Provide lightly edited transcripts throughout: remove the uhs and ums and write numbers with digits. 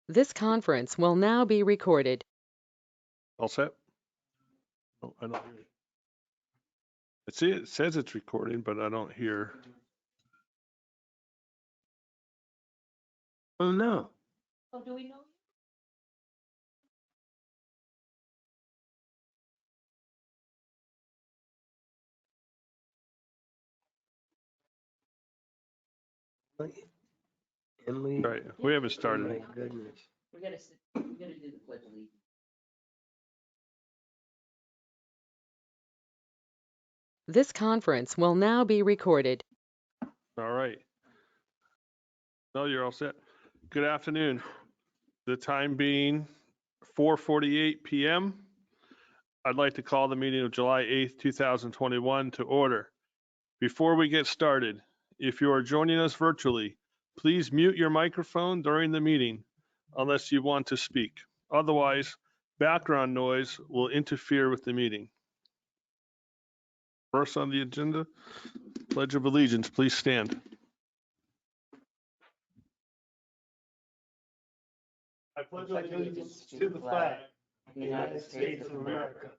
This conference will now be recorded. All set? Oh, I don't hear it. It says it's recording, but I don't hear. Oh, no. Oh, do we know? Emily, Right, we haven't oh started. my goodness. We gotta do the pledge of allegiance. This conference will now be recorded. All right. No, you're all set. Good afternoon. The time being 4:48 PM. I'd like to call the meeting of July 8th, 2021 to order. Before we get started, if you are joining us virtually, please mute your microphone during the meeting unless you want to speak. Otherwise, background noise will interfere with the meeting. First on the agenda, Pledge of Allegiance, please stand. I pledge allegiance to the flag of the United States of America,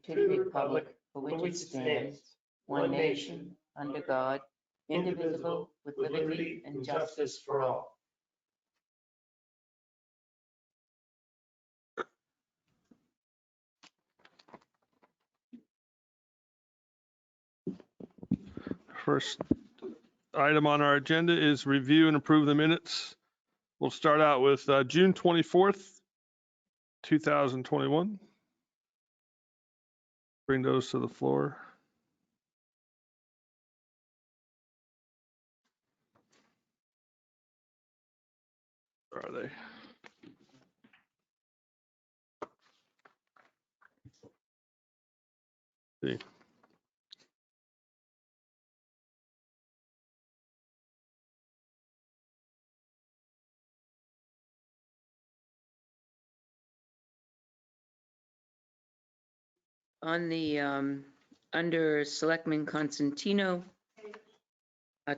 to the republic for which it stands, one nation, under God, indivisible, with liberty and justice for all. First item on our agenda is review and approve the minutes. We'll start out with June 24th, 2021. Bring those to the floor. Where are they? See. On the, under Selectmen Constantino,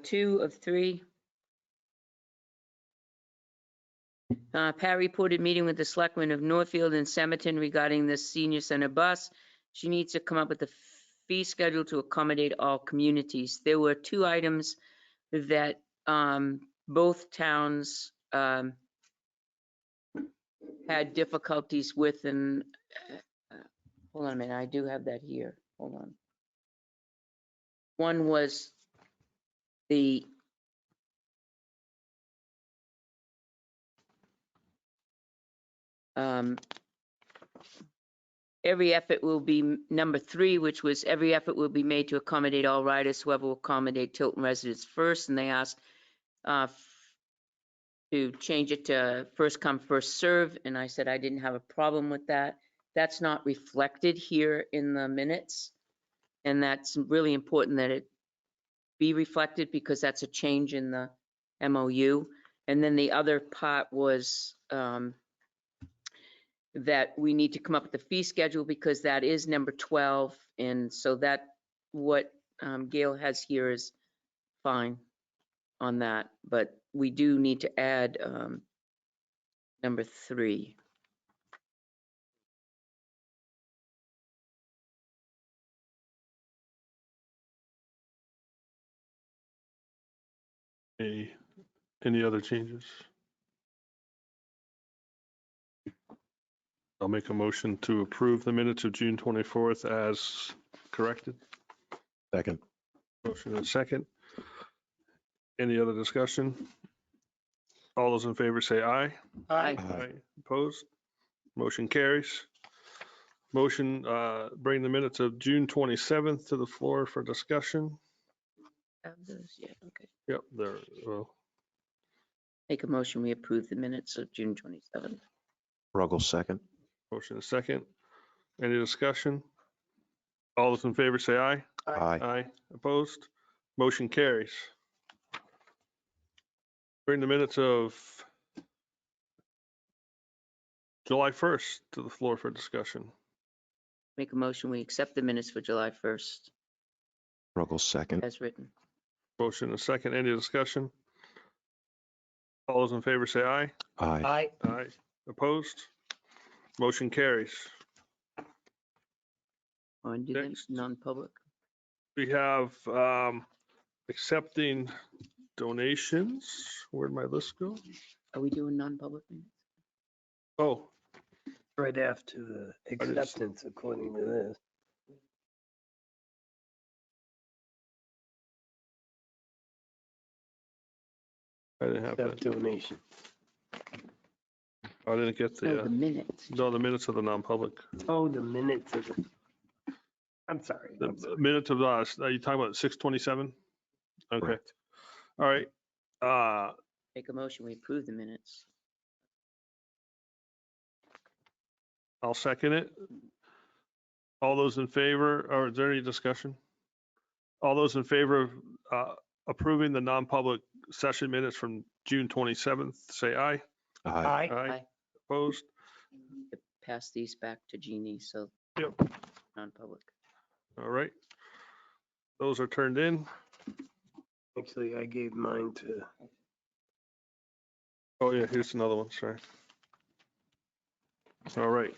2 of 3. Pat reported meeting with the selectmen of Northfield and Semerton regarding the senior center bus. She needs to come up with a fee schedule to accommodate all communities. There were 2 items that both towns had difficulties with, and hold on a minute, I do have that here. Hold on. One was the every effort will be, number 3, which was every effort will be made to accommodate all riders, whoever will accommodate Tilton residents first. And they asked to change it to first come, first serve. And I said I didn't have a problem with that. That's not reflected here in the minutes. And that's really important that it be reflected because that's a change in the MOU. And then the other part was that we need to come up with the fee schedule because that is number 12. And so that what Gail has here is fine on that, but we do need to add number 3. Any other changes? I'll make a motion to approve the minutes of June 24th as corrected. Second. Motion and second. Any other discussion? All those in favor say aye. Aye. Aye. Opposed? Motion carries. Motion, bring the minutes of June 27th to the floor for discussion. Have those? Yeah, okay. Yep, there, well, Make a motion, we approve the minutes of June 27th. Ruggles second. motion is second. Any discussion? All those in favor say aye. Aye. Aye. Opposed? Motion carries. Bring the minutes of July 1st to the floor for discussion. Make a motion, we accept the minutes for July 1st Ruggles second. as written. Motion is second. Any discussion? All those in favor say aye. Aye. Aye. Opposed? Motion carries. Want to do the Next. non-public? We have accepting donations. Where'd my list go? Are we doing non-public minutes? Oh, Right after the acceptance, according to this. I didn't have Accept that. donation. I didn't get No, the the, minutes. no, the minutes of the non-public. Oh, the minutes of the. I'm sorry. The minutes of, are you talking about 6:27? Okay, Correct. all right. Make a motion, we approve the minutes. I'll second it. All those in favor, or is there any discussion? All those in favor of approving the non-public session minutes from June 27th, say aye. Aye. Aye. Opposed? Pass these back to Jeannie, so. Yep. Non-public. All right. Those are turned in. Actually, I gave mine to, Oh, yeah, here's another one, sorry. All right.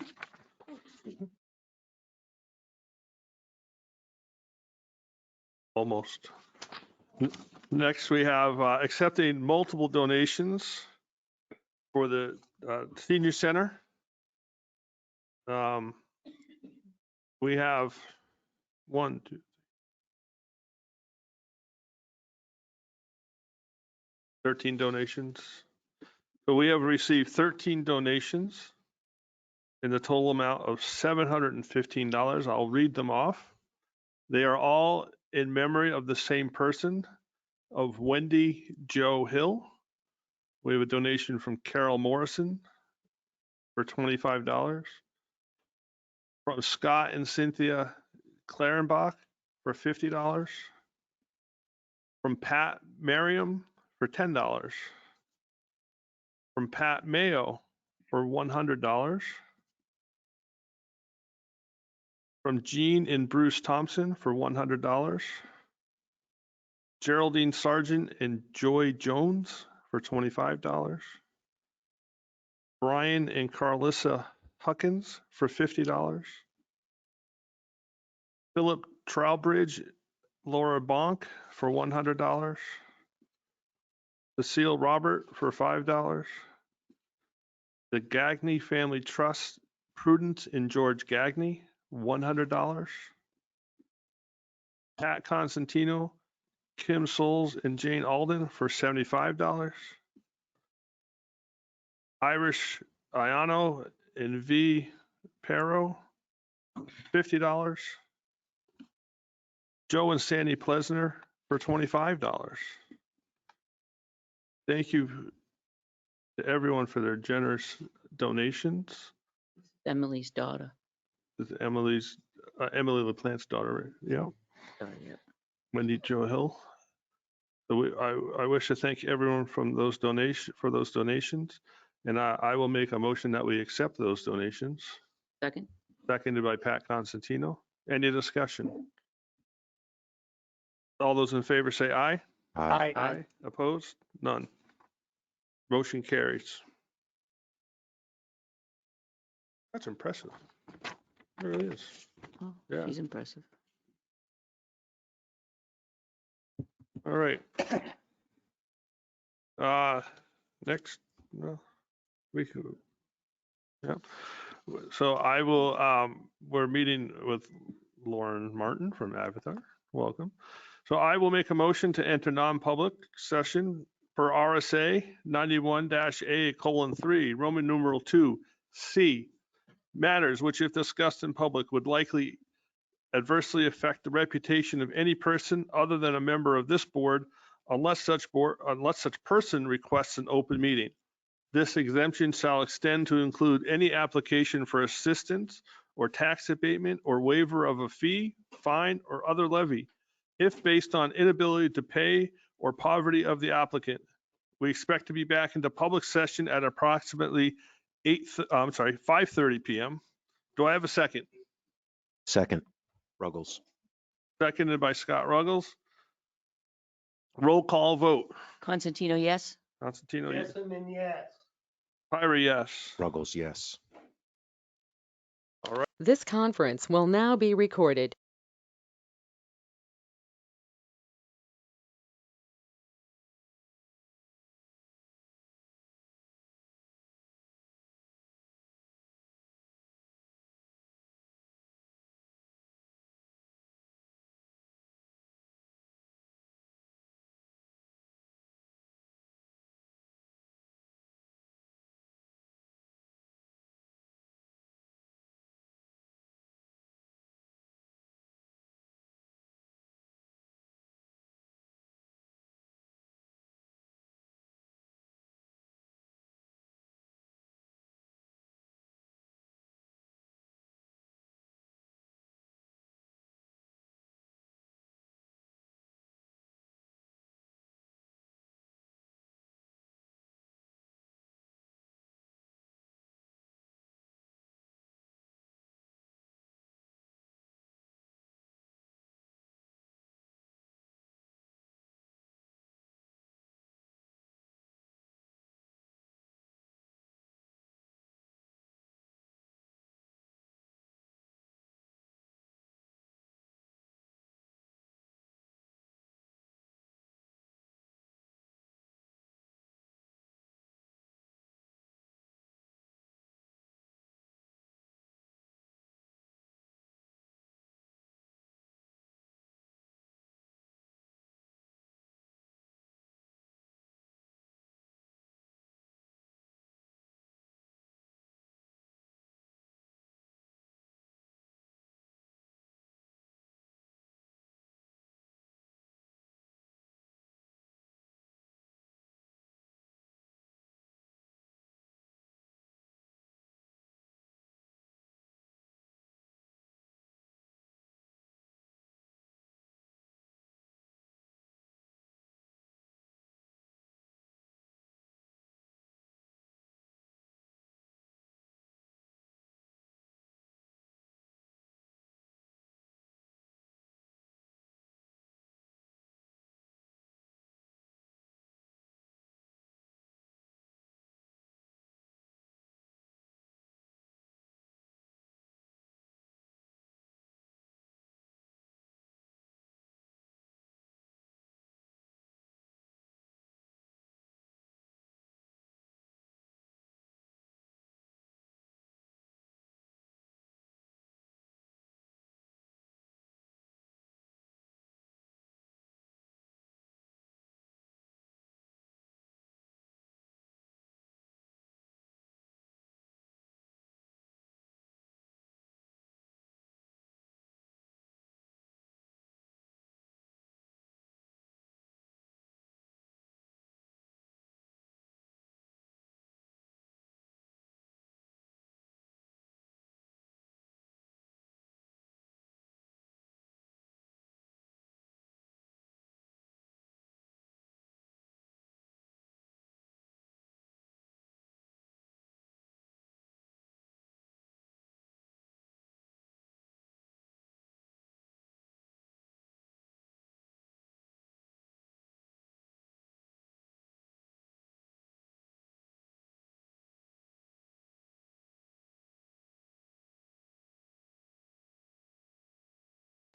Almost. Next, we have accepting multiple donations for the senior center. We have 1, 2, 13 donations. So we have received 13 donations in the total amount of $715. I'll read them off. They are all in memory of the same person, of Wendy Jo Hill. We have a donation from Carol Morrison for $25. From Scott and Cynthia Clarenbach for $50. From Pat Merriam for $10. From Pat Mayo for $100. From Jean and Bruce Thompson for $100. Geraldine Sargent and Joy Jones for $25. Brian and Carlissa Huckins for $50. Philip Trowbridge, Laura Bonk for $100. Cecile Robert for $5. The Gagney Family Trust, Prudence and George Gagney, $100. Pat Constantino, Kim Souls and Jane Alden for $75. Irish Iano and V. Perro, $50. Joe and Sandy Plesner for $25. Thank you to everyone for their generous donations. Emily's daughter. This is Emily LaPlante's daughter, right? Yeah. Yeah. Wendy Jo Hill. So I wish to thank everyone from those donations, and I will make a motion that we accept those donations. Second? Seconded by Pat Constantino. Any discussion? All those in favor say aye. Aye. Aye. Opposed? None. Motion carries. That's impressive. It really is. Oh, Yeah. she's impressive. All right. Next, no, we could, yeah. So I will, we're meeting with Lauren Martin from Avatar. Welcome. So I will make a motion to enter non-public session per RSA 91-A:3, Roman numeral 2, C, matters which if discussed in public would likely adversely affect the reputation of any person other than a member of this board unless such person requests an open meeting. This exemption shall extend to include any application for assistance or tax abatement or waiver of a fee, fine, or other levy, if based on inability to pay or poverty of the applicant. We expect to be back into public session at approximately 5:30 p.m. Do I have a second? Second. Ruggles. Seconded by Scott Ruggles. Roll call vote. Constantino, yes? Constantino, Yes, I mean, yes. Pyra, yes. Ruggles, yes. All right. This conference will now be recorded.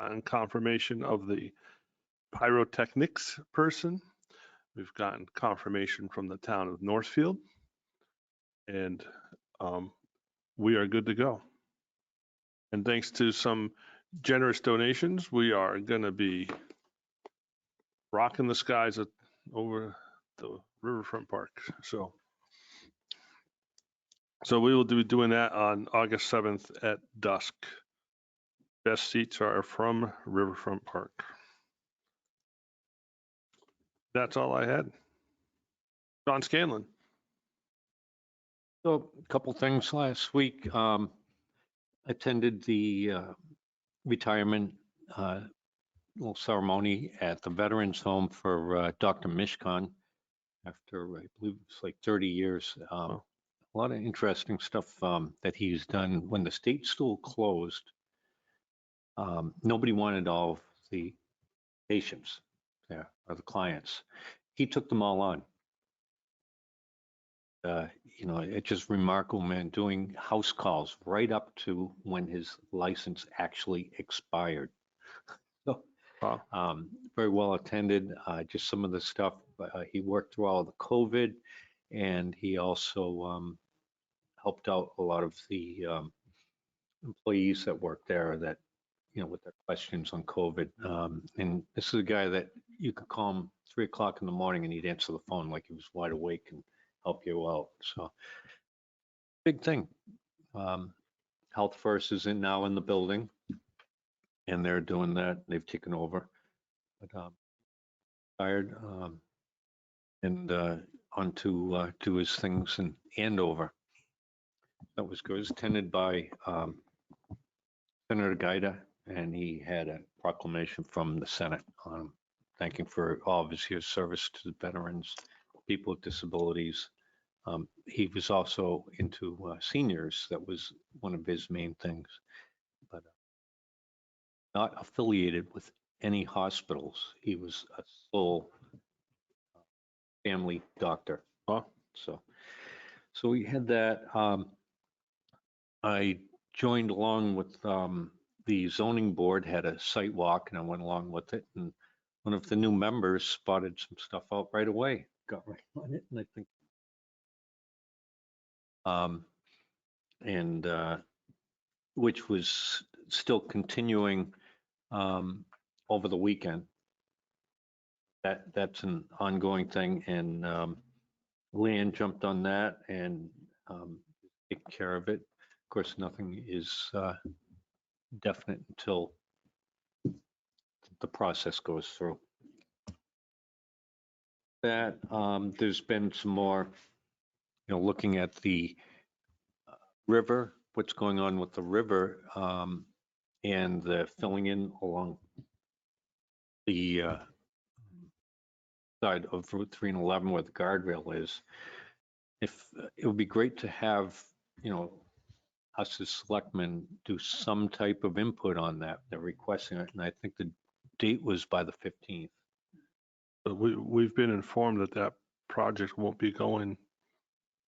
On confirmation of the pyrotechnics person, we've gotten confirmation from the town of Northfield, and we are good to go. And thanks to some generous donations, we are going to be rocking the skies over the riverfront park. So we will be doing that on August 7th at dusk. Best seats are from Riverfront Park. That's all I had. John Scanlon. So a couple things last week. Attended the retirement little ceremony at the Veterans Home for Dr. Mishkan after, I believe it's like 30 years. Wow. A lot of interesting stuff that he's done. When the state school closed, nobody wanted all of the patients there or the clients. He took them all on. You know, it's just remarkable, man, doing house calls right up to when his license actually expired. So, Wow. very well attended, just some of the stuff, he worked through all of the COVID, and he also helped out a lot of the employees that work there that, you know, with their questions on COVID. And this is a guy that you could call him 3 o'clock in the morning and he'd answer the phone like he was wide awake and help you out. So big thing. Health First is now in the building and they're doing that. They've taken over. But tired and on to do his things in Andover. That was good. It was attended by Senator Gaida, and he had a proclamation from the Senate thanking for all of his years' service to the veterans, people with disabilities. He was also into seniors. That was one of his main things, but not affiliated with any hospitals. He was a sole family doctor. Wow. So we had that. I joined along with the zoning board, had a site walk, and I went along with it. And one of the new members spotted some stuff out right away, got right on it, and I think, which was still continuing over the weekend. That's an ongoing thing, and Leanne jumped on that and taking care of it. Of course, nothing is definite until the process goes through. That there's been some more, you know, looking at the river, what's going on with the river, and the filling in along the side of Route 3 and 11 where the guardrail is. If it would be great to have, you know, us as selectmen do some type of input on that. They're requesting it, and I think the date was by the 15th. But we've been informed that that project won't be going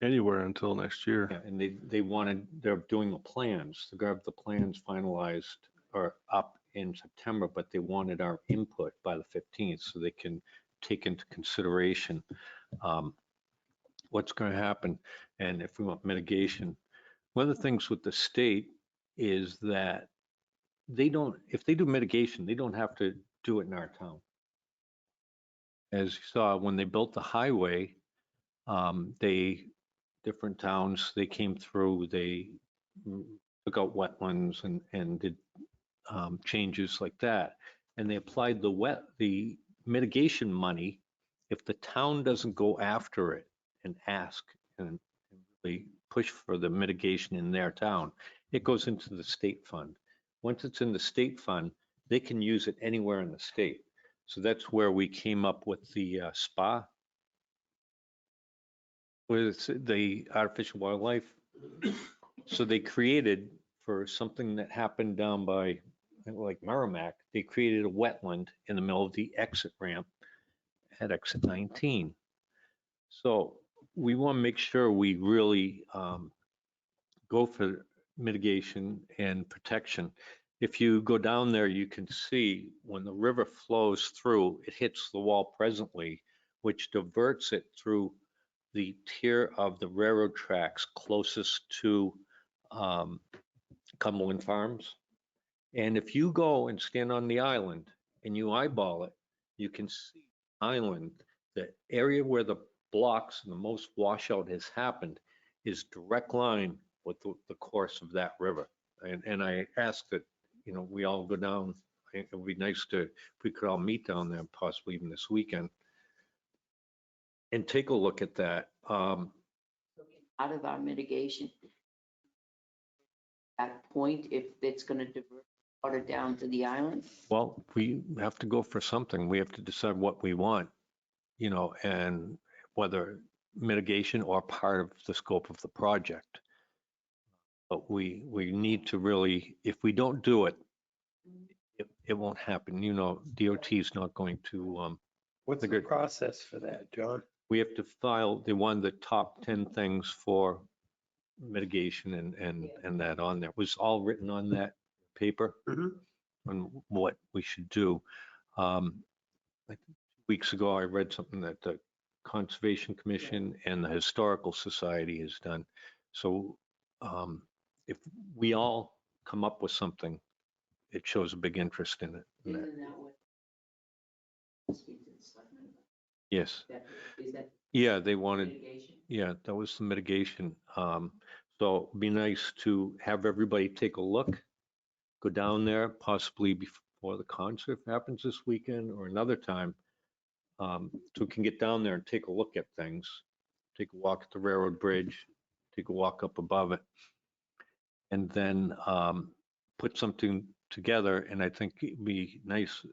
anywhere until next year. Yeah, and they're doing the plans. They're gonna have the plans finalized or up in September, but they wanted our input by the 15th so they can take into consideration what's going to happen and if we want mitigation. One of the things with the state is that if they do mitigation, they don't have to do it in our town. As you saw, when they built the highway, different towns, they came through, they took out wetlands and did changes like that. And they applied the mitigation money. If the town doesn't go after it and ask and really push for the mitigation in their town, it goes into the state fund. Once it's in the state fund, they can use it anywhere in the state. So that's where we came up with the spa, with the artificial wildlife. So they created, for something that happened down by like Merrimack, they created a wetland in the middle of the exit ramp at exit 19. So we want to make sure we really go for mitigation and protection. If you go down there, you can see when the river flows through, it hits the wall presently, which diverts it through the tier of the railroad tracks closest to Cumberland Farms. And if you go and stand on the island and you eyeball it, you can see the island, the area where the blocks and the most washout has happened is direct line with the course of that river. And I asked that, you know, we all go down. It would be nice if we could all meet down there, possibly even this weekend, and take a look at that. Out of our mitigation, that point, if it's going to divert water down to the island? Well, we have to go for something. We have to decide what we want, you know, and whether mitigation or part of the scope of the project. But we need to really, if we don't do it, it won't happen. You know, DOT is not going to. What's the process for that, John? We have to file, they wanted the top 10 things for mitigation and that on there. It was all written on that paper on what we should do. Like 2 weeks ago, I read something that the Conservation Commission and the Historical Society has done. So if we all come up with something, it shows a big interest in it. in that. Isn't that what? Speak to the selectmen about? Yes. Is that Yeah, they wanted, mitigation? yeah, that was the mitigation. So it'd be nice to have everybody take a look, go down there, possibly before the concert happens this weekend or another time. So we can get down there and take a look at things, take a walk at the railroad bridge, take a walk up above it. And then put something together. And I think it'd be nice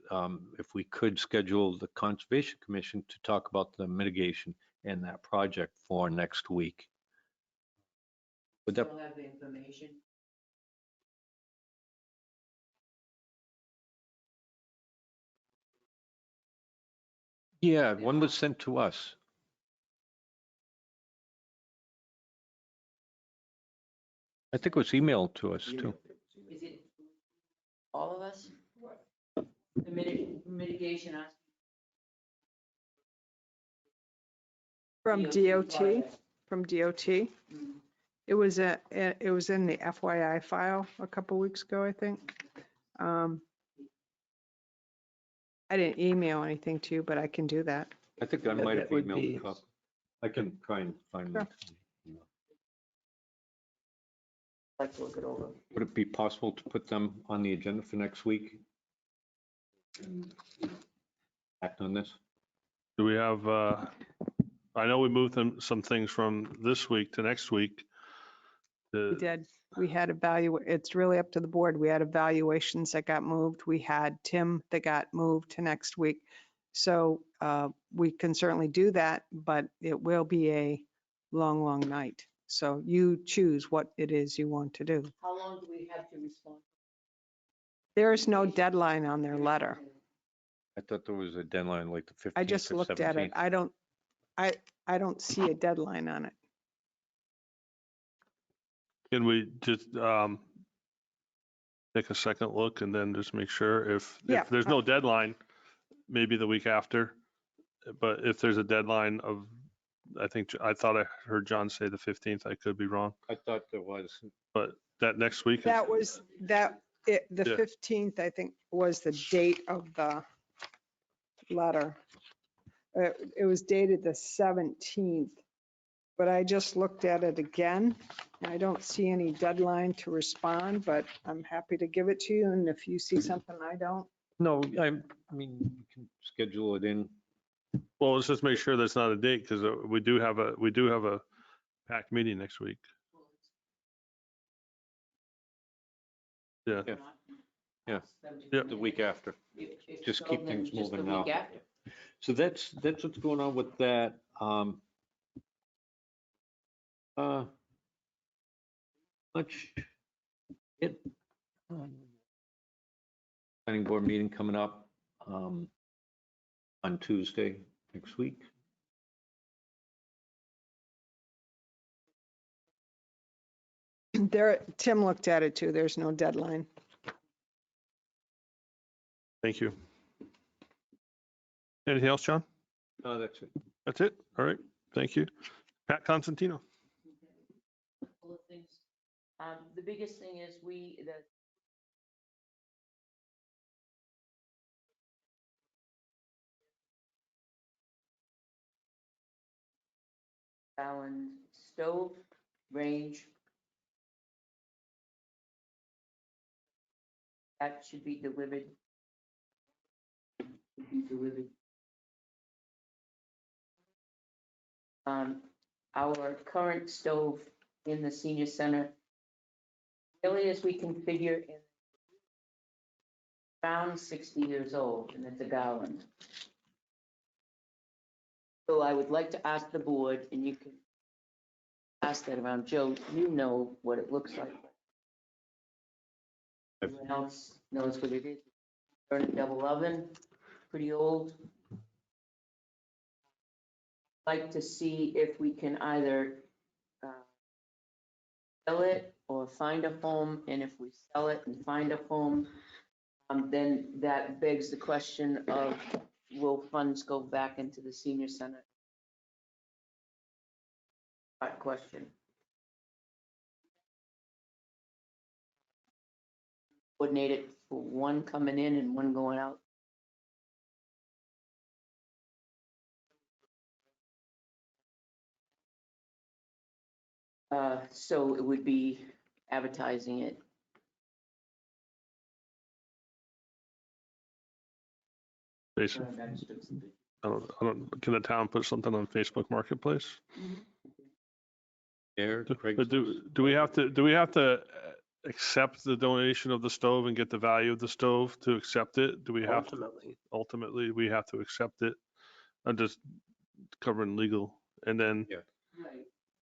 if we could schedule the Conservation Commission to talk about the mitigation and that project for next week. Would that, Still have the information? yeah, one was sent to us. I think it was emailed to us too. Is it all of us? The mitigation aspect? From DOT, project. from DOT. Mhm. It was in the FYI file a couple weeks ago, I think. I didn't email anything to you, but I can do that. I think I Yeah, might have that would emailed a be- copy. I can try and find Sure. one. Like to look it over. Would it be possible to put them on the agenda for next week? And act on this? Do we have, I know we moved some things from this week to next week. We did. We had it's really up to the board. We had evaluations that got moved. We had Tim that got moved to next week. So we can certainly do that, but it will be a long, long night. So you choose what it is you want to do. How long do we have to respond? There is no deadline on their letter. I thought there was a deadline like the 15th I just or looked at it. 17th. I don't see a deadline on it. Can we just take a second look and then just make sure if Yeah. there's no deadline, maybe the week after. But if there's a deadline of, I thought I heard John say the 15th. I could be wrong, I thought there was. but that next week is. The Yeah. 15th, I think, was the date of the letter. It was dated the 17th, but I just looked at it again. And I don't see any deadline to respond, but I'm happy to give it to you. And if you see something I don't, No, I mean, we can schedule it in. Well, let's just make sure that's not a date because we do have a packed meeting next week. Yeah. Yeah. Yeah. Yep. The week after. Just keep things moving now. Week after. So that's what's going on with that. Much it. Planning board meeting coming up on Tuesday next week. Tim looked at it too. There's no deadline. Thank you. Anything else, John? No, that's it. That's it? All right. Thank you. Pat Constantino. Couple of things. The biggest thing is the gallon stove range. That should be delivered. Our current stove in the senior center, really as we can figure in around 60 years old, and it's a gallon. So I would like to ask the board, and you can ask that around. Joe, you know what it looks like. Everyone else knows what it is. Burn a double oven, pretty old. like to see if we can either sell it or find a home, and if we sell it and find a home, then that begs the question of, will funds go back into the senior center? That question. Coordinate it for one coming in and one going out. So it would be advertising it. Basically, can the town put something on Facebook Marketplace? There, But do we have to accept the donation of the stove and get the value of the stove to accept it? Do we have to, ultimately, we have to accept it? I'm just covering legal, and then,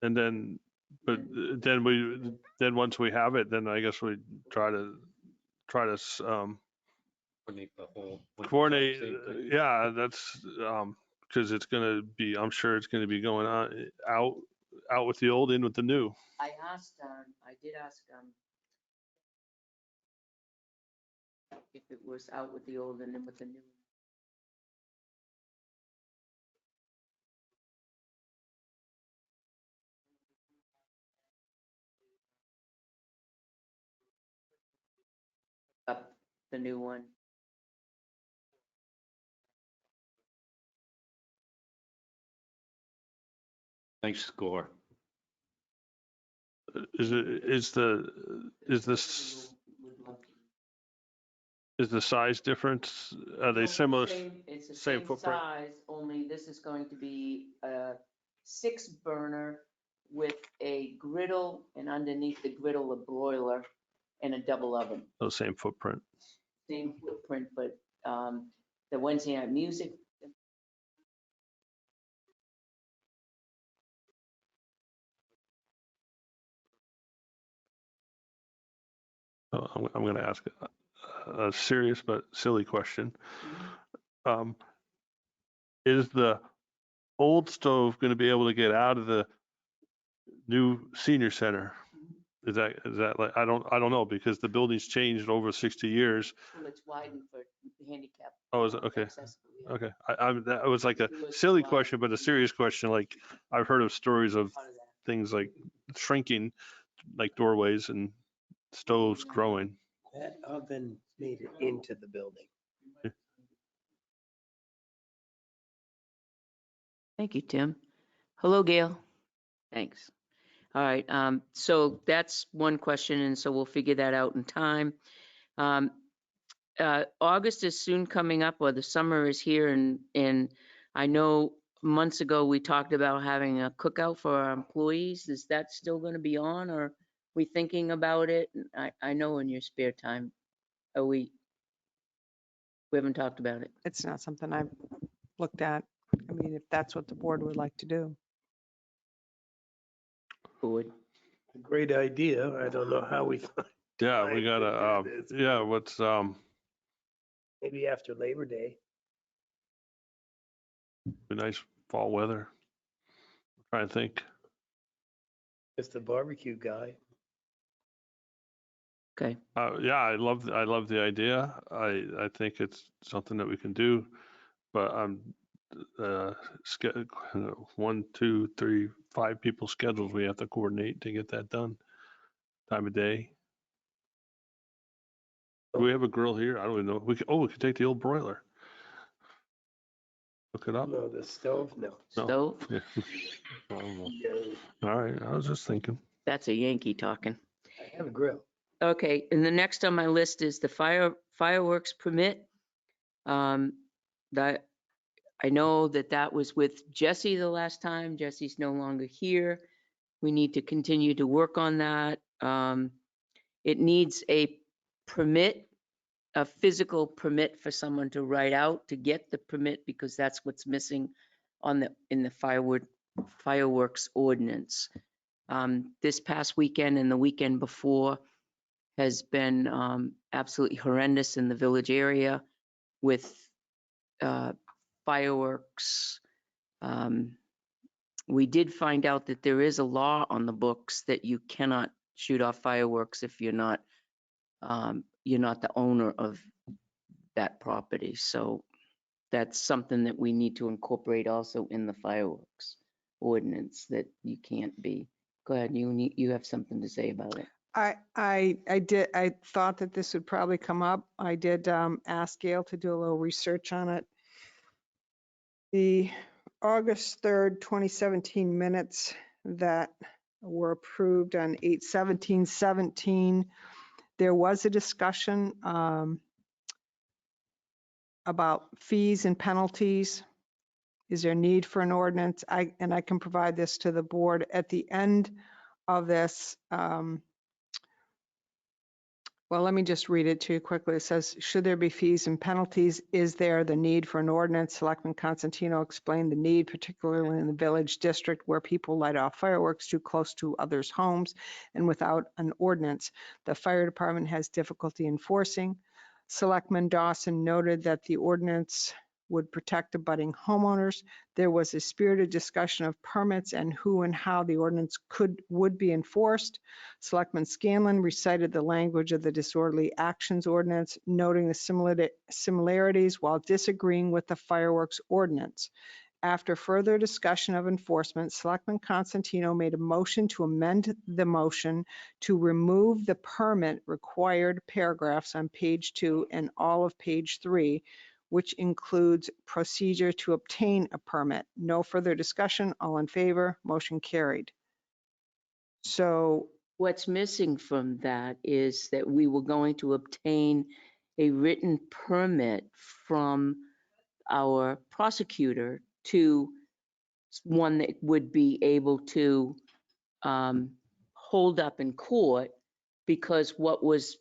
and then, but then once we have it, then I guess we try to coordinate the whole. coordinate, same thing. yeah, that's, because it's gonna be, I'm sure it's gonna be going on, out with the old, in with the new. I did ask, if it was out with the old and in with the new. Up the new one. Nice score. Is the size difference, are they similar? It's the same same footprint? size, only this is going to be a 6-burner with a griddle, and underneath the griddle, a broiler and a double oven. Oh, same footprint. Same footprint, but the Wednesday night music. Oh, I'm gonna ask a serious but silly question. Is the old stove gonna be able to get out of the new senior center? Is that like, I don't know, because the building's changed over 60 years. Well, it's widened for handicap. Oh, is it? Okay. accessible, yeah. Okay, that was like a It was silly widened. question, but a serious question. Like, I've heard of stories of Part of that. things like shrinking, like doorways and stoves growing. That oven made it into the building. Thank you, Tim. Hello, Gail. Thanks. All right, so that's one question, and so we'll figure that out in time. August is soon coming up, or the summer is here, and I know months ago we talked about having a cookout for our employees. Is that still gonna be on, or we thinking about it? I know in your spare time, we haven't talked about it. It's not something I've looked at. I mean, if that's what the board would like to do. Would. Great idea. I don't know how we, Yeah, we Right, gotta, to do this. yeah, what's, maybe after Labor Day. be nice fall weather. Trying to think. It's the barbecue guy. Okay, Yeah, I love the idea. I think it's something that we can do, but sch- 1, 2, 3, 5 people's schedules we have to coordinate to get that done. Time of day. Do we have a grill here? I don't even know. We could take the old broiler. Hook it up. No, the stove, no. No. stove, Yeah. I don't know. No, All right, I was just thinking. that's a Yankee talking. I have a grill. Okay, and the next on my list is the fireworks permit. That, I know that was with Jesse the last time. Jesse's no longer here. We need to continue to work on that. It needs a permit, a physical permit for someone to write out to get the permit, because that's what's missing in the fireworks ordinance. This past weekend and the weekend before has been absolutely horrendous in the village area with fireworks We did find out that there is a law on the books that you cannot shoot off fireworks if you're not the owner of that property. So that's something that we need to incorporate also in the fireworks ordinance, that you can't be. Go ahead, you have something to say about it. I thought that this would probably come up. I did ask Gail to do a little research on it. The August 3rd, 2017 minutes that were approved on 8/17/17, there was a discussion about fees and penalties. Is there a need for an ordinance? I can provide this to the board at the end of this. Well, let me just read it to you quickly. It says, should there be fees and penalties? Is there the need for an ordinance? Selectman Constantino explained the need, particularly in the village district where people light off fireworks too close to others' homes and without an ordinance. The fire department has difficulty enforcing. Selectman Dawson noted that the ordinance would protect abutting homeowners. There was a spirited discussion of permits and who and how the ordinance would be enforced. Selectman Scanlon recited the language of the disorderly actions ordinance, noting the similarities while disagreeing with the fireworks ordinance. After further discussion of enforcement, Selectman Constantino made a motion to amend the motion to remove the permit required paragraphs on page 2 and all of page 3, which includes procedure to obtain a permit. No further discussion. All in favor? Motion carried. So What's missing from that is that we were going to obtain a written permit from our prosecutor to one that would be able to hold up in court, because what was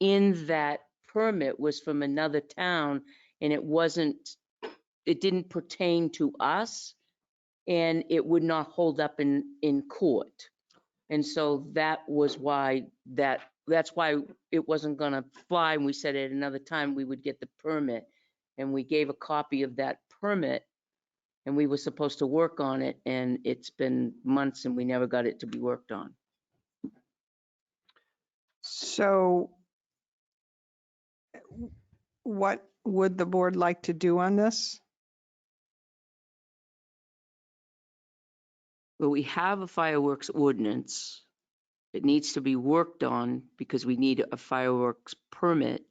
in that permit was from another town, and it didn't pertain to us, and it would not hold up in court. And so that's why it wasn't gonna fly, and we said at another time we would get the permit. And we gave a copy of that permit, and we were supposed to work on it, and it's been months and we never got it to be worked on. So what would the board like to do on this? Well, we have a fireworks ordinance. It needs to be worked on because we need a fireworks permit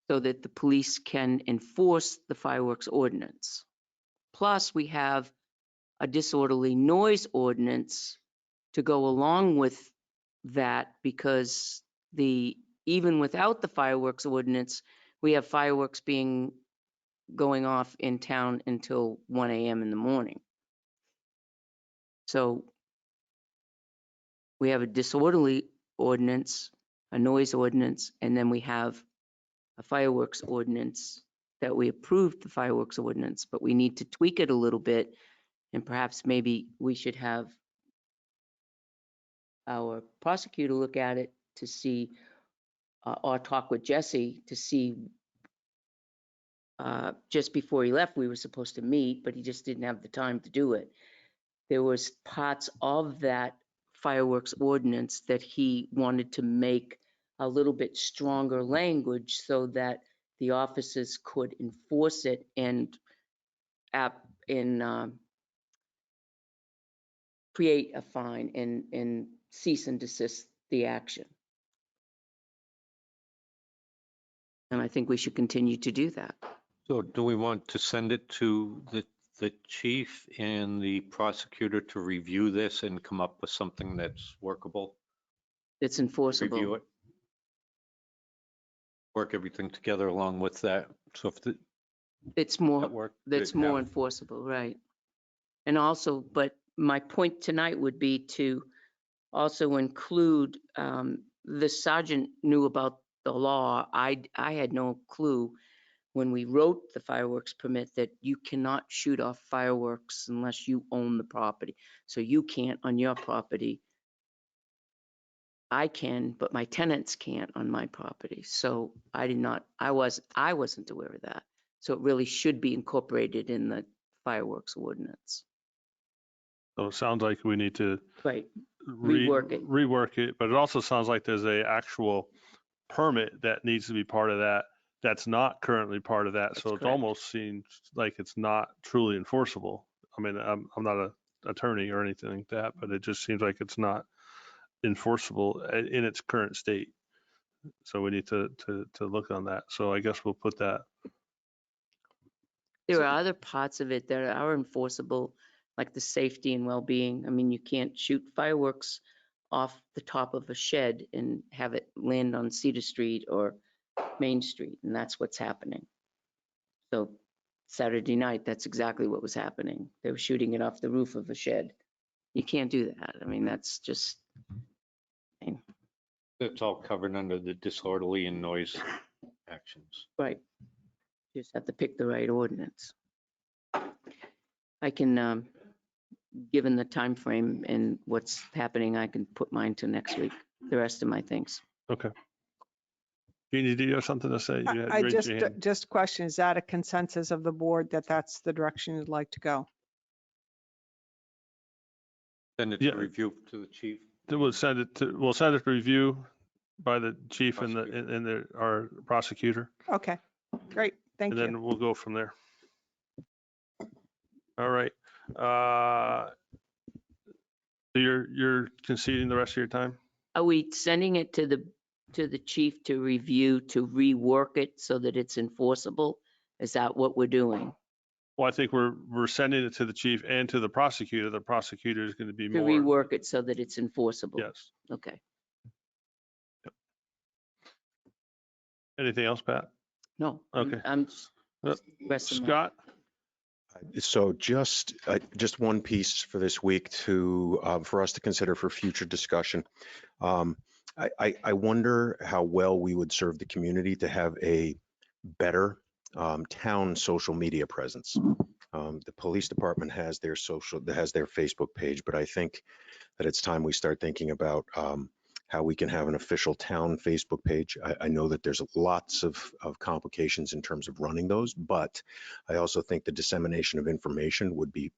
so that the police can enforce the fireworks ordinance. Plus, we have a disorderly noise ordinance to go along with that, because even without the fireworks ordinance, we have fireworks going off in town until 1 a.m. in the morning. So we have a disorderly ordinance, a noise ordinance, and then we have a fireworks ordinance that we approved the fireworks ordinance, but we need to tweak it a little bit. And perhaps maybe we should have our prosecutor look at it to see, or talk with Jesse to see. Just before he left, we were supposed to meet, but he just didn't have the time to do it. There was parts of that fireworks ordinance that he wanted to make a little bit stronger language so that the officers could enforce it and create a fine and cease and desist the action. And I think we should continue to do that. So do we want to send it to the chief and the prosecutor to review this and come up with something that's workable? It's Review enforceable. it? Work everything together along with that. So if It's that more, work. that's more enforceable, right? And also, but my point tonight would be to also include, the sergeant knew about the law. I had no clue when we wrote the fireworks permit that you cannot shoot off fireworks unless you own the property. So you can't on your property. I can, but my tenants can't on my property. So I wasn't aware of that. So it really should be incorporated in the fireworks ordinance. So it sounds like we need to Right, Rework it. rework it, but it also sounds like there's a actual permit that needs to be part of that. That's not currently part of that. That's So it correct. almost seems like it's not truly enforceable. I mean, I'm not a attorney or anything like that, but it just seems like it's not enforceable in its current state. So we need to look on that. So I guess we'll put that. There are other parts of it that are enforceable, like the safety and well-being. I mean, you can't shoot fireworks off the top of a shed and have it land on Cedar Street or Main Street, and that's what's happening. So Saturday night, that's exactly what was happening. They were shooting it off the roof of a shed. You can't do that. I mean, that's just, That's all covered under the disorderly and noise actions. right. You just have to pick the right ordinance. I can, given the time frame and what's happening, I can put mine to next week, the rest of my things. Okay. Jeannie, do you have something to say? You had I raised your hand. just question, is that a consensus of the board that that's the direction you'd like to go? Send it Yeah. to review to the chief. We'll send it to review by the chief and Prosecutor. our prosecutor, Okay, great, thank and you. then we'll go from there. All right. So you're conceding the rest of your time? Are we sending it to the chief to review, to rework it so that it's enforceable? Is that what we're doing? Well, I think we're sending it to the chief and to the prosecutor. The prosecutor is going to be To more. rework it so that it's enforceable? Yes. Okay. Anything else, Pat? No. Okay. I'm just Uh, resting my- Scott? So just one piece for this week for us to consider for future discussion. I wonder how well we would serve the community to have a better town social media presence. The police department has their Facebook page, but I think that it's time we start thinking about how we can have an official town Facebook page. I know that there's lots of complications in terms of running those, but I also think the dissemination of information would be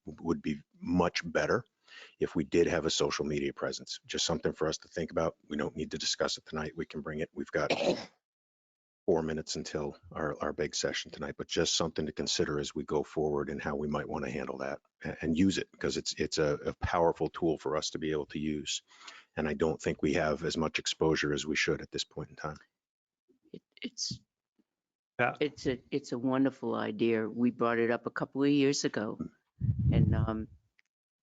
much better if we did have a social media presence. Just something for us to think about. We don't need to discuss it tonight. We can bring it. We've got 4 minutes until our big session tonight, but just something to consider as we go forward and how we might want to handle that and use it, because it's a powerful tool for us to be able to use. And I don't think we have as much exposure as we should at this point in time. It's Yeah. it's a wonderful idea. We brought it up a couple of years ago, and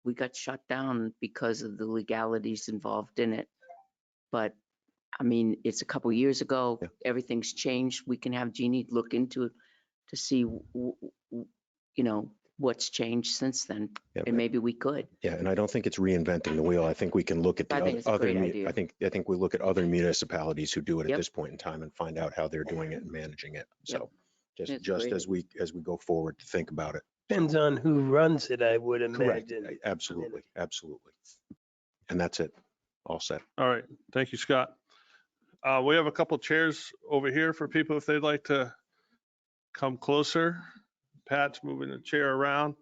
we got shut down because of the legalities involved in it. But I mean, it's a couple of years ago. Yeah. Everything's changed. We can have Jeannie look into it to see, what's changed since then, Yeah, and maybe we could. yeah, and I don't think it's reinventing the wheel. I think we can look at the I think it's a other. great idea. I think we look at other municipalities who do it at Yep. this point in time and find out how they're doing it and managing it. So It's just great. as we go forward to think about it. Depends on who runs it, I would Correct. imagine. Absolutely. And that's it. All set. All right. Thank you, Scott. We have a couple chairs over here for people if they'd like to come closer. Pat's moving the chair around.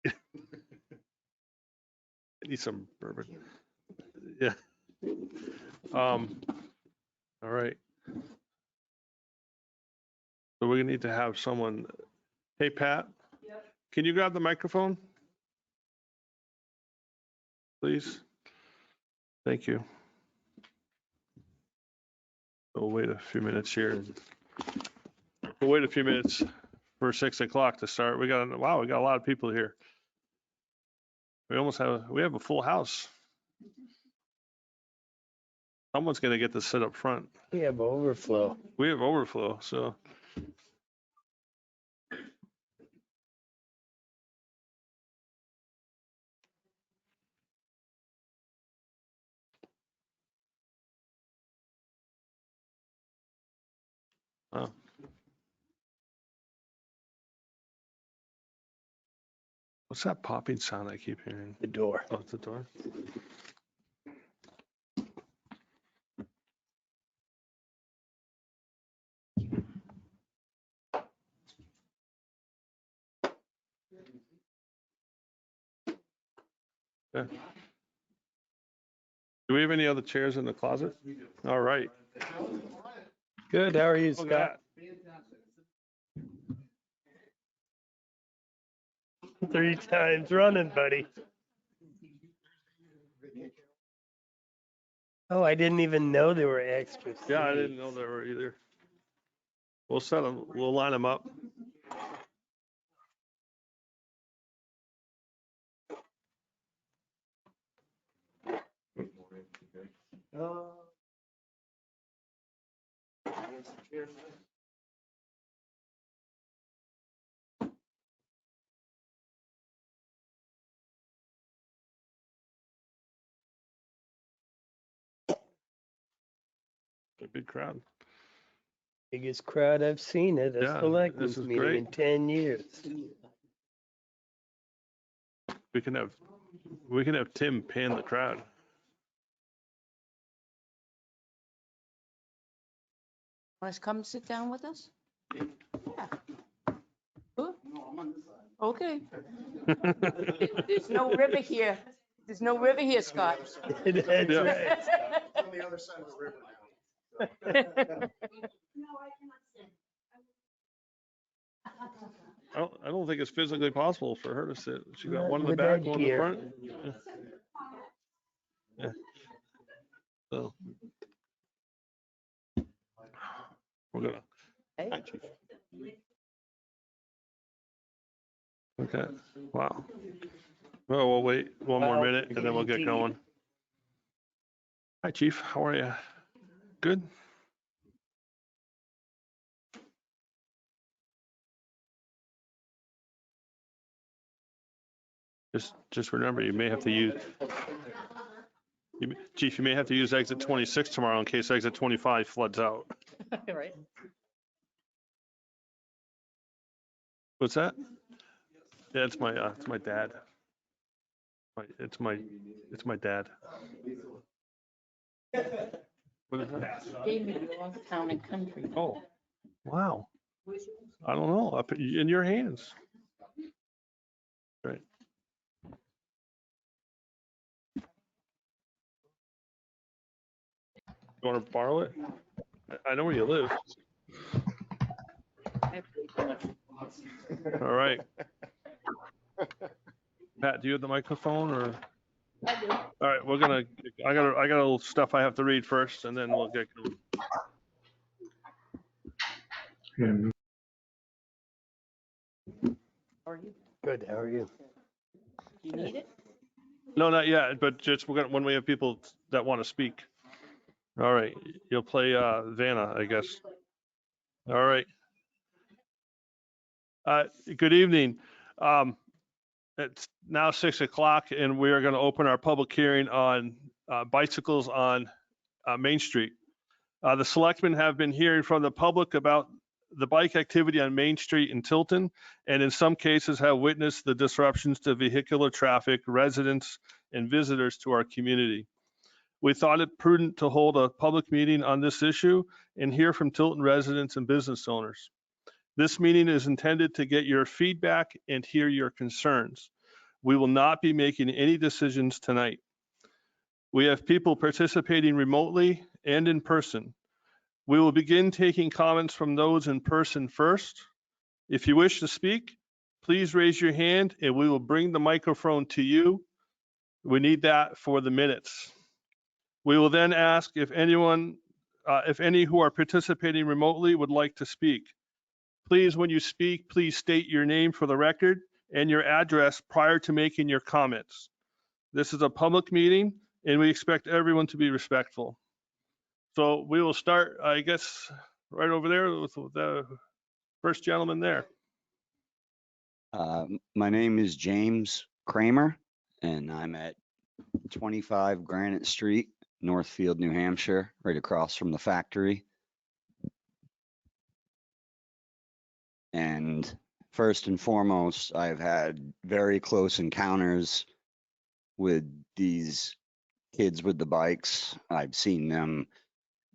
I need some bourbon. Yeah. All right. So we're gonna need to have someone. Hey, Pat. Can you grab the microphone? Please. Thank you. We'll wait a few minutes here. We'll wait a few minutes for 6 o'clock to start. We got a lot of people here. We have a full house. Someone's gonna get to sit up front. We have overflow. We have overflow, so. Oh. What's that popping sound I keep hearing? The door. Oh, it's the door. Yeah. Do we have any other chairs in the closet? All right. Good, how are you, Look Scott? at 3 times running, buddy. Oh, I didn't even know there were extras. that. Yeah, I didn't know there were either. We'll set them, we'll line them up. A big crowd. Biggest crowd I've seen at a Yeah, selectmen's this is meeting great. in 10 years. We can have Tim pan the crowd. Want to come sit down with us? Yeah. Sure. Okay. There's no river here. There's no river here, Scott. That's Yeah. right. On the other side of the river now. I don't think it's physically possible for her to sit. She got Not one in the with back, that one in the gear. front. Yeah. So. We're gonna. Hey. Hi, Chief. Okay, wow. Well, we'll wait one more Wow, minute and then we'll get indeed. going. Hi, Chief, how are you? Good? Just remember, you may have to use, Chief, you may have to use exit 26 tomorrow in case exit 25 floods out. Right. What's that? Yeah, it's my dad. It's my dad. What is that? Gave me your town and country. Oh, wow. I don't know, in your hands. Right. You want to borrow it? I know where you live. All right. Pat, do you have the microphone or? I do. All right, I got a little stuff I have to read first and then we'll get going. How are you? Good, how are you? You need it? No, not yet, but just when we have people that want to speak. All right, you'll play Vanna, I guess. All right. Good evening. It's now 6 o'clock and we are going to open our public hearing on bicycles on Main Street. The selectmen have been hearing from the public about the bike activity on Main Street in Tilton, and in some cases have witnessed the disruptions to vehicular traffic, residents, and visitors to our community. We thought it prudent to hold a public meeting on this issue and hear from Tilton residents and business owners. This meeting is intended to get your feedback and hear your concerns. We will not be making any decisions tonight. We have people participating remotely and in person. We will begin taking comments from those in person first. If you wish to speak, please raise your hand and we will bring the microphone to you. We need that for the minutes. We will then ask if any who are participating remotely would like to speak. Please, when you speak, please state your name for the record and your address prior to making your comments. This is a public meeting and we expect everyone to be respectful. So we will start, I guess, right over there with the first gentleman there. My name is James Kramer, and I'm at 25 Granite Street, Northfield, New Hampshire, right across from the factory. And first and foremost, I've had very close encounters with these kids with the bikes. I've seen them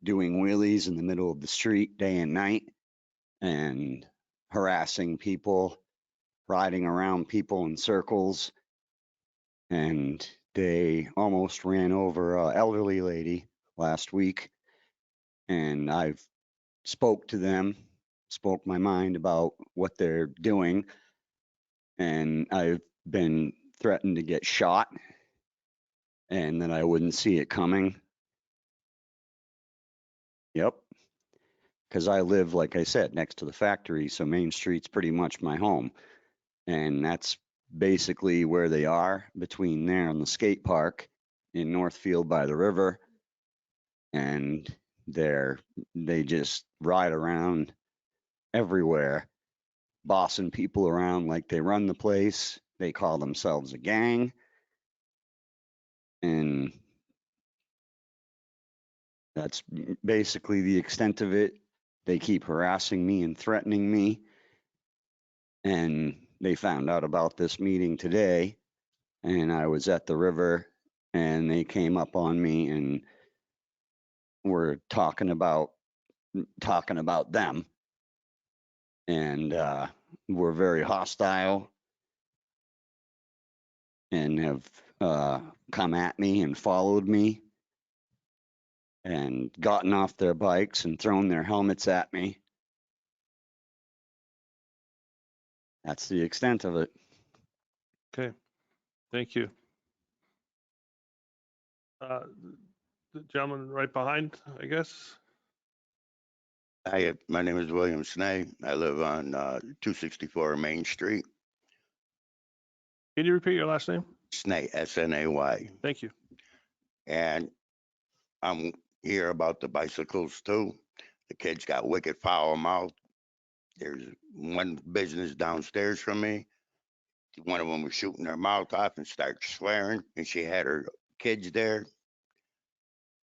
doing wheelies in the middle of the street day and night and harassing people, riding around people in circles. And They almost ran over an elderly lady last week. And I've spoke to them, spoke my mind about what they're doing. And I've been threatened to get shot and that I wouldn't see it coming. Yep. Because I live, like I said, next to the factory. So Main Street's pretty much my home. And that's basically where they are, between there and the skate park in Northfield by the river. And they just ride around everywhere, bossing people around like they run the place. They call themselves a gang. And that's basically the extent of it. They keep harassing me and threatening me. And they found out about this meeting today. And I was at the river and they came up on me and were talking about them. And were very hostile and have come at me and followed me and gotten off their bikes and thrown their helmets at me. That's the extent of it. Okay, thank you. The gentleman right behind, I guess. Hi, my name is William Snay. I live on 264 Main Street. Can you repeat your last name? Snay, S-N-A-Y. Thank you. And I'm here about the bicycles too. The kids got wicked foul mouth. There's one business downstairs from me. One of them was shooting their mouth off and started swearing, and she had her kids there.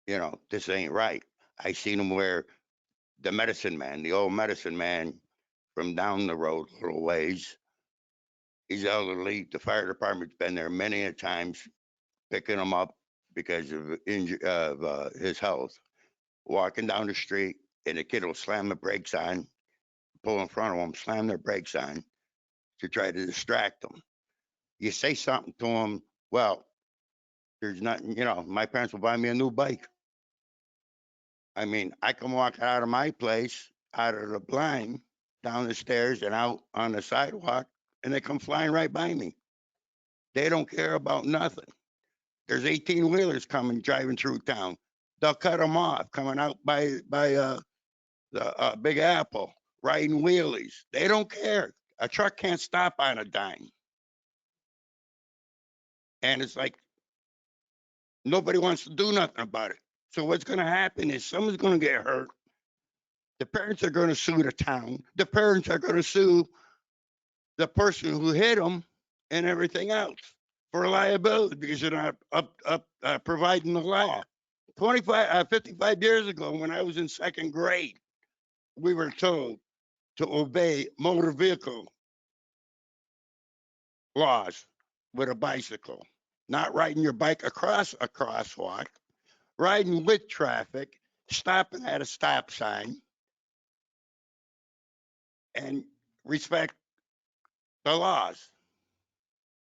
You know, this ain't right. I seen them where the medicine man, the old medicine man from down the road a little ways. He's elderly. The fire department's been there many a times picking him up because of his health. Walking down the street, and the kid will slam the brakes on, pull in front of him, slam their brakes on to try to distract them. You say something to them, well, there's nothing, you know, my parents will buy me a new bike. I mean, I can walk out of my place, out of the blind, down the stairs and out on the sidewalk, and they come flying right by me. They don't care about nothing. There's 18 wheelers coming, driving through town. They'll cut them off, coming out by the Big Apple, riding wheelies. They don't care. A truck can't stop on a dime. And it's like, nobody wants to do nothing about it. So what's going to happen is someone's going to get hurt. The parents are going to sue the town. The parents are going to sue the person who hit them and everything else for liability because they're not providing the law. 55 years ago, when I was in second grade, we were told to obey motor vehicle laws with a bicycle, not riding your bike across a crosswalk, riding with traffic, stopping at a stop sign, and respect the laws.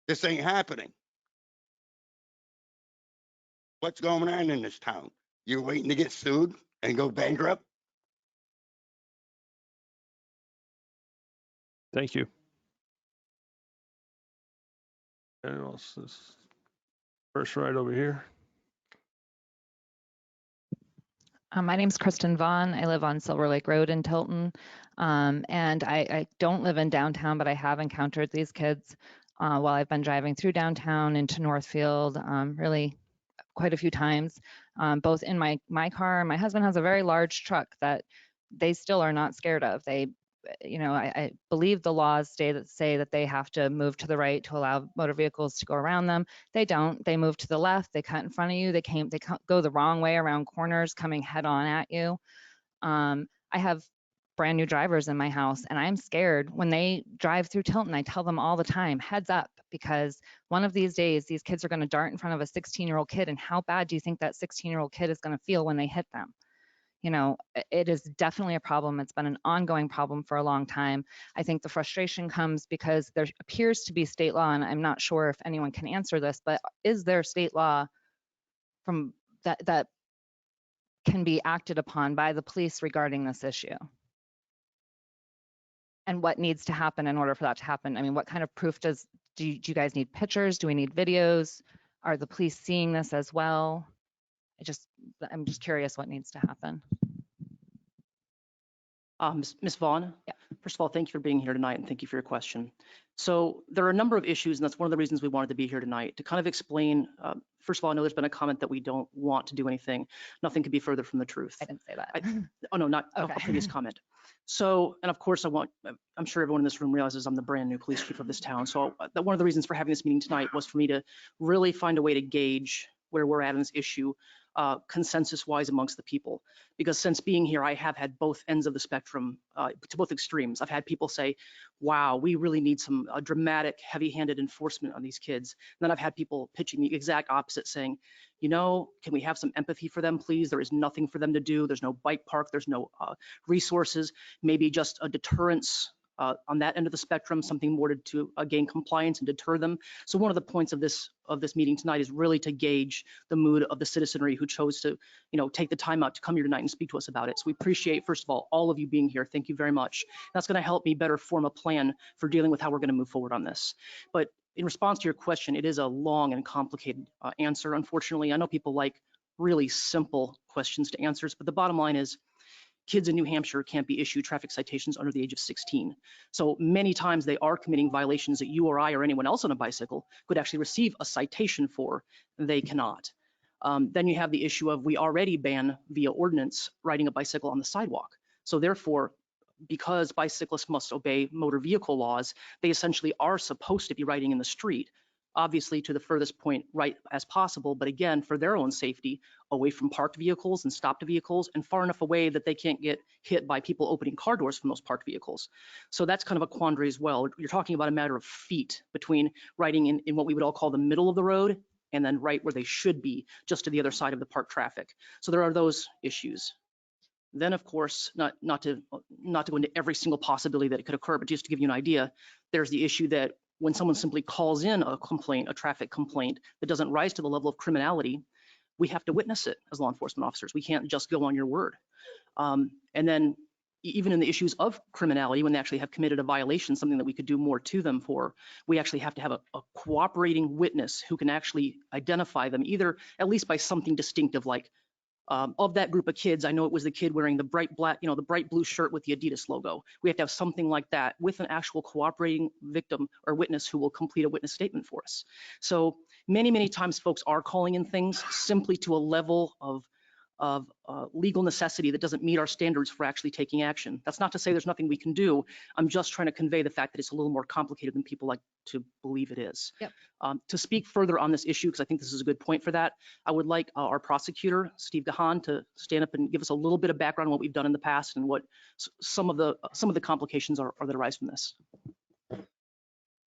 This ain't happening. What's going on in this town? You're waiting to get sued and go bankrupt? Thank you. Anyone else? This first right over here. My name's Kristen Vaughn. I live on Silver Lake Road in Tilton. And I don't live in downtown, but I have encountered these kids while I've been driving through downtown into Northfield, really quite a few times, both in my car. My husband has a very large truck that they still are not scared of. They, you know, I believe the laws say that they have to move to the right to allow motor vehicles to go around them. They don't. They move to the left. They cut in front of you. They go the wrong way around corners, coming head on at you. I have brand new drivers in my house, and I'm scared when they drive through Tilton. I tell them all the time, heads up, because one of these days these kids are going to dart in front of a 16-year-old kid, and how bad do you think that 16-year-old kid is going to feel when they hit them? You know, it is definitely a problem. It's been an ongoing problem for a long time. I think the frustration comes because there appears to be state law, and I'm not sure if anyone can answer this, but is there state law from that can be acted upon by the police regarding this issue? And what needs to happen in order for that to happen? I mean, what kind of proof do you guys need? Pictures? Do we need videos? Are the police seeing this as well? I'm just curious what needs to happen. Ms. Vaughn? Yeah. First of all, thank you for being here tonight and thank you for your question. So there are a number of issues, and that's one of the reasons we wanted to be here tonight, to kind of explain. First of all, I know there's been a comment that we don't want to do anything. Nothing could be further from the truth. I didn't say that. Oh, no, not Okay. a previous comment. So, and of course, I'm sure everyone in this room realizes I'm the brand new police chief of this town. So one of the reasons for having this meeting tonight was for me to really find a way to gauge where we're at in this issue, consensus-wise amongst the people. Because since being here, I have had both ends of the spectrum, to both extremes. I've had people say, wow, we really need some dramatic, heavy-handed enforcement on these kids. And then I've had people pitching the exact opposite, saying, you know, can we have some empathy for them, please? There is nothing for them to do. There's no bike park. There's no resources, maybe just a deterrence on that end of the spectrum, something more to gain compliance and deter them. So one of the points of this meeting tonight is really to gauge the mood of the citizenry who chose to, you know, take the time out to come here tonight and speak to us about it. So we appreciate, first of all of you being here. Thank you very much. That's going to help me better form a plan for dealing with how we're going to move forward on this. But in response to your question, it is a long and complicated answer. Unfortunately, I know people like really simple questions to answers, but the bottom line is, kids in New Hampshire can't be issued traffic citations under the age of 16. So many times they are committing violations that you or I or anyone else on a bicycle could actually receive a citation for. They cannot. Then you have the issue of, we already ban via ordinance riding a bicycle on the sidewalk. So therefore, because bicyclists must obey motor vehicle laws, they essentially are supposed to be riding in the street, obviously to the furthest point right as possible, but again, for their own safety, away from parked vehicles and stopped vehicles, and far enough away that they can't get hit by people opening car doors from those parked vehicles. So that's kind of a quandary as well. You're talking about a matter of feet between riding in what we would all call the middle of the road and then right where they should be, just to the other side of the parked traffic. So there are those issues. Then, of course, not to go into every single possibility that it could occur, but just to give you an idea, there's the issue that when someone simply calls in a complaint, a traffic complaint that doesn't rise to the level of criminality, we have to witness it as law enforcement officers. We can't just go on your word. And then even in the issues of criminality, when they actually have committed a violation, something that we could do more to them for, we actually have to have a cooperating witness who can actually identify them, either at least by something distinctive, like of that group of kids, I know it was the kid wearing the bright black, the bright blue shirt with the Adidas logo. We have to have something like that with an actual cooperating victim or witness who will complete a witness statement for us. So many times folks are calling in things simply to a level of legal necessity that doesn't meet our standards for actually taking action. That's not to say there's nothing we can do. I'm just trying to convey the fact that it's a little more complicated than people like to believe it is. Yep. To speak further on this issue, because I think this is a good point for that, I would like our prosecutor, Steve Gahan, to stand up and give us a little bit of background on what we've done in the past and what some of the complications are that arise from this.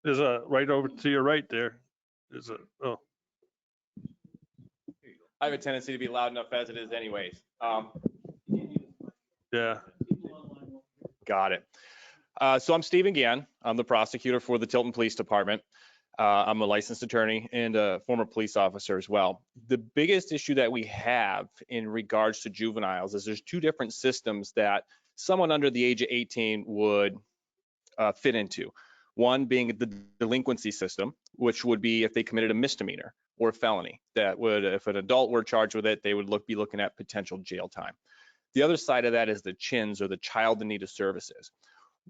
There's a right over to your right there. There's a, oh, I have a tendency to be loud enough as it is anyways. yeah. Got it. So I'm Stephen Gann. I'm the prosecutor for the Tilton Police Department. I'm a licensed attorney and a former police officer as well. The biggest issue that we have in regards to juveniles is there's two different systems that someone under the age of 18 would fit into. One being the delinquency system, which would be if they committed a misdemeanor or a felony. That would, if an adult were charged with it, they would be looking at potential jail time. The other side of that is the CHINS, or the Child in Need of Services.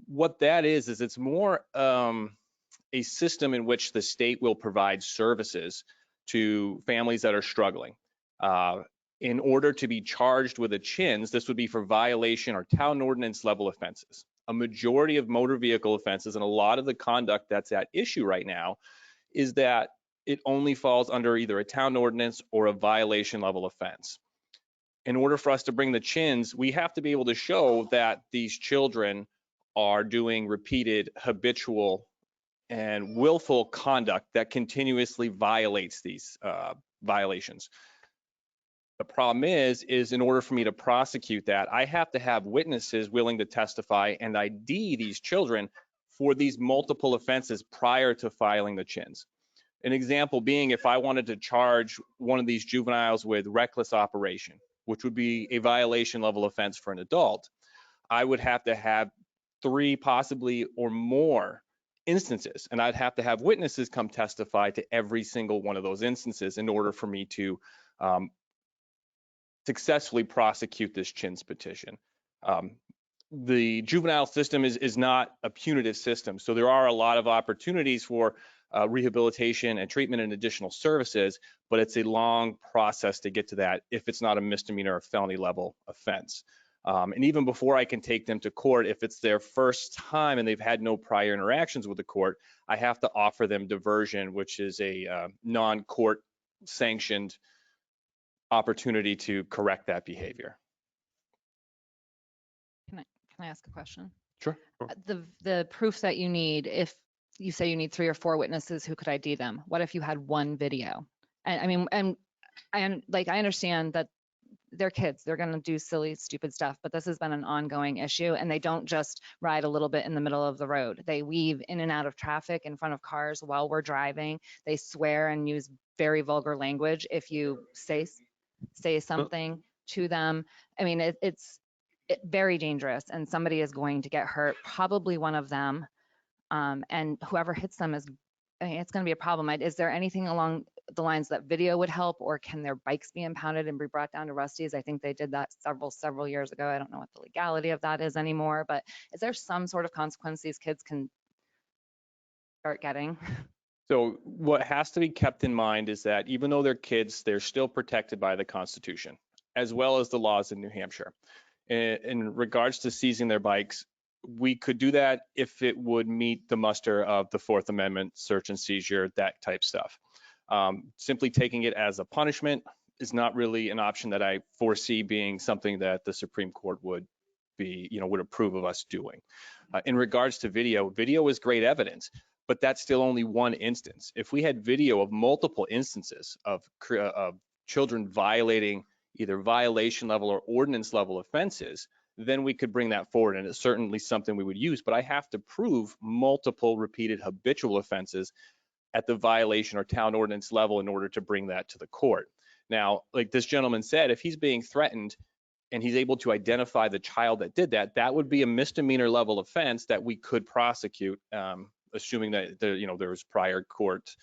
What that is it's more a system in which the state will provide services to families that are struggling. In order to be charged with a CHINS, this would be for violation or town ordinance level offenses. A majority of motor vehicle offenses and a lot of the conduct that's at issue right now is that it only falls under either a town ordinance or a violation level offense. In order for us to bring the CHINS, we have to be able to show that these children are doing repeated, habitual, and willful conduct that continuously violates these violations. The problem is in order for me to prosecute that, I have to have witnesses willing to testify and ID these children for these multiple offenses prior to filing the chins. An example being, if I wanted to charge one of these juveniles with reckless operation, which would be a violation level offense for an adult, I would have to have 3 possibly or more instances, and I'd have to have witnesses come testify to every single one of those instances in order for me to successfully prosecute this chins petition. The juvenile system is not a punitive system, so there are a lot of opportunities for rehabilitation and treatment and additional services, but it's a long process to get to that if it's not a misdemeanor or felony level offense. And even before I can take them to court, if it's their first time and they've had no prior interactions with the court, I have to offer them diversion, which is a non-court sanctioned opportunity to correct that behavior. Can I ask a question? Sure. The proofs that you need, if you say you need 3 or 4 witnesses who could ID them, what if you had one video? And I mean, and I understand that they're kids, they're going to do silly, stupid stuff, but this has been an ongoing issue, and they don't just ride a little bit in the middle of the road. They weave in and out of traffic in front of cars while we're driving. They swear and use very vulgar language if you say something to them. I mean, it's very dangerous, and somebody is going to get hurt, probably one of them, and whoever hits them is, I mean, it's going to be a problem. Is there anything along the lines that video would help, or can their bikes be impounded and be brought down to Rusty's? I think they did that several years ago. I don't know what the legality of that is anymore, but is there some sort of consequence these kids can start getting? So what has to be kept in mind is that even though they're kids, they're still protected by the Constitution, as well as the laws in New Hampshire. In regards to seizing their bikes, we could do that if it would meet the muster of the Fourth Amendment, search and seizure, that type stuff. Simply taking it as a punishment is not really an option that I foresee being something that the Supreme Court would approve of us doing. In regards to video is great evidence, but that's still only one instance. If we had video of multiple instances of children violating either violation level or ordinance level offenses, then we could bring that forward, and it's certainly something we would use, but I have to prove multiple repeated habitual offenses at the violation or town ordinance level in order to bring that to the court. Now, like this gentleman said, if he's being threatened and he's able to identify the child that did that, that would be a misdemeanor level offense that we could prosecute, assuming that there was prior court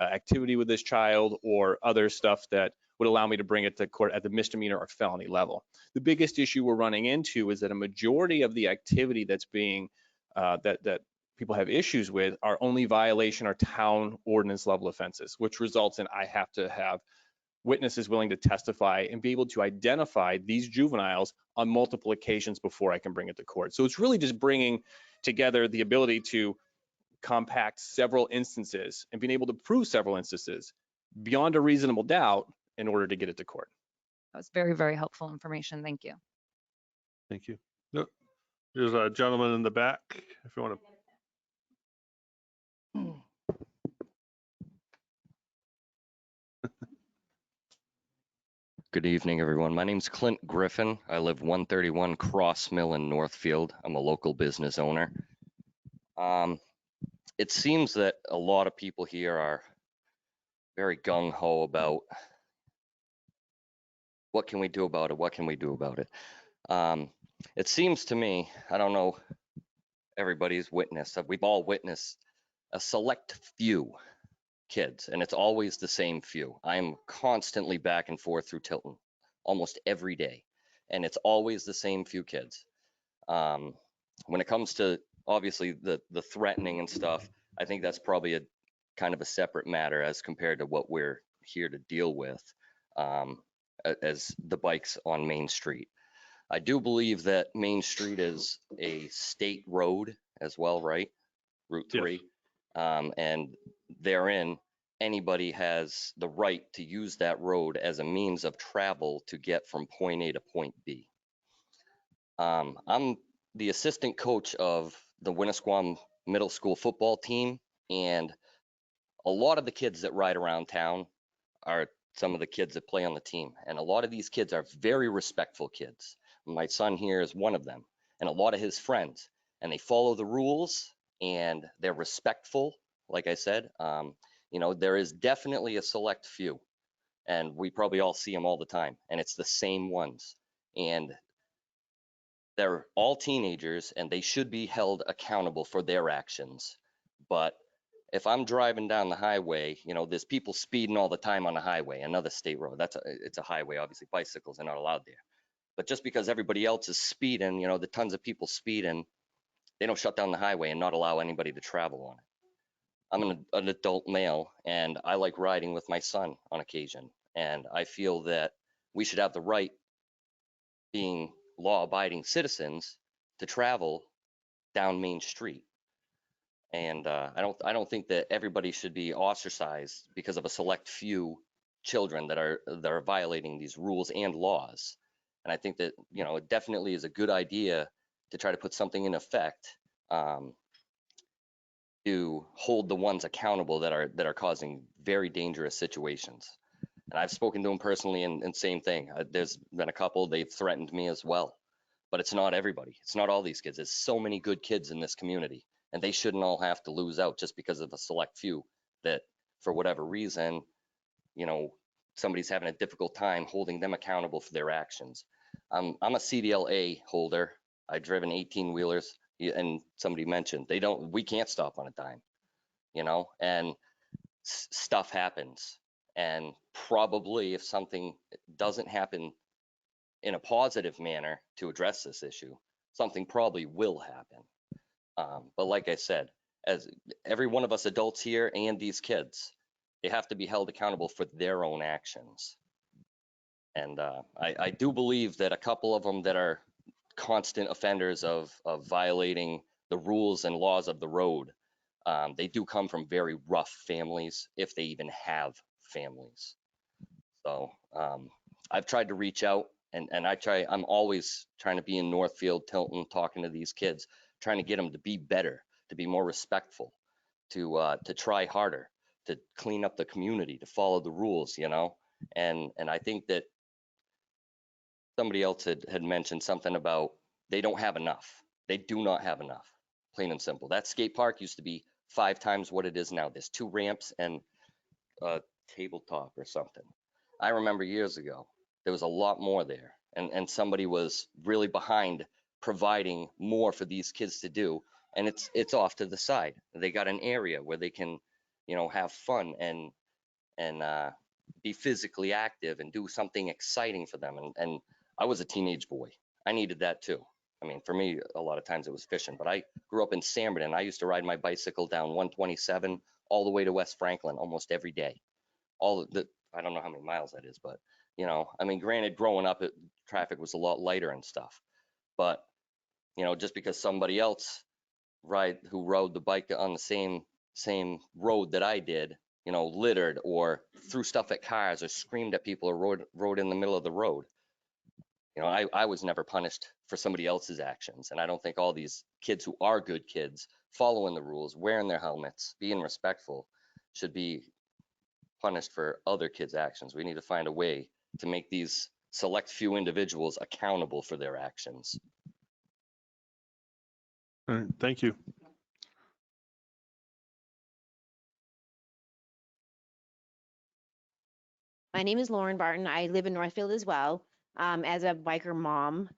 activity with this child or other stuff that would allow me to bring it to court at the misdemeanor or felony level. The biggest issue we're running into is that a majority of the activity that's being that people have issues with are only violation or town ordinance level offenses, which results in I have to have witnesses willing to testify and be able to identify these juveniles on multiple occasions before I can bring it to court. So it's really just bringing together the ability to compact several instances and being able to prove several instances beyond a reasonable doubt in order to get it to court. That was very, very helpful information. Thank you. Thank you. No, there's a gentleman in the back, if you want to. Good evening, everyone. My name's Clint Griffin. I live 131 Cross Mill in Northfield. I'm a local business owner. It seems that a lot of people here are very gung-ho about what can we do about it? What can we do about it? It seems to me, I don't know, everybody's witnessed, we've all witnessed a select few kids, and it's always the same few. I'm constantly back and forth through Tilton almost every day, and it's always the same few kids. When it comes to obviously the threatening and stuff, I think that's probably a kind of a separate matter as compared to what we're here to deal with as the bikes on Main Street. I do believe that Main Street is a state road as well, right? Route 3. Yes. And therein, anybody has the right to use that road as a means of travel to get from point A to point B. I'm the assistant coach of the Winnisquam Middle School football team, and a lot of the kids that ride around town are some of the kids that play on the team. And a lot of these kids are very respectful kids. My son here is one of them, and a lot of his friends, and they follow the rules and they're respectful. Like I said, there is definitely a select few, and we probably all see them all the time, and it's the same ones. And they're all teenagers and they should be held accountable for their actions. But if I'm driving down the highway, there's people speeding all the time on the highway, another state road. It's a highway, obviously bicycles are not allowed there. But just because everybody else is speeding, the tons of people speeding, they don't shut down the highway and not allow anybody to travel on it. I'm an adult male and I like riding with my son on occasion. And I feel that we should have the right, being law-abiding citizens, to travel down Main Street. And I don't think that everybody should be ostracized because of a select few children that are violating these rules and laws. And I think that it definitely is a good idea to try to put something in effect to hold the ones accountable that are causing very dangerous situations. And I've spoken to them personally, and same thing. There's been a couple, they've threatened me as well. But it's not everybody. It's not all these kids. There's so many good kids in this community, and they shouldn't all have to lose out just because of a select few that, for whatever reason, somebody's having a difficult time holding them accountable for their actions. I'm a CDLA holder. I've driven 18-wheelers, and somebody mentioned we can't stop on a dime, and stuff happens. And probably if something doesn't happen in a positive manner to address this issue, something probably will happen. But like I said, as every one of us adults here and these kids, they have to be held accountable for their own actions. And I do believe that a couple of them that are constant offenders of violating the rules and laws of the road, they do come from very rough families, if they even have families. So I've tried to reach out, and I'm always trying to be in Northfield, Tilton, talking to these kids, trying to get them to be better, to be more respectful, to try harder, to clean up the community, to follow the rules, and I think that somebody else had mentioned something about they don't have enough. They do not have enough, plain and simple. That skate park used to be 5 times what it is now. There's 2 ramps and a tabletop or something. I remember years ago, there was a lot more there, and somebody was really behind providing more for these kids to do, and it's off to the side. They got an area where they can, have fun and be physically active and do something exciting for them. And I was a teenage boy. I needed that too. I mean, for me, a lot of times it was fishing, but I grew up in Sanborn. I used to ride my bicycle down 127 all the way to West Franklin almost every day. I don't know how many miles that is, but granted, growing up, traffic was a lot lighter and stuff. But just because somebody else who rode the bike on the same road that I did, littered or threw stuff at cars or screamed at people or rode in the middle of the road, I was never punished for somebody else's actions. And I don't think all these kids who are good kids, following the rules, wearing their helmets, being respectful, should be punished for other kids' actions. We need to find a way to make these select few individuals accountable for their actions. All right, thank you. My name is Lauren Barton. I live in Northfield as well. As a biker mom,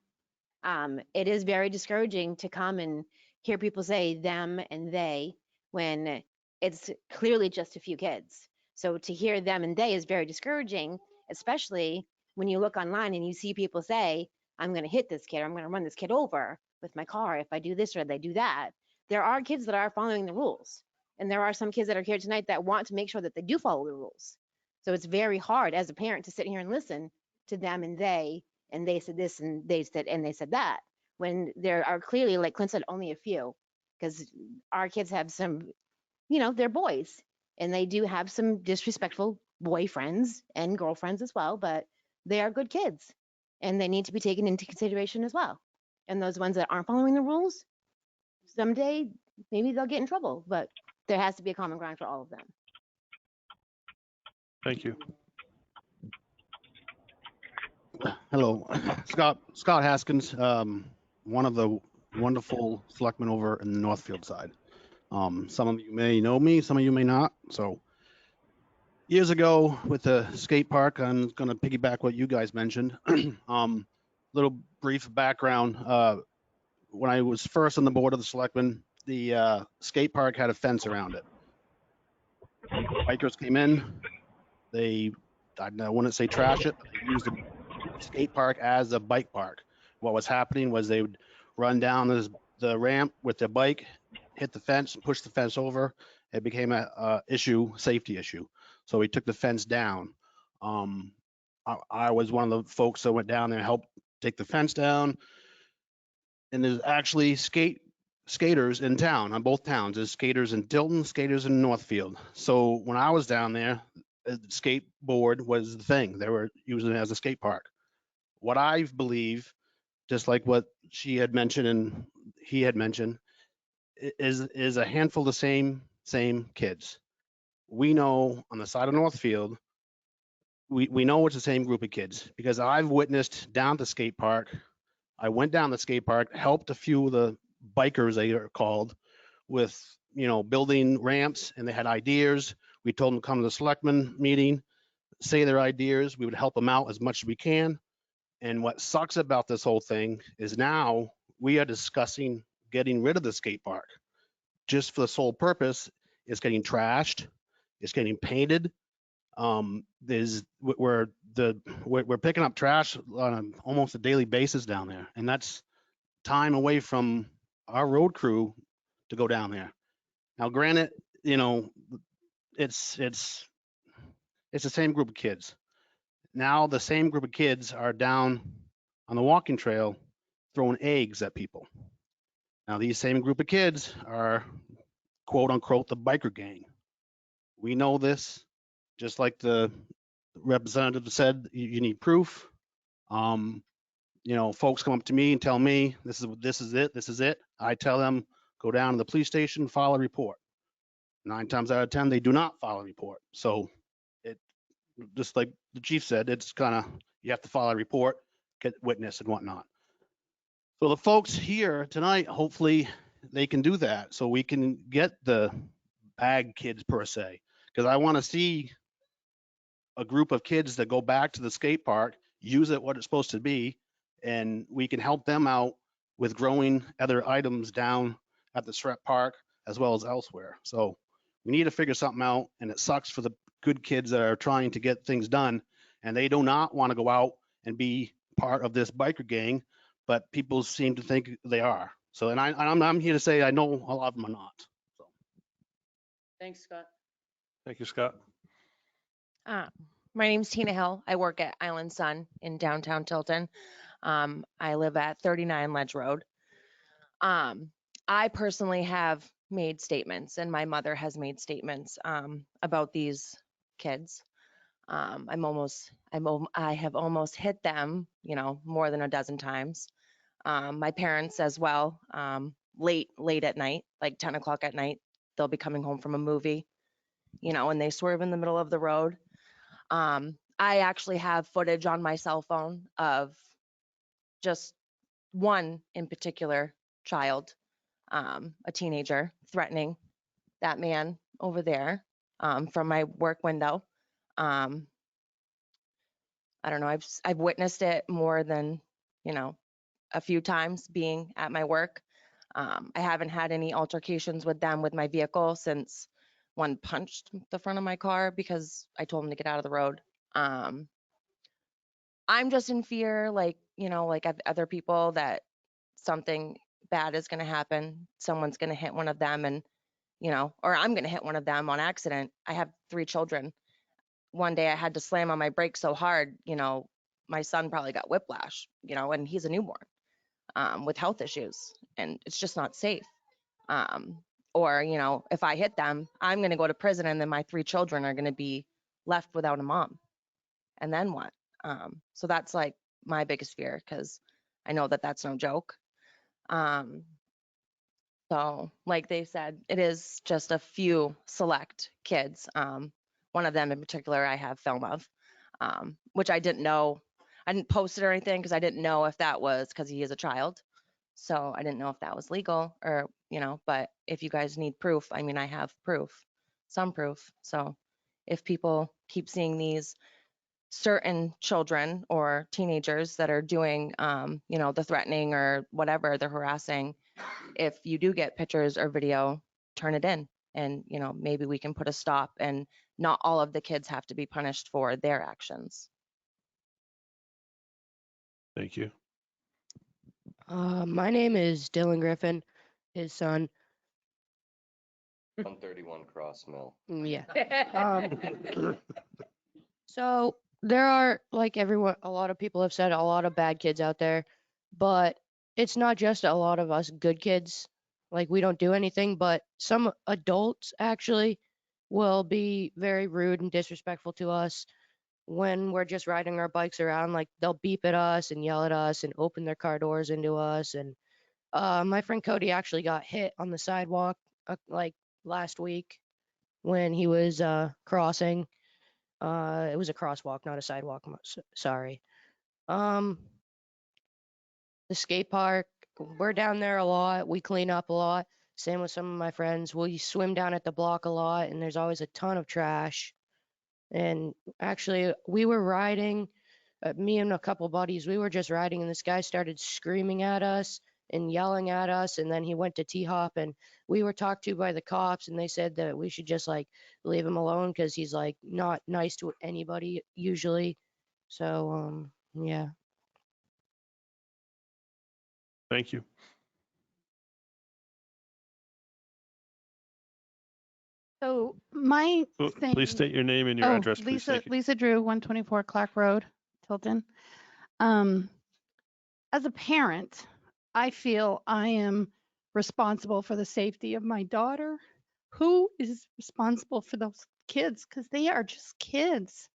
it is very discouraging to come and hear people say them and they when it's clearly just a few kids. So to hear them and they is very discouraging, especially when you look online and you see people say, I'm going to hit this kid, or I'm going to run this kid over with my car if I do this or they do that. There are kids that are following the rules. And there are some kids that are here tonight that want to make sure that they do follow the rules. So it's very hard as a parent to sit here and listen to them and they said this and they said that, when there are clearly, like Clint said, only a few, because our kids have some, they're boys and they do have some disrespectful boyfriends and girlfriends as well, but they are good kids and they need to be taken into consideration as well. And those ones that aren't following the rules, someday maybe they'll get in trouble, but there has to be a common ground for all of them. Thank you. Hello, Scott Haskins, one of the wonderful selectmen over in the Northfield side. Some of you may know me, some of you may not. So years ago with the skate park, I'm going to piggyback what you guys mentioned. Little brief background. When I was first on the board of the selectmen, the skate park had a fence around it. Bikers came in, I wouldn't say trash it, but they used the skate park as a bike park. What was happening was they would run down the ramp with their bike, hit the fence, push the fence over. It became a safety issue. So we took the fence down. I was one of the folks that went down there and helped take the fence down. And there's actually skaters in town, on both towns. There's skaters in Tilton, skaters in Northfield. So when I was down there, the skateboard was the thing. They were using it as a skate park. What I believe, just like what she had mentioned and he had mentioned, is a handful of the same kids. We know on the side of Northfield, we know it's the same group of kids because I've witnessed down at the skate park. I went down the skate park, helped a few of the bikers, they are called, with building ramps, and they had ideas. We told them to come to the selectmen meeting, say their ideas. We would help them out as much as we can. And what sucks about this whole thing is now we are discussing getting rid of the skate park just for the sole purpose. It's getting trashed. It's getting painted. We're picking up trash on almost a daily basis down there. And that's time away from our road crew to go down there. Now, granted, it's the same group of kids. Now the same group of kids are down on the walking trail throwing eggs at people. Now these same group of kids are quote unquote the biker gang. We know this, just like the representative said, you need proof. Folks come up to me and tell me this is it. I tell them go down to the police station, file a report. 9 times out of 10, they do not file a report. So it, just like the chief said, it's kind of, you have to file a report, get witness and whatnot. So the folks here tonight, hopefully they can do that so we can get the bag kids per se. Because I want to see a group of kids that go back to the skate park, use it what it's supposed to be, and we can help them out with growing other items down at the Shrep Park as well as elsewhere. So we need to figure something out, and it sucks for the good kids that are trying to get things done, and they do not want to go out and be part of this biker gang, but people seem to think they are. So, and I'm here to say I know a lot of them are not. So. Thanks, Scott. Thank you, Scott. My name's Tina Hill. I work at Island Sun in downtown Tilton. I live at 39 Ledge Road. I personally have made statements, and my mother has made statements about these kids. I have almost hit them, more than a dozen times. My parents as well, late at night, like 10 o'clock at night, they'll be coming home from a movie, and they swerve in the middle of the road. I actually have footage on my cell phone of just one in particular child, a teenager, threatening that man over there from my work window. I don't know, I've witnessed it more than, a few times being at my work. I haven't had any altercations with them with my vehicle since one punched the front of my car because I told him to get out of the road. I'm just in fear, like other people, that something bad is going to happen. Someone's going to hit one of them and, or I'm going to hit one of them on accident. I have 3 children. One day I had to slam on my brakes so hard, my son probably got whiplash, and he's a newborn with health issues, and it's just not safe. Or, if I hit them, I'm going to go to prison, and then my 3 children are going to be left without a mom. And then what? So that's like my biggest fear, because I know that that's no joke. So like they said, it is just a few select kids. One of them in particular, I have film of, which I didn't know. I didn't post it or anything because I didn't know if that was because he is a child. So I didn't know if that was legal or, but if you guys need proof, I mean, I have proof, some proof. So if people keep seeing these certain children or teenagers that are doing, the threatening or whatever, the harassing, if you do get pictures or video, turn it in and, maybe we can put a stop and not all of the kids have to be punished for their actions. Thank you. My name is Dylan Griffin, his son. 131 Cross Mill. Yeah. So there are, like everyone, a lot of people have said, a lot of bad kids out there, but it's not just a lot of us good kids. Like we don't do anything, but some adults actually will be very rude and disrespectful to us when we're just riding our bikes around. Like they'll beep at us and yell at us and open their car doors into us. And my friend Cody actually got hit on the sidewalk like last week when he was crossing. It was a crosswalk, not a sidewalk. Sorry. The skate park, we're down there a lot. We clean up a lot. Same with some of my friends. We swim down at the block a lot, and there's always a ton of trash. And actually, we were riding, me and a couple buddies, we were just riding, and this guy started screaming at us and yelling at us. And then he went to T-Hop, and we were talked to by the cops, and they said that we should just like leave him alone because he's like not nice to anybody usually. So, yeah. Thank you. So my thing. Please state your name and your address, please. Lisa, Thank you. Lisa Drew, 124 Clark Road, Tilton. As a parent, I feel I am responsible for the safety of my daughter. Who is responsible for those kids? Because they are just kids.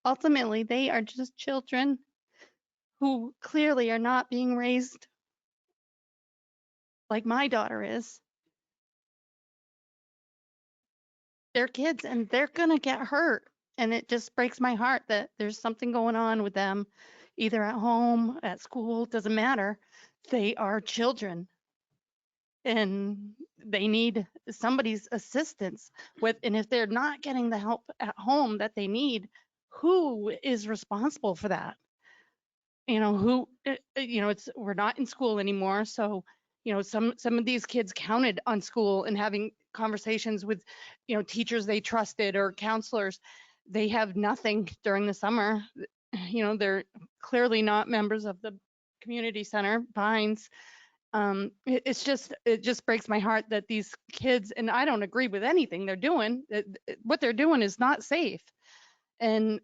Ultimately, they are just children who clearly are not being raised like my daughter is. They're kids and they're going to get hurt. And it just breaks my heart that there's something going on with them, either at home, at school, doesn't matter. They are children and they need somebody's assistance with, and if they're not getting the help at home that they need, who is responsible for that? We're not in school anymore. So, some of these kids counted on school and having conversations with, teachers they trusted or counselors. They have nothing during the summer. They're clearly not members of the community center, Pines. It just breaks my heart that these kids, and I don't agree with anything they're doing. What they're doing is not safe. And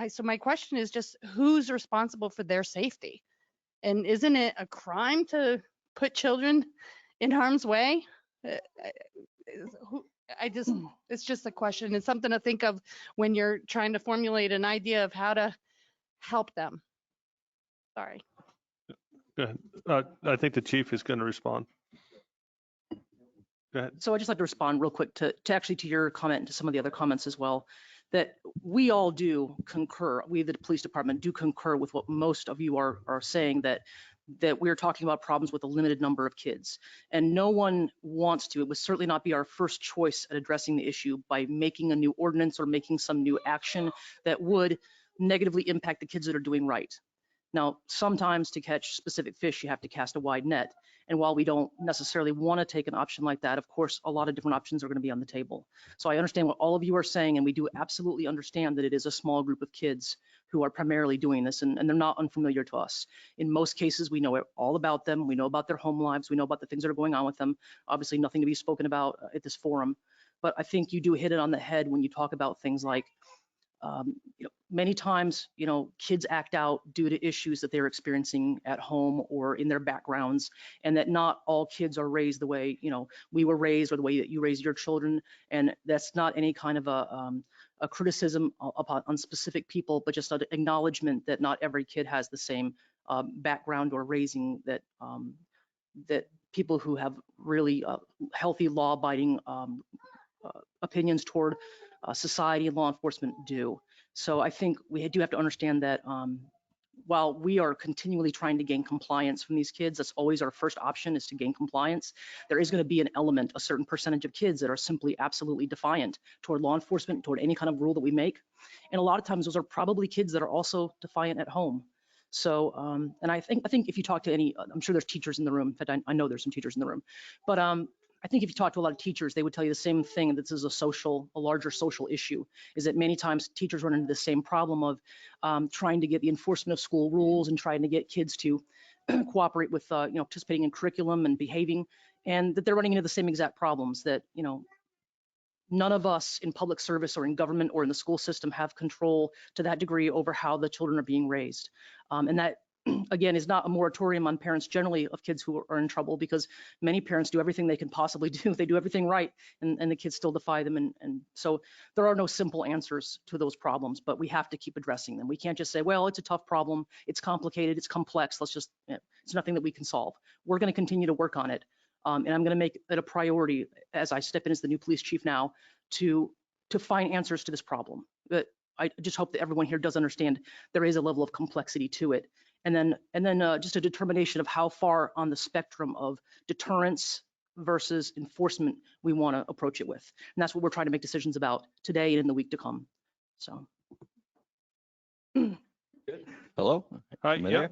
so my question is just who's responsible for their safety? And isn't it a crime to put children in harm's way? It's just a question. It's something to think of when you're trying to formulate an idea of how to help them. Sorry. Go ahead. I think the chief is going to respond. Go ahead. So I'd just like to respond real quick to your comment and to some of the other comments as well, that we all do concur, we the police department do concur with what most of you are saying, that we're talking about problems with a limited number of kids. And no one wants to, it would certainly not be our first choice at addressing the issue by making a new ordinance or making some new action that would negatively impact the kids that are doing right. Now, sometimes to catch specific fish, you have to cast a wide net. And while we don't necessarily want to take an option like that, of course, a lot of different options are going to be on the table. So I understand what all of you are saying, and we do absolutely understand that it is a small group of kids who are primarily doing this, and they're not unfamiliar to us. In most cases, we know all about them. We know about their home lives. We know about the things that are going on with them. Obviously, nothing to be spoken about at this forum. But I think you do hit it on the head when you talk about things like, many times, kids act out due to issues that they're experiencing at home or in their backgrounds, and that not all kids are raised the way, we were raised or the way that you raise your children. And that's not any kind of a criticism on specific people, but just an acknowledgement that not every kid has the same background or raising that that people who have really healthy law-abiding opinions toward society and law enforcement do. So I think we do have to understand that while we are continually trying to gain compliance from these kids, that's always our first option, is to gain compliance. There is going to be an element, a certain percentage of kids that are simply absolutely defiant toward law enforcement, toward any kind of rule that we make. And a lot of times those are probably kids that are also defiant at home. So, and I think if you talk to any, I'm sure there's teachers in the room. In fact, I know there's some teachers in the room, but I think if you talk to a lot of teachers, they would tell you the same thing. That this is a larger social issue. Is that many times teachers run into the same problem of trying to get the enforcement of school rules and trying to get kids to cooperate with, participating in curriculum and behaving, and that they're running into the same exact problems that, none of us in public service or in government or in the school system have control to that degree over how the children are being raised. And that, again, is not a moratorium on parents generally of kids who are in trouble, because many parents do everything they can possibly do. They do everything right, and the kids still defy them. And so there are no simple answers to those problems, but we have to keep addressing them. We can't just say, well, it's a tough problem, it's complicated, it's complex, it's nothing that we can solve. We're going to continue to work on it. And I'm going to make it a priority as I step in as the new police chief now to find answers to this problem. But I just hope that everyone here does understand there is a level of complexity to it. And then just a determination of how far on the spectrum of deterrence versus enforcement we want to approach it with. And that's what we're trying to make decisions about today and in the week to come. So. Hello. Hi. Am I Yep. there?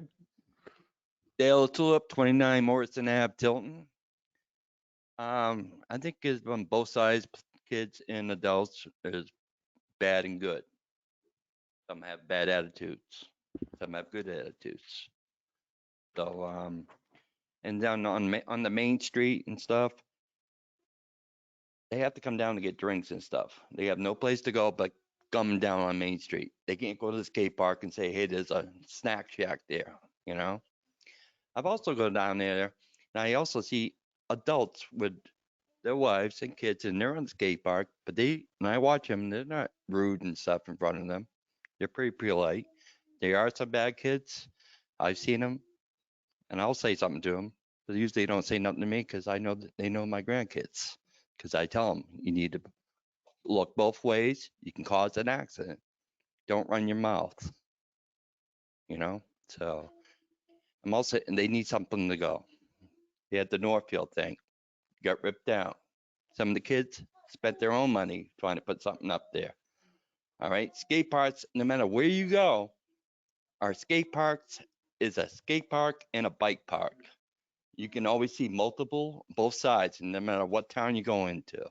Dale Tulip, 29 Morrison Ave, Tilton. I think it's on both sides, kids and adults, is bad and good. Some have bad attitudes, some have good attitudes. So, and down on the main street and stuff, they have to come down to get drinks and stuff. They have no place to go but come down on Main Street. They can't go to the skate park and say, hey, there's a snack shack there, I've also gone down there, and I also see adults with their wives and kids, and they're on the skate park, but when I watch them, they're not rude and stuff in front of them. They're pretty polite. There are some bad kids. I've seen them, and I'll say something to them. But usually they don't say nothing to me because I know that they know my grandkids. Because I tell them, you need to look both ways. You can cause an accident. Don't run your mouth. So I'm also, and they need something to go. They had the Northfield thing, got ripped down. Some of the kids spent their own money trying to put something up there. All right, skate parks, no matter where you go, our skate parks is a skate park and a bike park. You can always see both sides, no matter what town you go into.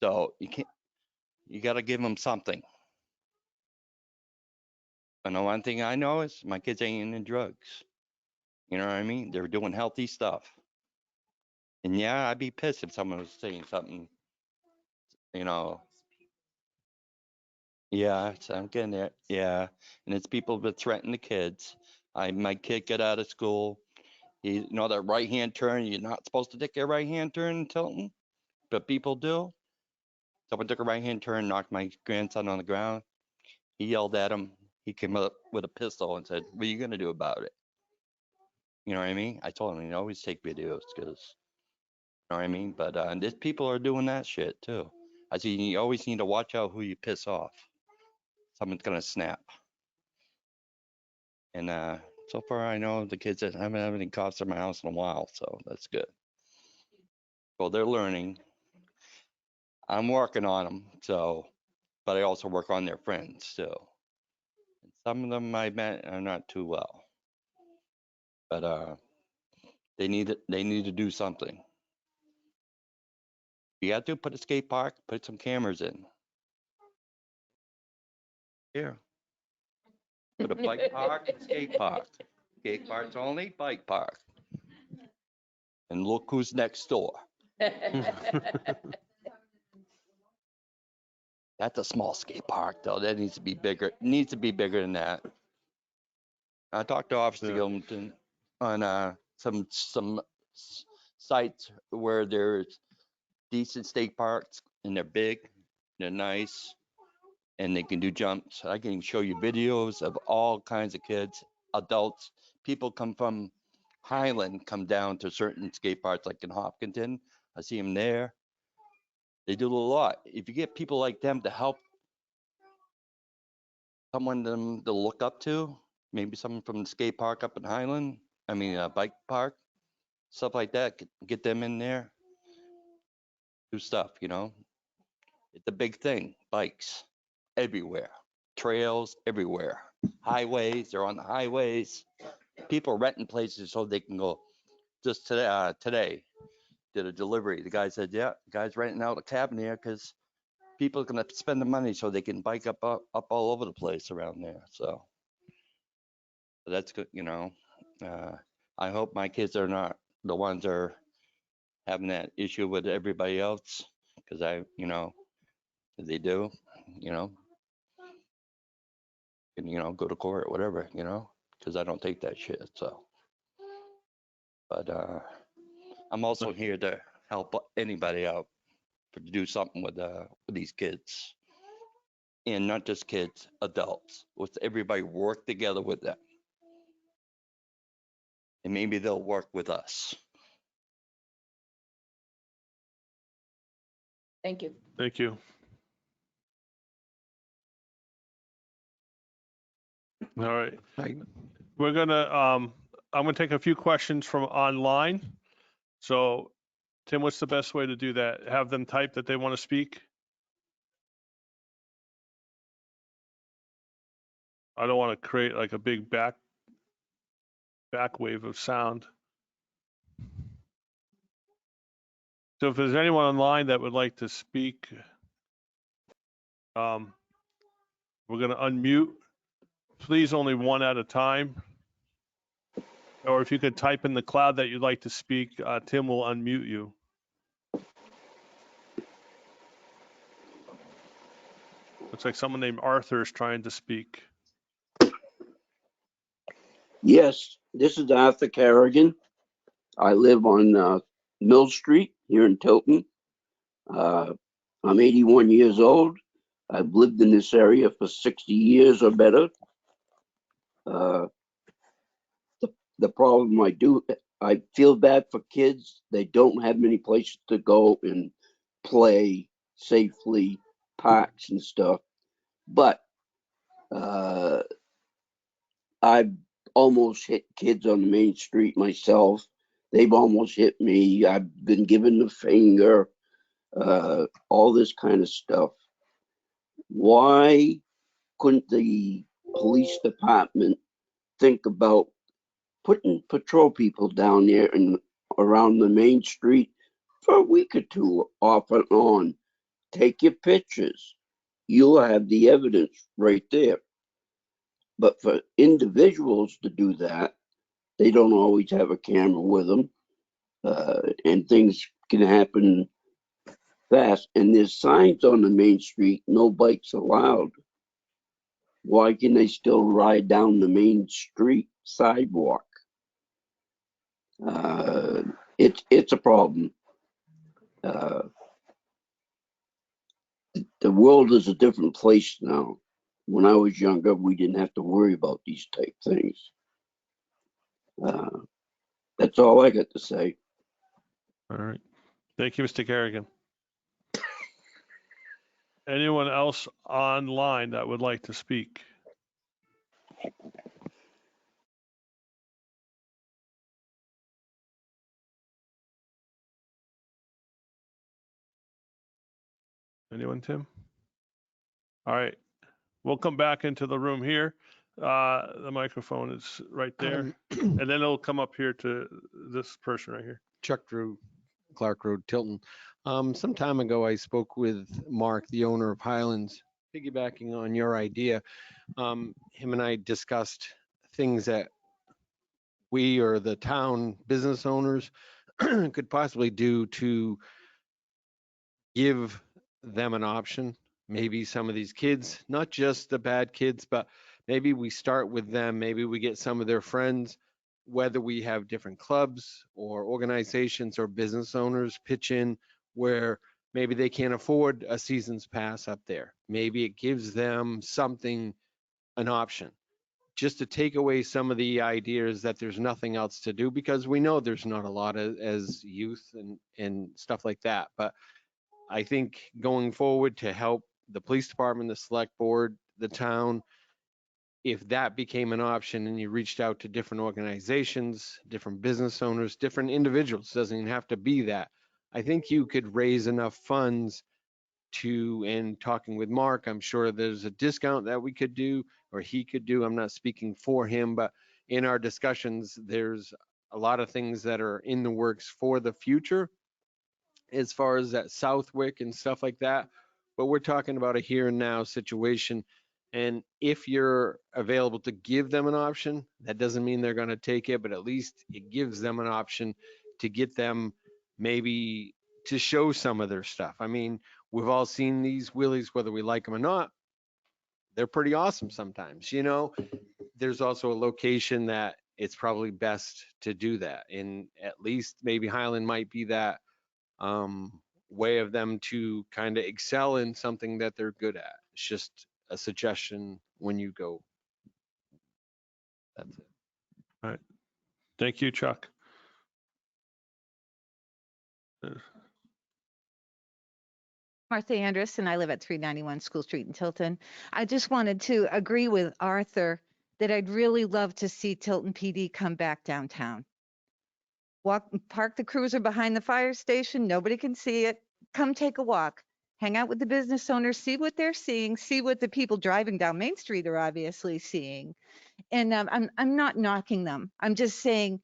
So you got to give them something. And the one thing I know is my kids ain't into drugs. You know what I mean? They're doing healthy stuff. And yeah, I'd be pissed if someone was saying something, Yeah, so I'm getting it. Yeah. And it's people that threaten the kids. My kid got out of school. That right-hand turn, you're not supposed to take a right-hand turn in Tilton, but people do. Someone took a right-hand turn, knocked my grandson on the ground. He yelled at him. He came up with a pistol and said, what are you going to do about it? You know what I mean? I told him, always take videos because, you know what I mean? But these people are doing that shit too. I said, you always need to watch out who you piss off. Someone's going to snap. And so far, I know the kids that haven't had any cops at my house in a while, so that's good. Well, they're learning. I'm working on them, but I also work on their friends too. And some of them I met are not too well, but they need to do something. You got to put a skate park, put some cameras in. Here, put a bike park, a skate park. Skate parks only, bike park. And look who's next door. That's a small skate park, though. That needs to be bigger. It needs to be bigger than that. I talked to Officer Gilmanton on some sites where there's decent state parks and they're big, they're nice, and they can do jumps. I can show you videos of all kinds of kids, adults. People come from Highland, come down to certain skate parks like in Hopkinton. I see them there. They do a lot. If you get people like them to help someone them to look up to, maybe someone from the skate park up in Highland, bike park, stuff like that, get them in there, do stuff, you know? It's a big thing, bikes everywhere, trails everywhere, highways, they're on the highways. People renting places so they can go. Just today, did a delivery. The guy said, yeah, the guy's renting out a cabin here because people are gonna spend the money so they can bike up all over the place around there. So that's good, you know. I hope my kids are not the ones that are having that issue with everybody else, because if they do, you know, and go to court, whatever, because I don't take that shit. So, but I'm also here to help anybody out to do something with these kids, and not just kids, adults. With everybody work together with them, and maybe they'll work with us. Thank you. Thank you. All right. We're gonna, I'm gonna take a few questions from online. So Tim, what's the best way to do that? Have them type that they want to speak? I don't want to create like a big back wave of sound. So if there's anyone online that would like to speak, we're going to unmute. Please only one at a time. Or if you could type in the cloud that you'd like to speak, Tim will unmute you. Looks like someone named Arthur is trying to speak. Yes, this is Arthur Carrigan. I live on Mill Street here in Tilton. I'm 81 years old. I've lived in this area for 60 years or better. The problem I feel bad for kids. They don't have many places to go and play safely, parks and stuff. But I've almost hit kids on the main street myself. They've almost hit me. I've been given the finger, all this kind of stuff. Why couldn't the police department think about putting patrol people down there and around the main street for a week or two off and on? Take your pictures. You'll have the evidence right there. But for individuals to do that, they don't always have a camera with them, and things can happen fast. And there's signs on the main street, no bikes allowed. Why can they still ride down the main street sidewalk? It's a problem. The world is a different place now. When I was younger, we didn't have to worry about these type things. That's all I got to say. All right. Thank you, Mr. Carrigan. Anyone else online that would like to speak? Anyone, Tim? All right. We'll come back into the room here. The microphone is right there. And then it'll come up here to this person right here. Chuck Drew, Clark Road, Tilton. Some time ago, I spoke with Mark, the owner of Highlands, piggybacking on your idea. Him and I discussed things that we or the town business owners could possibly do to give them an option. Maybe some of these kids, not just the bad kids, but maybe we start with them. Maybe we get some of their friends, whether we have different clubs or organizations or business owners pitch in where maybe they can't afford a season's pass up there. Maybe it gives them something, an option, just to take away some of the ideas that there's nothing else to do, because we know there's not a lot as youth and stuff like that. But I think going forward, to help the police department, the select board, the town, if that became an option and you reached out to different organizations, different business owners, different individuals, doesn't even have to be that. I think you could raise enough funds to, and talking with Mark, I'm sure there's a discount that we could do or he could do. I'm not speaking for him, but in our discussions, there's a lot of things that are in the works for the future as far as that Southwick and stuff like that. But we're talking about a here and now situation. And if you're available to give them an option, that doesn't mean they're going to take it, but at least it gives them an option to get them maybe to show some of their stuff. I mean, we've all seen these wheelies, whether we like them or not. They're pretty awesome sometimes, you know. There's also a location that it's probably best to do that. And at least maybe Highland might be that way of them to kind of excel in something that they're good at. It's just a suggestion when you go. That's it. All right. Thank you, Chuck. Martha Anderson, I live at 391 School Street in Tilton. I just wanted to agree with Arthur that I'd really love to see Tilton PD come back downtown. Park the cruiser behind the fire station. Nobody can see it. Come take a walk. Hang out with the business owners, see what they're seeing, see what the people driving down Main Street are obviously seeing. And I'm not knocking them. I'm just saying,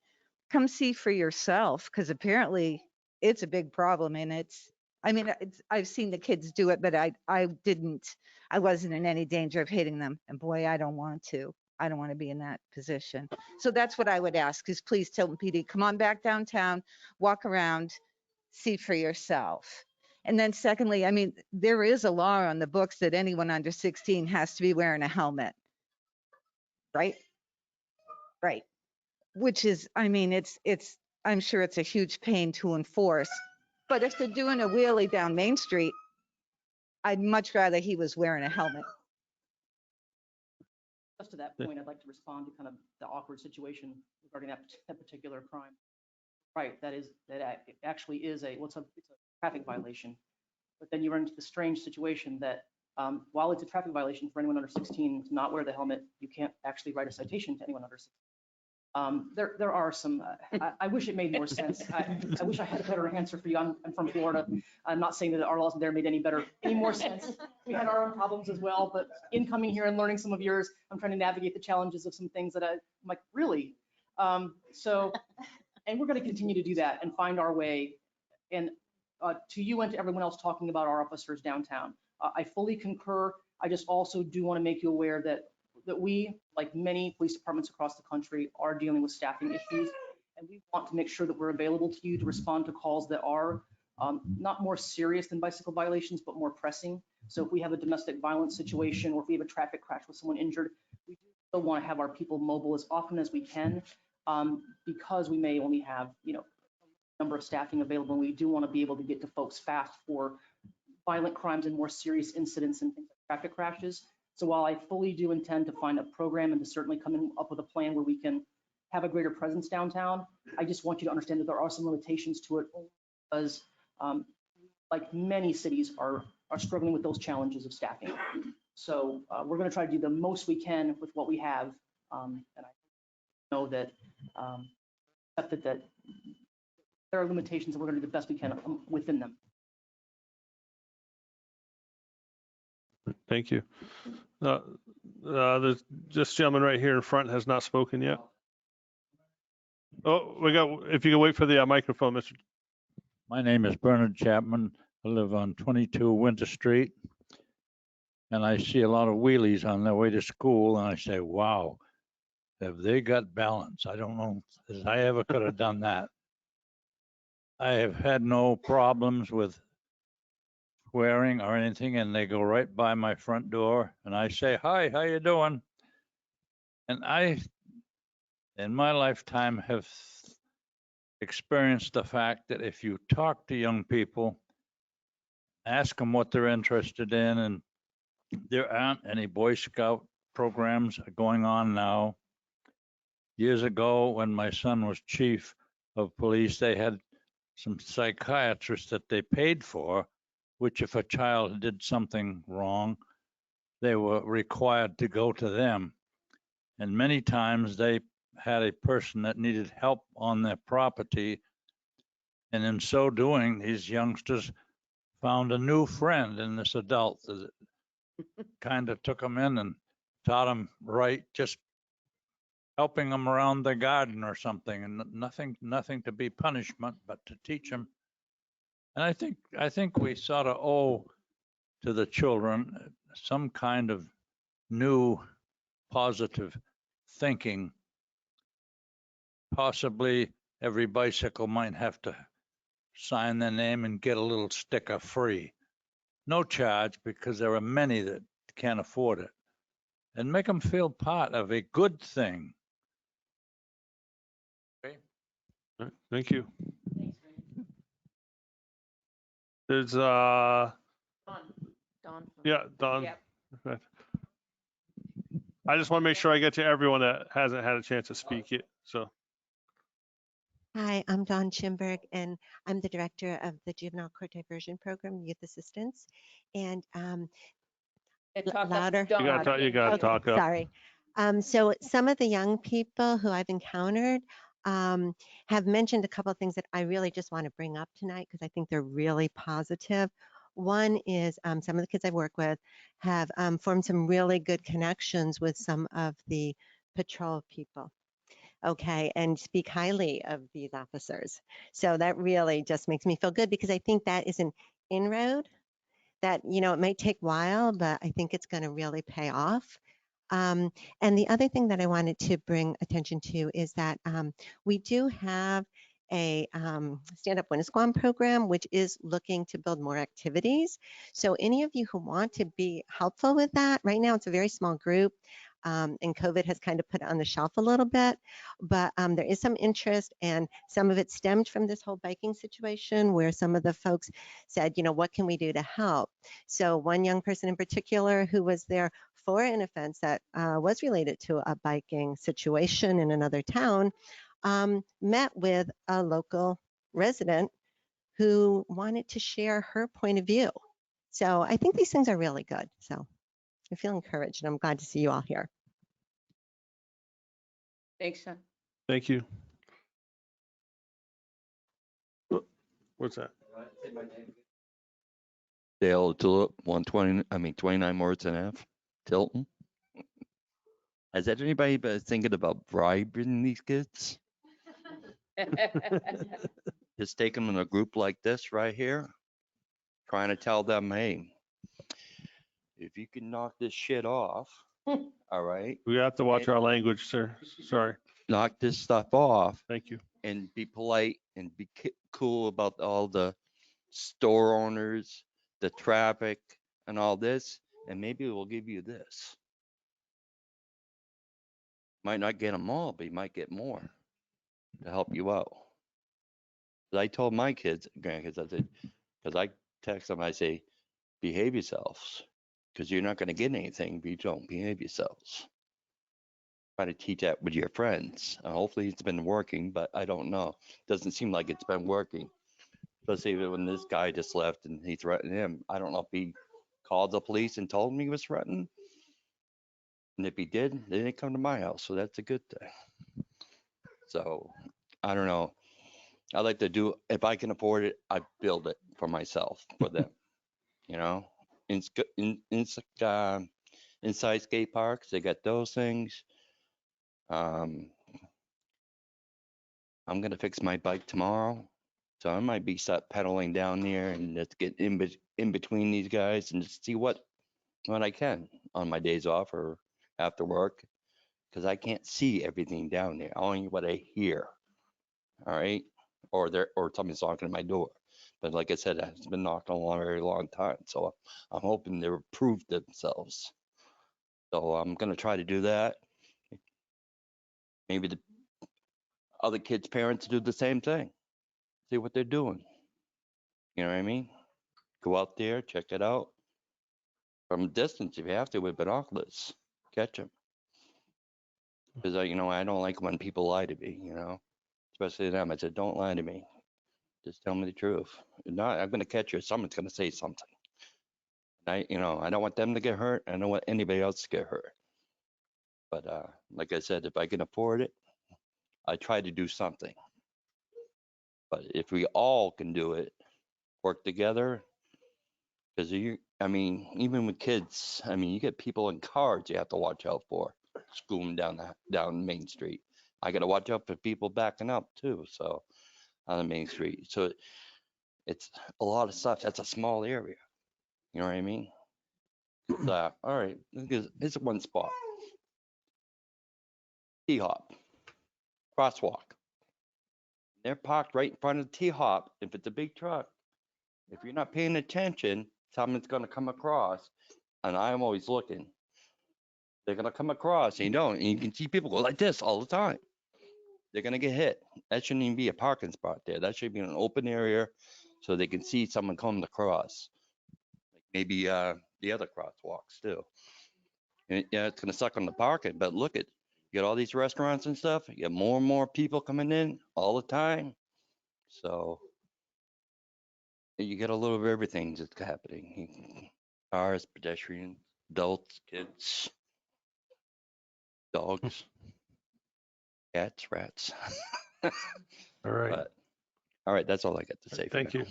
come see for yourself, because apparently it's a big problem. And I've seen the kids do it, but I wasn't in any danger of hitting them. And boy, I don't want to be in that position. So that's what I would ask is please Tilton PD, come on back downtown, walk around, see for yourself. And then secondly, I mean, there is a law on the books that anyone under 16 has to be wearing a helmet, right? Right. Which is, I mean, I'm sure it's a huge pain to enforce, but if they're doing a wheelie down Main Street, I'd much rather he was wearing a helmet. Just to that point, I'd like to respond to kind of the awkward situation regarding that particular crime. Right, that actually is it's a traffic violation. But then you run into the strange situation that while it's a traffic violation for anyone under 16 to not wear the helmet, you can't actually write a citation to anyone under 16. There are some, I wish it made more sense. I wish I had a better answer for you. I'm from Florida. I'm not saying that our laws there made any more sense. We had our own problems as well, but in coming here and learning some of yours, I'm trying to navigate the challenges of some things that I'm like, really? And we're going to continue to do that and find our way. And to you and to everyone else talking about our officers downtown, I fully concur. I just also do want to make you aware that we, like many police departments across the country, are dealing with staffing issues. And we want to make sure that we're available to you to respond to calls that are not more serious than bicycle violations, but more pressing. So if we have a domestic violence situation or if we have a traffic crash with someone injured, we do still want to have our people mobile as often as we can because we may only have, a number of staffing available. And we do want to be able to get to folks fast for violent crimes and more serious incidents and things like traffic crashes. So while I fully do intend to find a program and to certainly come up with a plan where we can have a greater presence downtown, I just want you to understand that there are some limitations to it because like many cities are struggling with those challenges of staffing. So we're going to try to do the most we can with what we have. And I know that that there are limitations and we're going to do the best we can within them. Thank you. This gentleman right here in front has not spoken yet. Oh, if you can wait for the microphone, Mr. My name is Bernard Chapman. I live on 22 Winter Street. And I see a lot of wheelies on their way to school. And I say, wow, have they got balance? I don't know if I ever could have done that. I have had no problems with swearing or anything, and they go right by my front door and I say, hi, how you doing? And I, in my lifetime, have experienced the fact that if you talk to young people, ask them what they're interested in, and there aren't any Boy Scout programs going on now. Years ago, when my son was chief of police, they had some psychiatrists that they paid for, which if a child did something wrong, they were required to go to them. And many times they had a person that needed help on their property. And in so doing, these youngsters found a new friend in this adult that kind of took them in and taught them right, just helping them around the garden or something, and nothing to be punishment, but to teach them. And I think we sort of owe to the children some kind of new positive thinking. Possibly every bicycle might have to sign their name and get a little sticker free. No charge, because there are many that can't afford it. And make them feel part of a good thing. Okay. All right, thank you. There's, Dawn. yeah, Don. Yep. Okay. I just want to make sure I get to everyone that hasn't had a chance to speak yet, so. Hi, I'm Dawn Schimberg, and I'm the director of the Juvenile Court Diversion Program, Youth Assistance. And louder. You gotta talk up. Sorry. So some of the young people who I've encountered have mentioned a couple of things that I really just want to bring up tonight because I think they're really positive. One is some of the kids I work with have formed some really good connections with some of the patrol people. Okay, and speak highly of these officers. So that really just makes me feel good because I think that is an inroad that, you know, it may take a while, but I think it's going to really pay off. And the other thing that I wanted to bring attention to is that we do have a stand-up Winnisquam program, which is looking to build more activities. So any of you who want to be helpful with that, right now it's a very small group. And COVID has kind of put it on the shelf a little bit, but there is some interest, and some of it stemmed from this whole biking situation where some of the folks said, you know, what can we do to help? So one young person in particular who was there for an offense that was related to a biking situation in another town, met with a local resident who wanted to share her point of view. So I think these things are really good. So I feel encouraged, and I'm glad to see you all here. Thanks, son. Thank you. What's that? Dale Tulip, 29 Morrison Ave, Tilton. Has anybody been thinking about bribing these kids? Just take them in a group like this right here, trying to tell them, hey, if you can knock this shit off, all right, We have to watch our language, sir. Sorry. knock this stuff off Thank you. and be polite and be cool about all the store owners, the traffic and all this, and maybe we'll give you this. Might not get them all, but you might get more to help you out. 'Cause I told my kids, grandkids, I said, because I text them, I say, behave yourselves, because you're not going to get anything if you don't behave yourselves. Try to teach that with your friends. Hopefully it's been working, but I don't know. Doesn't seem like it's been working. Especially when this guy just left and he threatened him. I don't know if he called the police and told him he was threatened. And if he did, they didn't come to my house, so that's a good thing. So I don't know. I like to do, if I can afford it, I build it for myself, for them. You know, inside skate parks, they got those things. I'm gonna fix my bike tomorrow, so I might be start pedaling down there and just get in between these guys and just see what I can on my days off or after work, because I can't see everything down there, only what I hear. All right, or somebody's knocking at my door. But like I said, it's been knocking a very long time, so I'm hoping they prove themselves. So I'm gonna try to do that. Maybe the other kids' parents do the same thing. See what they're doing. You know what I mean? Go out there, check it out. From a distance, if you have to, with binoculars, catch them. Because I don't like when people lie to me. Especially them. I said, don't lie to me. Just tell me the truth. If not, I'm gonna catch you. Someone's gonna say something. I don't want them to get hurt. I don't want anybody else to get hurt. But like I said, if I can afford it, I try to do something. But if we all can do it, work together, because I mean, even with kids, I mean, you get people in cars you have to watch out for, scooting down Main Street. I got to watch out for people backing up too. So on the Main Street, so it's a lot of stuff. That's a small area. You know what I mean? All right, it's one spot. T-hop, crosswalk. They're parked right in front of the T-hop. If it's a big truck, if you're not paying attention, someone's gonna come across, and I'm always looking. They're gonna come across, and you don't, and you can see people go like this all the time. They're gonna get hit. That shouldn't even be a parking spot there. That should be an open area so they can see someone coming across. Like maybe the other crosswalks too. And yeah, it's gonna suck on the parking, but look at, you got all these restaurants and stuff. You get more and more people coming in all the time. So you get a little of everything that's happening. Cars, pedestrians, adults, kids, dogs, cats, rats. All right. But, all right, that's all I got to say. Thank for you.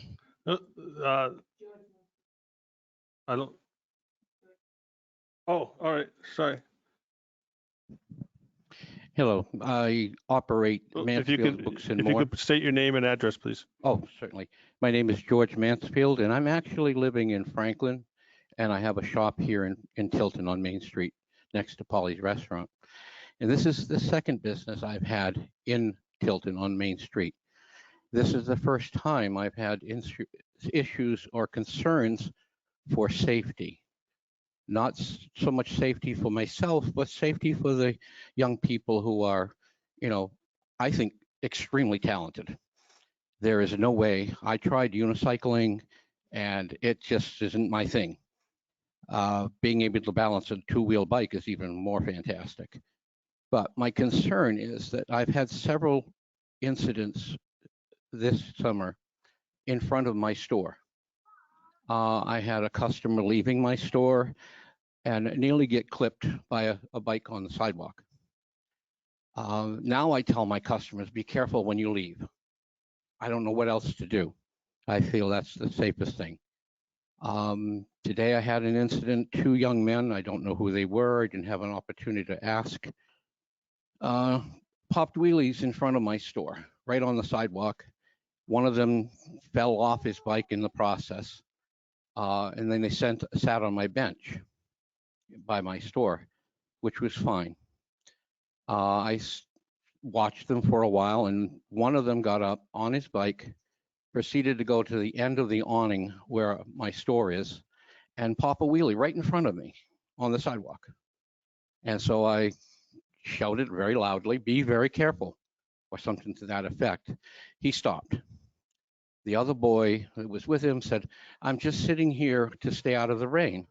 now. I don't. Oh, all right. Sorry. Hello, I operate If you Mansfield could, Books and if you More. could state your name and address, please. Oh, certainly. My name is George Mansfield, and I'm actually living in Franklin, and I have a shop here in Tilton on Main Street next to Polly's Restaurant. And this is the second business I've had in Tilton on Main Street. This is the first time I've had issues or concerns for safety. Not so much safety for myself, but safety for the young people who are, I think extremely talented. There is no way. I tried unicycling and it just isn't my thing. Being able to balance a two-wheel bike is even more fantastic. But my concern is that I've had several incidents this summer in front of my store. I had a customer leaving my store and nearly get clipped by a bike on the sidewalk. Now I tell my customers, be careful when you leave. I don't know what else to do. I feel that's the safest thing. Today I had an incident, two young men, I don't know who they were, I didn't have an opportunity to ask, popped wheelies in front of my store, right on the sidewalk. One of them fell off his bike in the process, and then they sat on my bench by my store, which was fine. I watched them for a while, and one of them got up on his bike, proceeded to go to the end of the awning where my store is, and pop a wheelie right in front of me on the sidewalk. And so I shouted very loudly, be very careful, or something to that effect. He stopped. The other boy that was with him said, I'm just sitting here to stay out of the rain.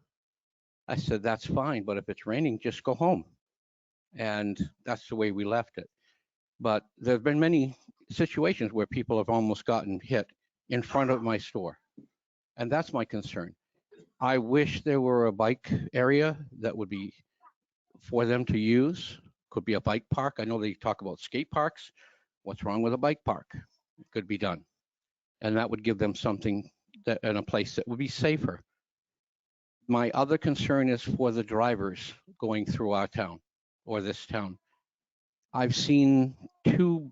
I said, that's fine, but if it's raining, just go home. And that's the way we left it. But there have been many situations where people have almost gotten hit in front of my store. And that's my concern. I wish there were a bike area that would be for them to use. Could be a bike park. I know they talk about skate parks. What's wrong with a bike park? It could be done. And that would give them something that in a place that would be safer. My other concern is for the drivers going through our town or this town. I've seen two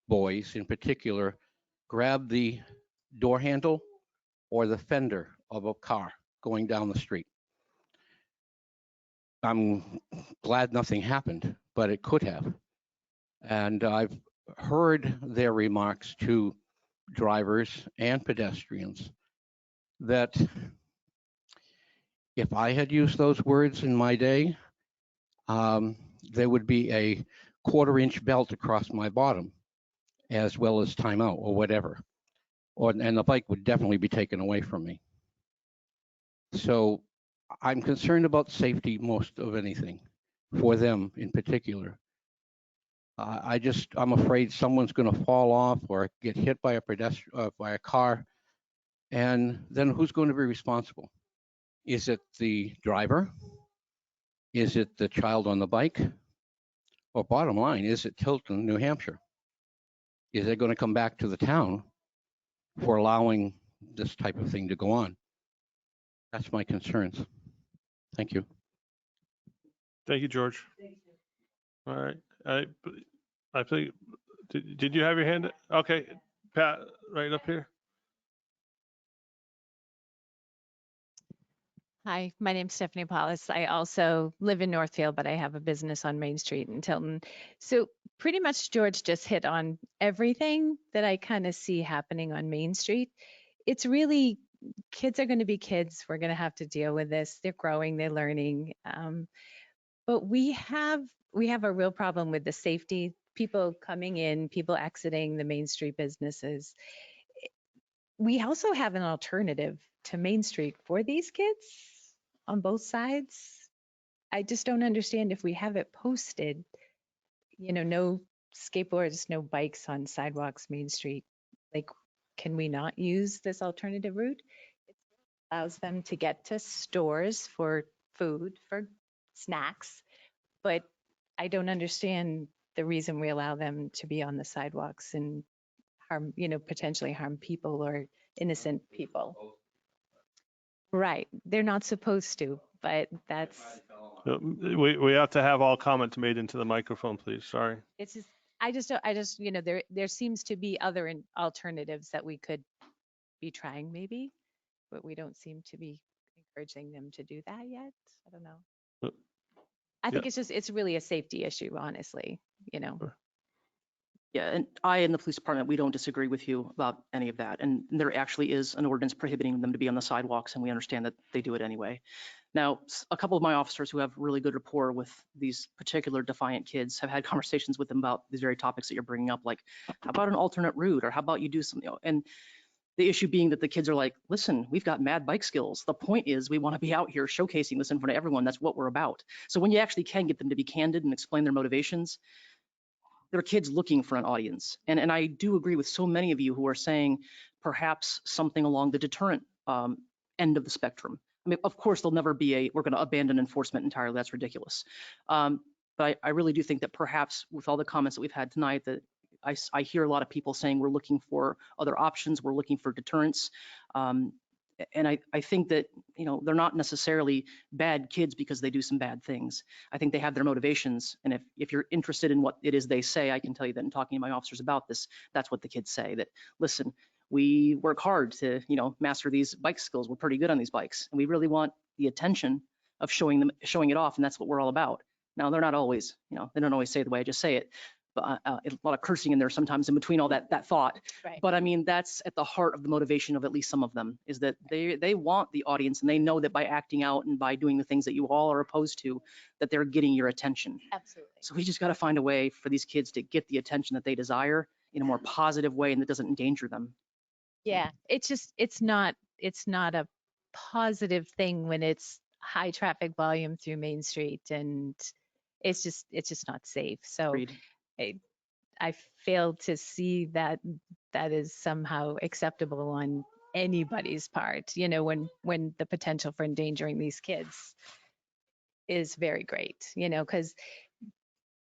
boys in particular grab the door handle or the fender of a car going down the street. I'm glad nothing happened, but it could have. And I've heard their remarks to drivers and pedestrians that if I had used those words in my day, there would be a 1/4-inch belt across my bottom, as well as timeout or whatever. And the bike would definitely be taken away from me. So I'm concerned about safety most of anything, for them in particular. I'm afraid someone's going to fall off or get hit by a car, and then who's going to be responsible? Is it the driver? Is it the child on the bike? Well, bottom line, is it Tilton, New Hampshire? Is it going to come back to the town for allowing this type of thing to go on? That's my concerns. Thank you. Thank you, George. All right. I think, did you have your hand? Okay, Pat, right up here. Hi, my name's Stephanie Paulus. I also live in Northfield, but I have a business on Main Street in Tilton. So pretty much George just hit on everything that I kind of see happening on Main Street. It's really, kids are going to be kids. We're going to have to deal with this. They're growing, they're learning. But we have a real problem with the safety, people coming in, people exiting the Main Street businesses. We also have an alternative to Main Street for these kids on both sides. I just don't understand if we have it posted, no skateboards, no bikes on sidewalks, Main Street. Like, can we not use this alternative route? It allows them to get to stores for food, for snacks, but I don't understand the reason we allow them to be on the sidewalks and harm, potentially harm people or innocent people. Right. They're not supposed to, but that's. We have to have all comments made into the microphone, please. Sorry. It's just, there seems to be other alternatives that we could be trying maybe, but we don't seem to be encouraging them to do that yet. I don't know. I think it's really a safety issue, honestly, Yeah, and I and the police department, we don't disagree with you about any of that. And there actually is an ordinance prohibiting them to be on the sidewalks, and we understand that they do it anyway. Now, a couple of my officers who have really good rapport with these particular defiant kids have had conversations with them about these very topics that you're bringing up, like, how about an alternate route, or how about you do something? And the issue being that the kids are like, listen, we've got mad bike skills. The point is we want to be out here showcasing this in front of everyone. That's what we're about. So when you actually can get them to be candid and explain their motivations, there are kids looking for an audience. And I do agree with so many of you who are saying perhaps something along the deterrent end of the spectrum. I mean, of course, there'll never be we're going to abandon enforcement entirely. That's ridiculous. But I really do think that perhaps with all the comments that we've had tonight, that I hear a lot of people saying we're looking for other options. We're looking for deterrence. And I think that, they're not necessarily bad kids because they do some bad things. I think they have their motivations. And if you're interested in what it is they say, I can tell you that in talking to my officers about this, that's what the kids say, that, listen, we work hard to, master these bike skills. We're pretty good on these bikes. And we really want the attention of showing it off. And that's what we're all about. Now, they're not always, they don't always say it the way I just say it. But a lot of cursing in there sometimes in between all that thought. Right. But I mean, that's at the heart of the motivation of at least some of them, is that they want the audience, and they know that by acting out and by doing the things that you all are opposed to, that they're getting your attention. Absolutely. So we just got to find a way for these kids to get the attention that they desire in a more positive way and that doesn't endanger them. Yeah, it's not a positive thing when it's high traffic volume through Main Street, and it's just not safe. So Agreed. I fail to see that is somehow acceptable on anybody's part, when the potential for endangering these kids is very great, because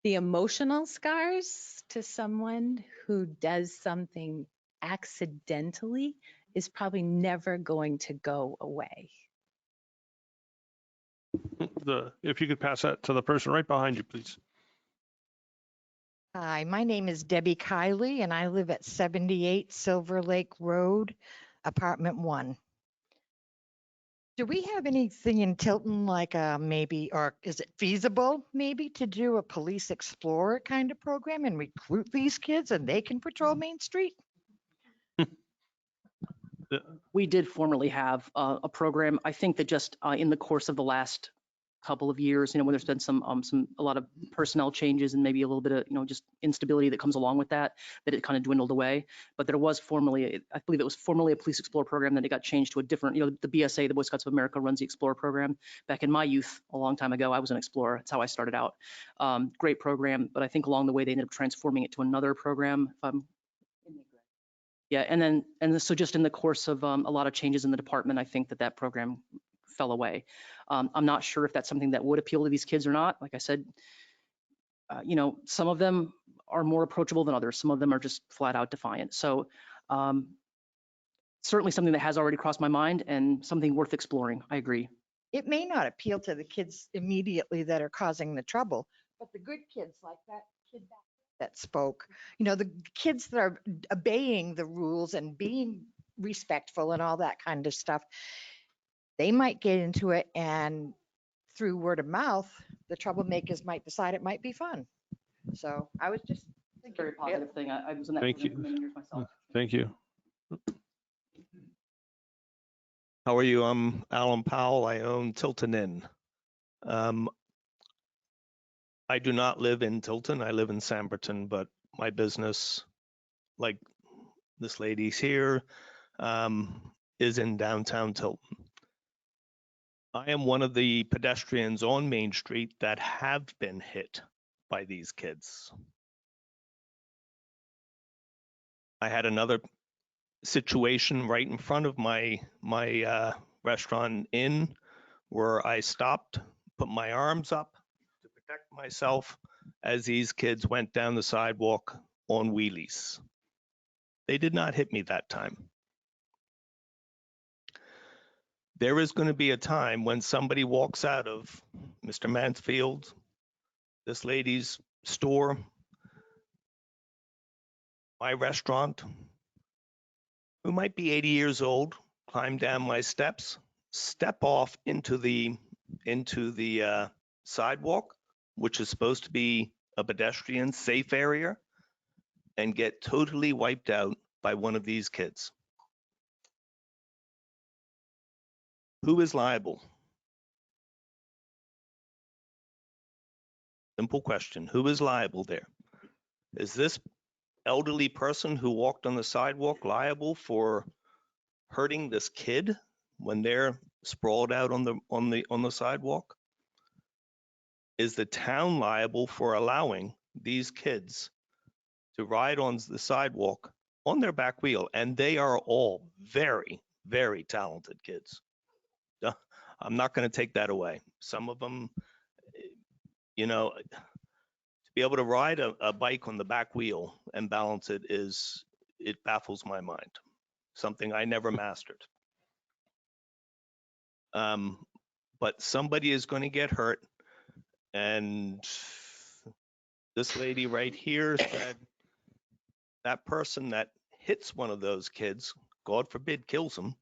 the emotional scars to someone who does something accidentally is probably never going to go away. If you could pass that to the person right behind you, please. Hi, my name is Debbie Kiley, and I live at 78 Silver Lake Road, apartment 1. Do we have anything in Tilton like maybe, or is it feasible maybe to do a police explorer kind of program and recruit these kids and they can patrol Main Street? We did formerly have a program. I think that just in the course of the last couple of years, when there's been a lot of personnel changes and maybe a little bit of, just instability that comes along with that it kind of dwindled away. But there was formerly, I believe it was formerly a police explorer program, then it got changed to a different, the BSA, the Boy Scouts of America, runs the explorer program. Back in my youth, a long time ago, I was an explorer. That's how I started out. Great program, but I think along the way they ended up transforming it to another program. Yeah, and so just in the course of a lot of changes in the department, I think that program fell away. I'm not sure if that's something that would appeal to these kids or not. Like I said, some of them are more approachable than others. Some of them are just flat out defiant. So certainly something that has already crossed my mind and something worth exploring. I agree. It may not appeal to the kids immediately that are causing the trouble, but the good kids like that kid that spoke, the kids that are obeying the rules and being respectful and all that kind of stuff, they might get into it, and through word of mouth, the troublemakers might decide it might be fun. So I was just thinking. Very positive thing. I was in that Thank program for you. many years myself. Thank you. How are you? I'm Alan Powell. I own Tilton Inn. I do not live in Tilton. I live in Samberton, but my business, like this lady's here, is in downtown Tilton. I am one of the pedestrians on Main Street that have been hit by these kids. I had another situation right in front of my restaurant inn where I stopped, put my arms up to protect myself as these kids went down the sidewalk on wheelies. They did not hit me that time. There is going to be a time when somebody walks out of Mr. Mansfield, this lady's store, my restaurant, who might be 80 years old, climb down my steps, step off into the sidewalk, which is supposed to be a pedestrian safe area, and get totally wiped out by one of these kids. Who is liable? Simple question. Who is liable there? Is this elderly person who walked on the sidewalk liable for hurting this kid when they're sprawled out on the sidewalk? Is the town liable for allowing these kids to ride on the sidewalk on their back wheel? And they are all very, very talented kids. I'm not going to take that away. Some of them, to be able to ride a bike on the back wheel and balance it it baffles my mind. Something I never mastered. But somebody is going to get hurt. And this lady right here said that person that hits one of those kids, God forbid, kills them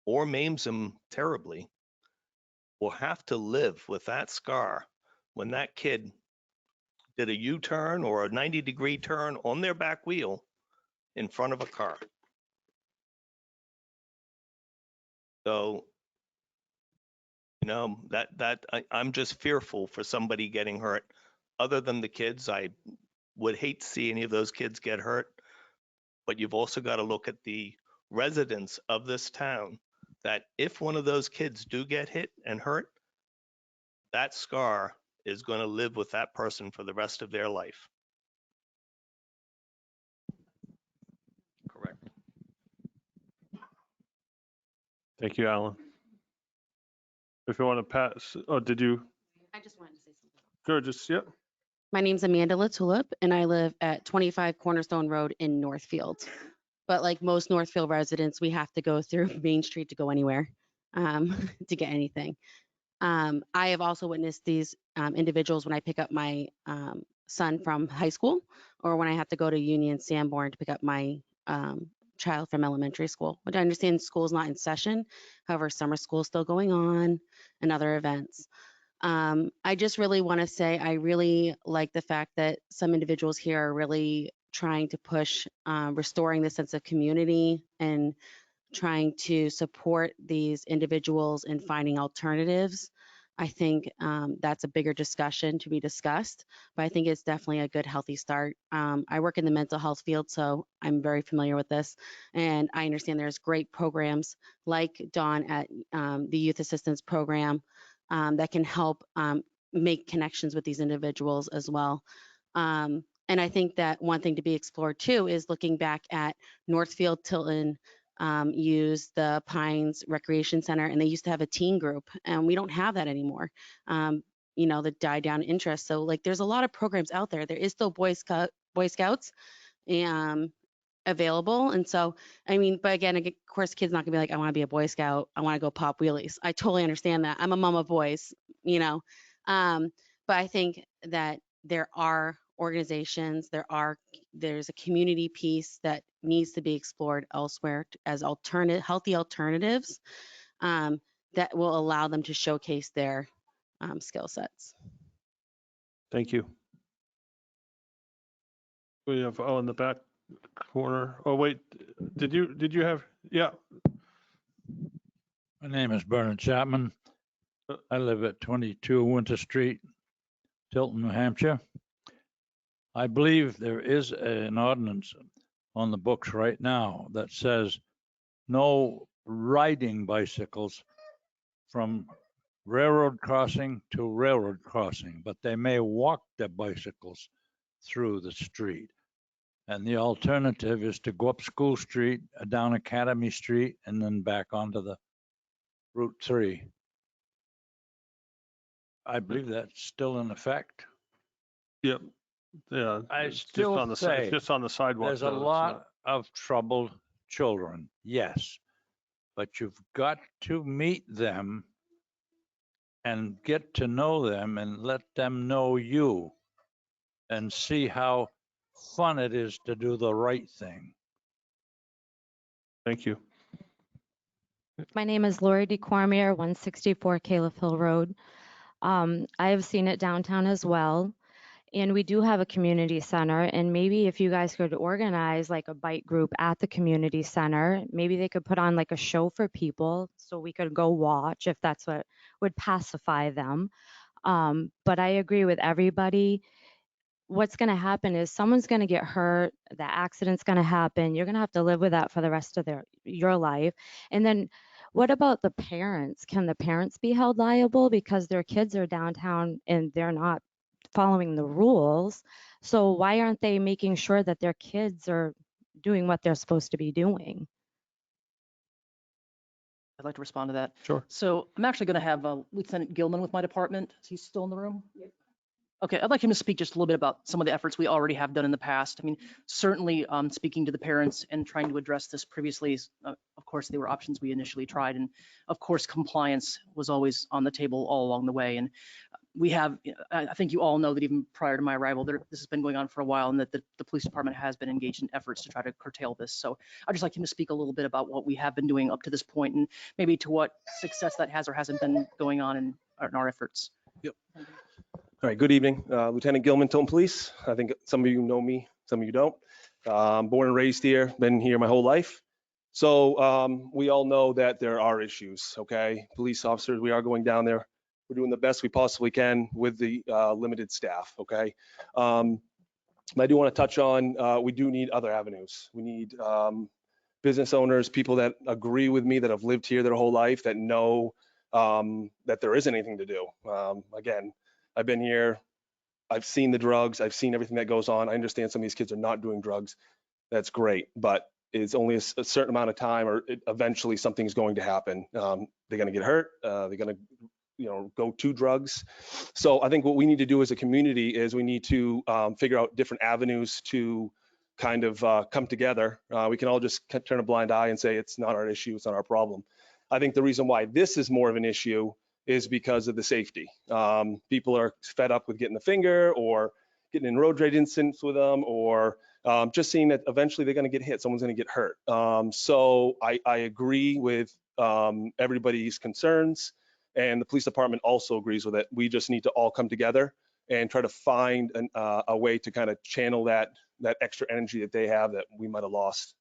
or maims them terribly, will have to live with that scar when that kid did a U-turn or a 90-degree turn on their back wheel in front of a car. So, I'm just fearful for somebody getting hurt. Other than the kids, I would hate to see any of those kids get hurt. But you've also got to look at the residents of this town, that if one of those kids do get hit and hurt, that scar is going to live with that person for the rest of their life. Correct. Thank you, Alan. If you want to pass, did you? I just wanted to say something. Sure, just, yep. My name's Amanda LaTulip, and I live at 25 Cornerstone Road in Northfield. But like most Northfield residents, we have to go through Main Street to go anywhere, to get anything. I have also witnessed these individuals when I pick up my son from high school, or when I have to go to Union Sanborn to pick up my child from elementary school. But I understand school is not in session. However, summer school is still going on and other events. I just really want to say I really like the fact that some individuals here are really trying to push restoring the sense of community and trying to support these individuals in finding alternatives. I think that's a bigger discussion to be discussed, but I think it's definitely a good, healthy start. I work in the mental health field, so I'm very familiar with this. And I understand there's great programs like Dawn at the Youth Assistance Program that can help make connections with these individuals as well. And I think that one thing to be explored too is looking back at Northfield, Tilton, use the Pines Recreation Center, and they used to have a teen group, and we don't have that anymore. you know, the die down interest. So like there's a lot of programs out there. There is still Boy Scouts available. And so, I mean, but again, of course, kids not gonna be like, I want to be a Boy Scout. I want to go pop wheelies. I totally understand that. I'm a mom of boys, you know. But I think that there are organizations, there's a community piece that needs to be explored elsewhere as healthy alternatives that will allow them to showcase their skill sets. Thank you. We have, oh, in the back corner. Oh, wait, did you have, yeah. My name is Bernard Chapman. I live at 22 Winter Street, Tilton, New Hampshire. I believe there is an ordinance on the books right now that says no riding bicycles from railroad crossing to railroad crossing, but they may walk their bicycles through the street. And the alternative is to go up School Street, down Academy Street, and then back onto the Route 3. I believe that's still in effect. Yep. Yeah. I it's still just on the, say it's just on the sidewalk. there's a though, it's lot not- of troubled children, yes, but you've got to meet them and get to know them and let them know you and see how fun it is to do the right thing. Thank you. My name is Lori DeCormier, 164 Caleb Hill Road. I have seen it downtown as well. And we do have a community center. And maybe if you guys could organize like a bike group at the community center, maybe they could put on like a show for people so we could go watch if that's what would pacify them. But I agree with everybody. What's going to happen is someone's going to get hurt, the accident's going to happen. You're going to have to live with that for the rest of your life. And then what about the parents? Can the parents be held liable because their kids are downtown and they're not following the rules? So why aren't they making sure that their kids are doing what they're supposed to be doing? I'd like to respond to that. Sure. So I'm actually going to have Lieutenant Gilman with my department. Is he still in the room? Okay, I'd like him to speak just a little bit about some of the efforts we already have done in the past. I mean, certainly speaking to the parents and trying to address this previously, of course, they were options we initially tried. And of course, compliance was always on the table all along the way. And we have, I think you all know that even prior to my arrival, this has been going on for a while and that the police department has been engaged in efforts to try to curtail this. So I'd just like him to speak a little bit about what we have been doing up to this point and maybe to what success that has or hasn't been going on in our efforts. Yep. All right, good evening. Lieutenant Gilman, Tilton Police. I think some of you know me, some of you don't. Born and raised here, been here my whole life. So we all know that there are issues, okay? Police officers, we are going down there. We're doing the best we possibly can with the limited staff, okay? I do want to touch on, we do need other avenues. We need business owners, people that agree with me, that have lived here their whole life, that know that there isn't anything to do. Again, I've been here, I've seen the drugs, I've seen everything that goes on. I understand some of these kids are not doing drugs. That's great, but it's only a certain amount of time, or eventually something's going to happen. They're going to get hurt. They're going to, go to drugs. So I think what we need to do as a community is we need to figure out different avenues to kind of come together. We can all just turn a blind eye and say it's not our issue, it's not our problem. I think the reason why this is more of an issue is because of the safety. People are fed up with getting the finger or getting in road rage incidents with them, or just seeing that eventually they're going to get hit, someone's going to get hurt. So I agree with everybody's concerns, and the police department also agrees with it. We just need to all come together and try to find a way to kind of channel that extra energy that they have that we might have lost.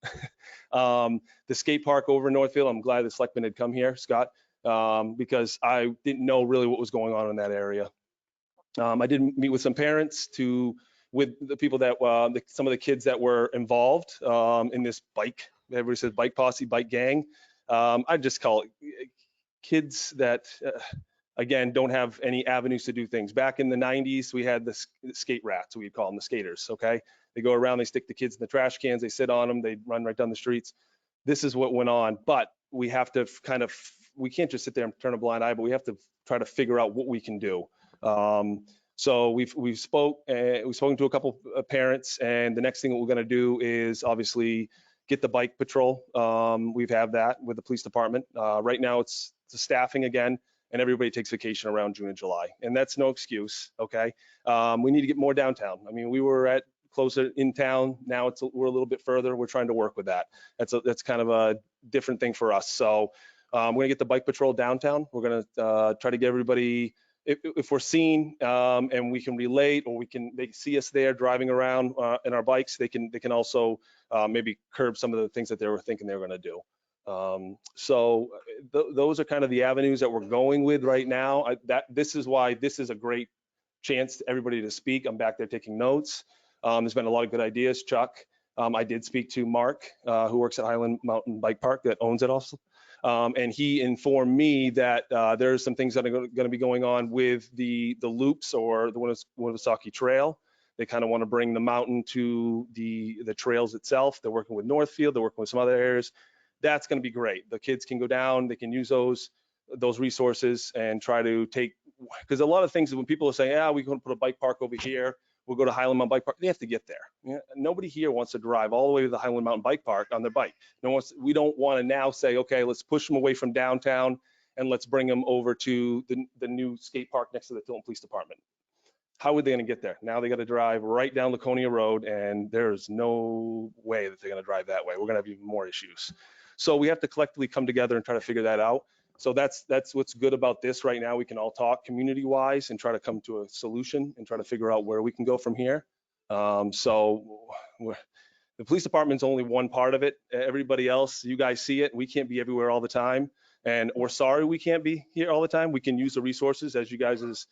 The skate park over in Northfield, I'm glad the Selectmen had come here, Scott, because I didn't know really what was going on in that area. I did meet with some parents with the people that, some of the kids that were involved in this bike, everybody says bike posse, bike gang. I just call it kids that, again, don't have any avenues to do things. Back in the 90s, we had the skate rats, we'd call them the skaters, okay? They go around, they stick the kids in the trash cans, they sit on them, they run right down the streets. This is what went on, but we have to we can't just sit there and turn a blind eye, but we have to try to figure out what we can do. So we've spoken to a couple of parents, and the next thing that we're going to do is obviously get the bike patrol. We've had that with the police department. Right now it's the staffing again, and everybody takes vacation around June and July, and that's no excuse. Okay, we need to get more downtown. I mean, we were at closer in town. Now we're a little bit further. We're trying to work with that. That's kind of a different thing for us. So we're gonna get the bike patrol downtown. We're gonna try to get everybody. If we're seen and we can relate, or they see us there driving around in our bikes, they can also maybe curb some of the things that they were thinking they were going to do. So those are kind of the avenues that we're going with right now. This is why this is a great chance to everybody to speak. I'm back there taking notes. There's been a lot of good ideas. Chuck, I did speak to Mark, who works at Highland Mountain Bike Park, that owns it also. And he informed me that there's some things that are going to be going on with the loops or the Winnipesaukee Trail. They kind of want to bring the mountain to the trails itself. They're working with Northfield. They're working with some other areas. That's going to be great. The kids can go down. They can use those resources and try to take, because a lot of things when people are saying, yeah, we're going to put a bike park over here, we'll go to Highland Mountain Bike Park. They have to get there. Nobody here wants to drive all the way to the Highland Mountain Bike Park on their bike. We don't want to now say, okay, let's push them away from downtown and let's bring them over to the new skate park next to the Tilton Police Department. How are they going to get there? Now they got to drive right down Laconia Road, and there's no way that they're going to drive that way. We're going to have even more issues. So we have to collectively come together and try to figure that out. So that's what's good about this right now. We can all talk community-wise and try to come to a solution and try to figure out where we can go from here. So the police department's only one part of it. Everybody else, you guys see it. We can't be everywhere all the time, and we're sorry we can't be here all the time. We can use the resources as you guys as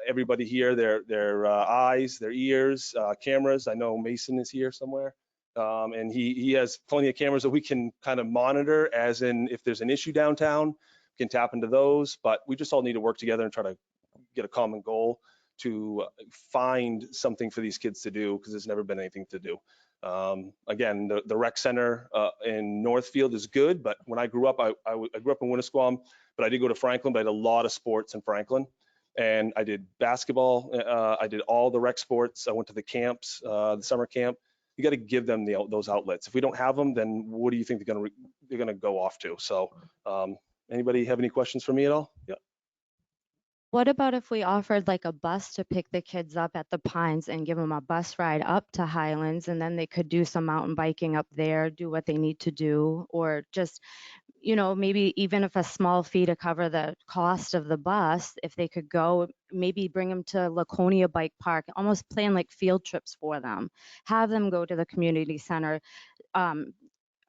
everybody here, their eyes, their ears, cameras. I know Mason is here somewhere. And he has plenty of cameras that we can kind of monitor, as in if there's an issue downtown, we can tap into those. But we just all need to work together and try to get a common goal to find something for these kids to do, because there's never been anything to do. Again, the rec center in Northfield is good, but when I grew up, I grew up in Winnisquam, but I did go to Franklin, but I did a lot of sports in Franklin. And I did basketball. I did all the rec sports. I went to the camps, the summer camp. You got to give them those outlets. If we don't have them, then what do you think they're going to go off to? So anybody have any questions for me at all? Yeah. What about if we offered like a bus to pick the kids up at the Pines and give them a bus ride up to Highlands, and then they could do some mountain biking up there, do what they need to do, or just, maybe even if a small fee to cover the cost of the bus, if they could go, maybe bring them to Laconia Bike Park, almost plan like field trips for them, have them go to the community center,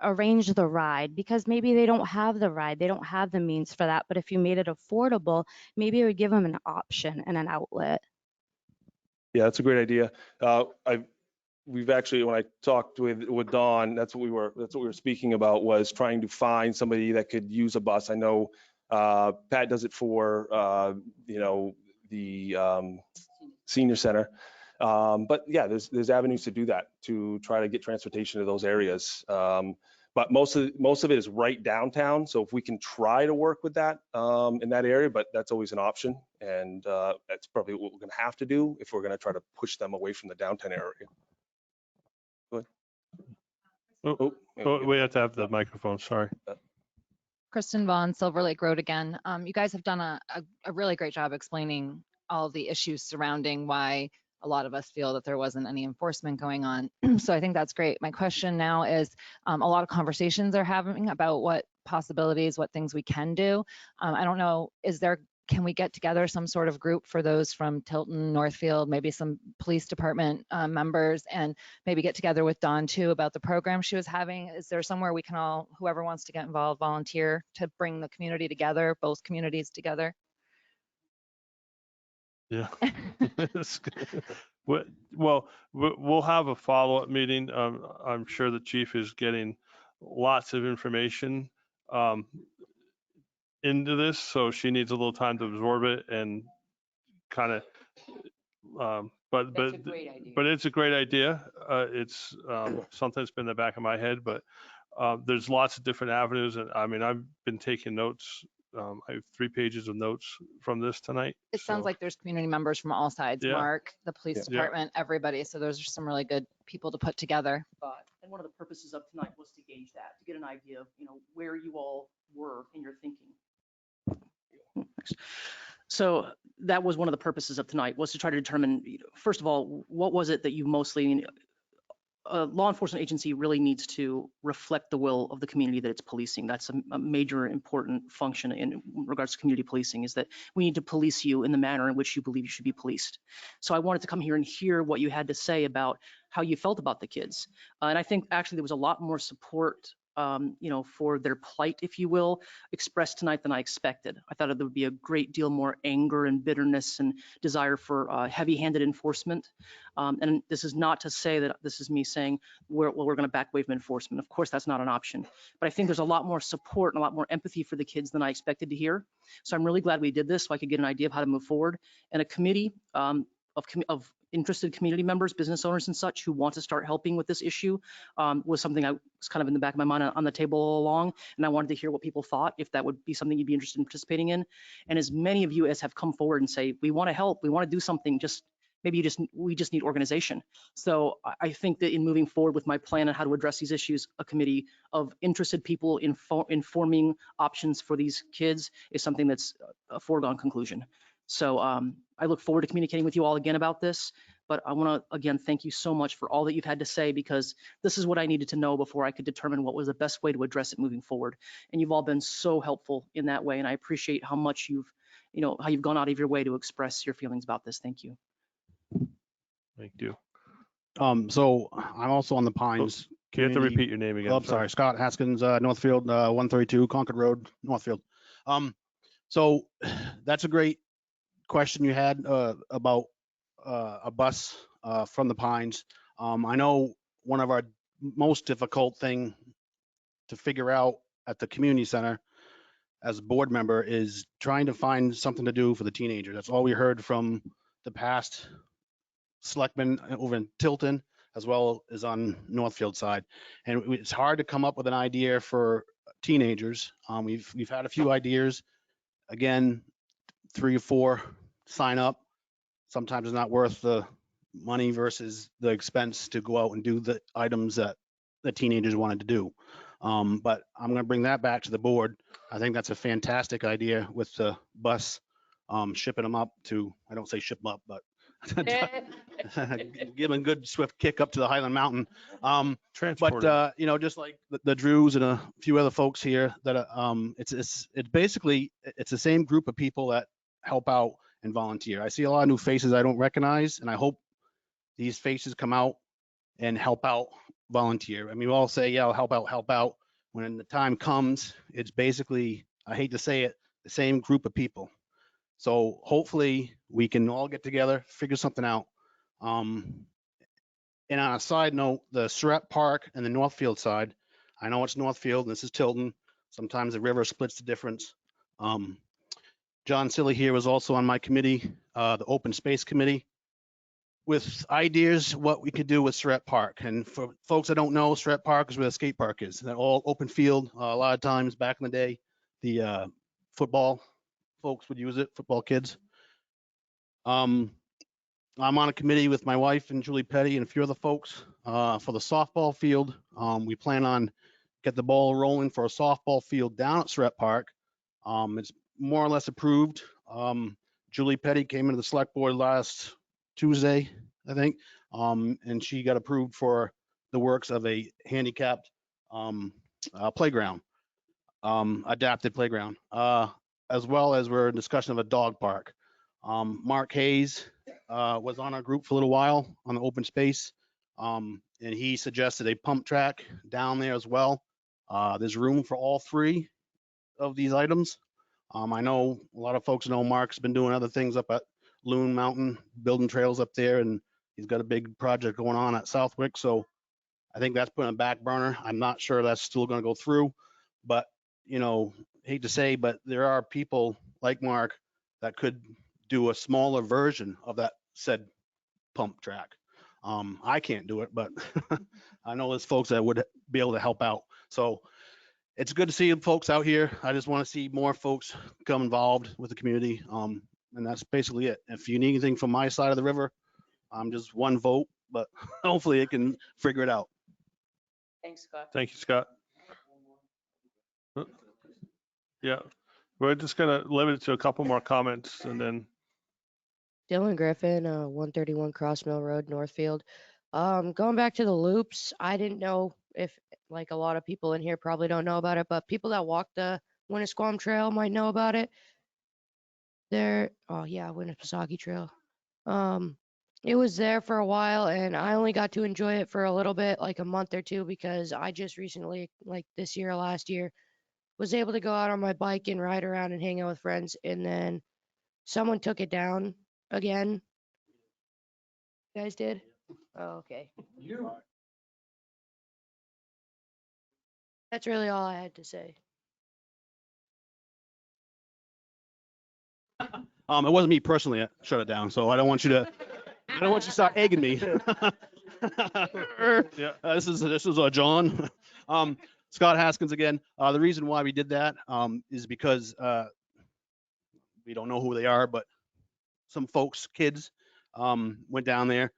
arrange the ride, because maybe they don't have the ride, they don't have the means for that. But if you made it affordable, maybe it would give them an option and an outlet. Yeah, that's a great idea. We've actually, when I talked with Dawn, that's what we were speaking about, was trying to find somebody that could use a bus. I know Pat does it for the senior center. But yeah, there's avenues to do that, to try to get transportation to those areas. But most of it is right downtown. So if we can try to work with that in that area, but that's always an option. And that's probably what we're going to have to do if we're going to try to push them away from the downtown area. Go ahead. We have to have the microphone, sorry. Kristen Vaughn, Silver Lake Road again. You guys have done a really great job explaining all the issues surrounding why a lot of us feel that there wasn't any enforcement going on. So I think that's great. My question now is, a lot of conversations are having about what possibilities, what things we can do. I don't know, can we get together some sort of group for those from Tilton, Northfield, maybe some police department members, and maybe get together with Dawn too about the program she was having? Is there somewhere we can all, whoever wants to get involved, volunteer to bring the community together, both communities together? Yeah. Well, we'll have a follow-up meeting. I'm sure the chief is getting lots of information into this, so she needs a little time to absorb it and kind of. But it's a great idea. It's something that's been in the back of my head, but there's lots of different avenues, and I mean, I've been taking notes I have 3 pages of notes from this tonight. It sounds so- like there's community members from all sides, Yeah. Mark, the police Yeah. department, everybody. So those are some really good people to put together. And one of the purposes of tonight was to gauge that, to get an idea of, where you all were in your thinking. So that was one of the purposes of tonight, was to try to determine, first of all, what was it that you mostly, a law enforcement agency really needs to reflect the will of the community that it's policing. That's a major important function in regards to community policing, is that we need to police you in the manner in which you believe you should be policed. So I wanted to come here and hear what you had to say about how you felt about the kids. And I think actually there was a lot more support for their plight, if you will, expressed tonight than I expected. I thought there would be a great deal more anger and bitterness and desire for heavy-handed enforcement. And this is not to say that this is me saying we're going to back wave enforcement. Of course, that's not an option. But I think there's a lot more support and a lot more empathy for the kids than I expected to hear. So I'm really glad we did this so I could get an idea of how to move forward. And a committee of interested community members, business owners and such who want to start helping with this issue was something I was kind of in the back of my mind on the table all along. And I wanted to hear what people thought, if that would be something you'd be interested in participating in. And as many of you as have come forward and say, we want to help, we want to do something, just maybe we just need organization. So I think that in moving forward with my plan on how to address these issues, a committee of interested people informing options for these kids is something that's a foregone conclusion. So I look forward to communicating with you all again about this, but I want to again thank you so much for all that you've had to say, because this is what I needed to know before I could determine what was the best way to address it moving forward. And you've all been so helpful in that way, and I appreciate how much how you've gone out of your way to express your feelings about this. Thank you. Thank you. So I'm also on the Pines. You have to repeat your name again. Oh, I'm sorry, Scott Haskins, Northfield, 132 Concord Road, Northfield. So that's a great question you had about a bus from the Pines. I know one of our most difficult thing to figure out at the community center as a board member is trying to find something to do for the teenagers. That's all we heard from the past selectmen over in Tilton, as well as on Northfield side. And it's hard to come up with an idea for teenagers. We've had a few ideas. Again, 3 or 4 sign up. Sometimes it's not worth the money versus the expense to go out and do the items that the teenagers wanted to do. But I'm going to bring that back to the board. I think that's a fantastic idea with the bus, shipping them up to, I don't say ship them up, but give them a good swift kick up to the Highland Mountain. But just like the Drews and a few other folks here that it's basically the same group of people that help out and volunteer. I see a lot of new faces I don't recognize, and I hope these faces come out and help out, volunteer. I mean, we all say, yeah, I'll help out. When the time comes, it's basically, I hate to say it, the same group of people. So hopefully we can all get together, figure something out. And on a side note, the Surratt Park and the Northfield side, I know it's Northfield and this is Tilton. Sometimes the river splits the difference. John Silly here was also on my committee, the Open Space Committee, with ideas what we could do with Surratt Park. And for folks that don't know, Surratt Park is where the skate park is. That all open field. A lot of times back in the day, the football folks would use it, football kids. I'm on a committee with my wife and Julie Petty and a few other folks for the softball field. We plan on get the ball rolling for a softball field down at Surratt Park. It's more or less approved. Julie Petty came into the select board last Tuesday, I think, and she got approved for the works of a handicapped playground, adapted playground, as well as we're in discussion of a dog park. Mark Hayes was on our group for a little while on the open space, and he suggested a pump track down there as well. There's room for all 3 of these items. I know a lot of folks know Mark's been doing other things up at Loon Mountain, building trails up there, and he's got a big project going on at Southwick. So I think that's put on a back burner. I'm not sure that's still going to go through, but hate to say, but there are people like Mark that could do a smaller version of that said pump track. I can't do it, but I know there's folks that would be able to help out. So it's good to see folks out here. I just want to see more folks become involved with the community. And that's basically it. If you need anything from my side of the river, I'm just one vote, but hopefully it can figure it out. Thanks, Scott. Thank you, Scott. Yeah, we're just gonna limit it to a couple more comments and then, Dylan Griffin, 131 Cross Mill Road, Northfield. Going back to the loops, I didn't know if, like a lot of people in here probably don't know about it, but people that walk the Winnisquam Trail might know about it. Oh yeah, Winnipesaukee Trail. It was there for a while, and I only got to enjoy it for a little bit, like a month or two, because I just recently, like this year or last year, was able to go out on my bike and ride around and hang out with friends, and then someone took it down again. You guys did? Oh, okay. That's really all I had to say. It wasn't me personally that shut it down, so I don't want you to start egging me. yeah, This is John. Scott Haskins again. The reason why we did that is because we don't know who they are, but some folks, kids, went down there,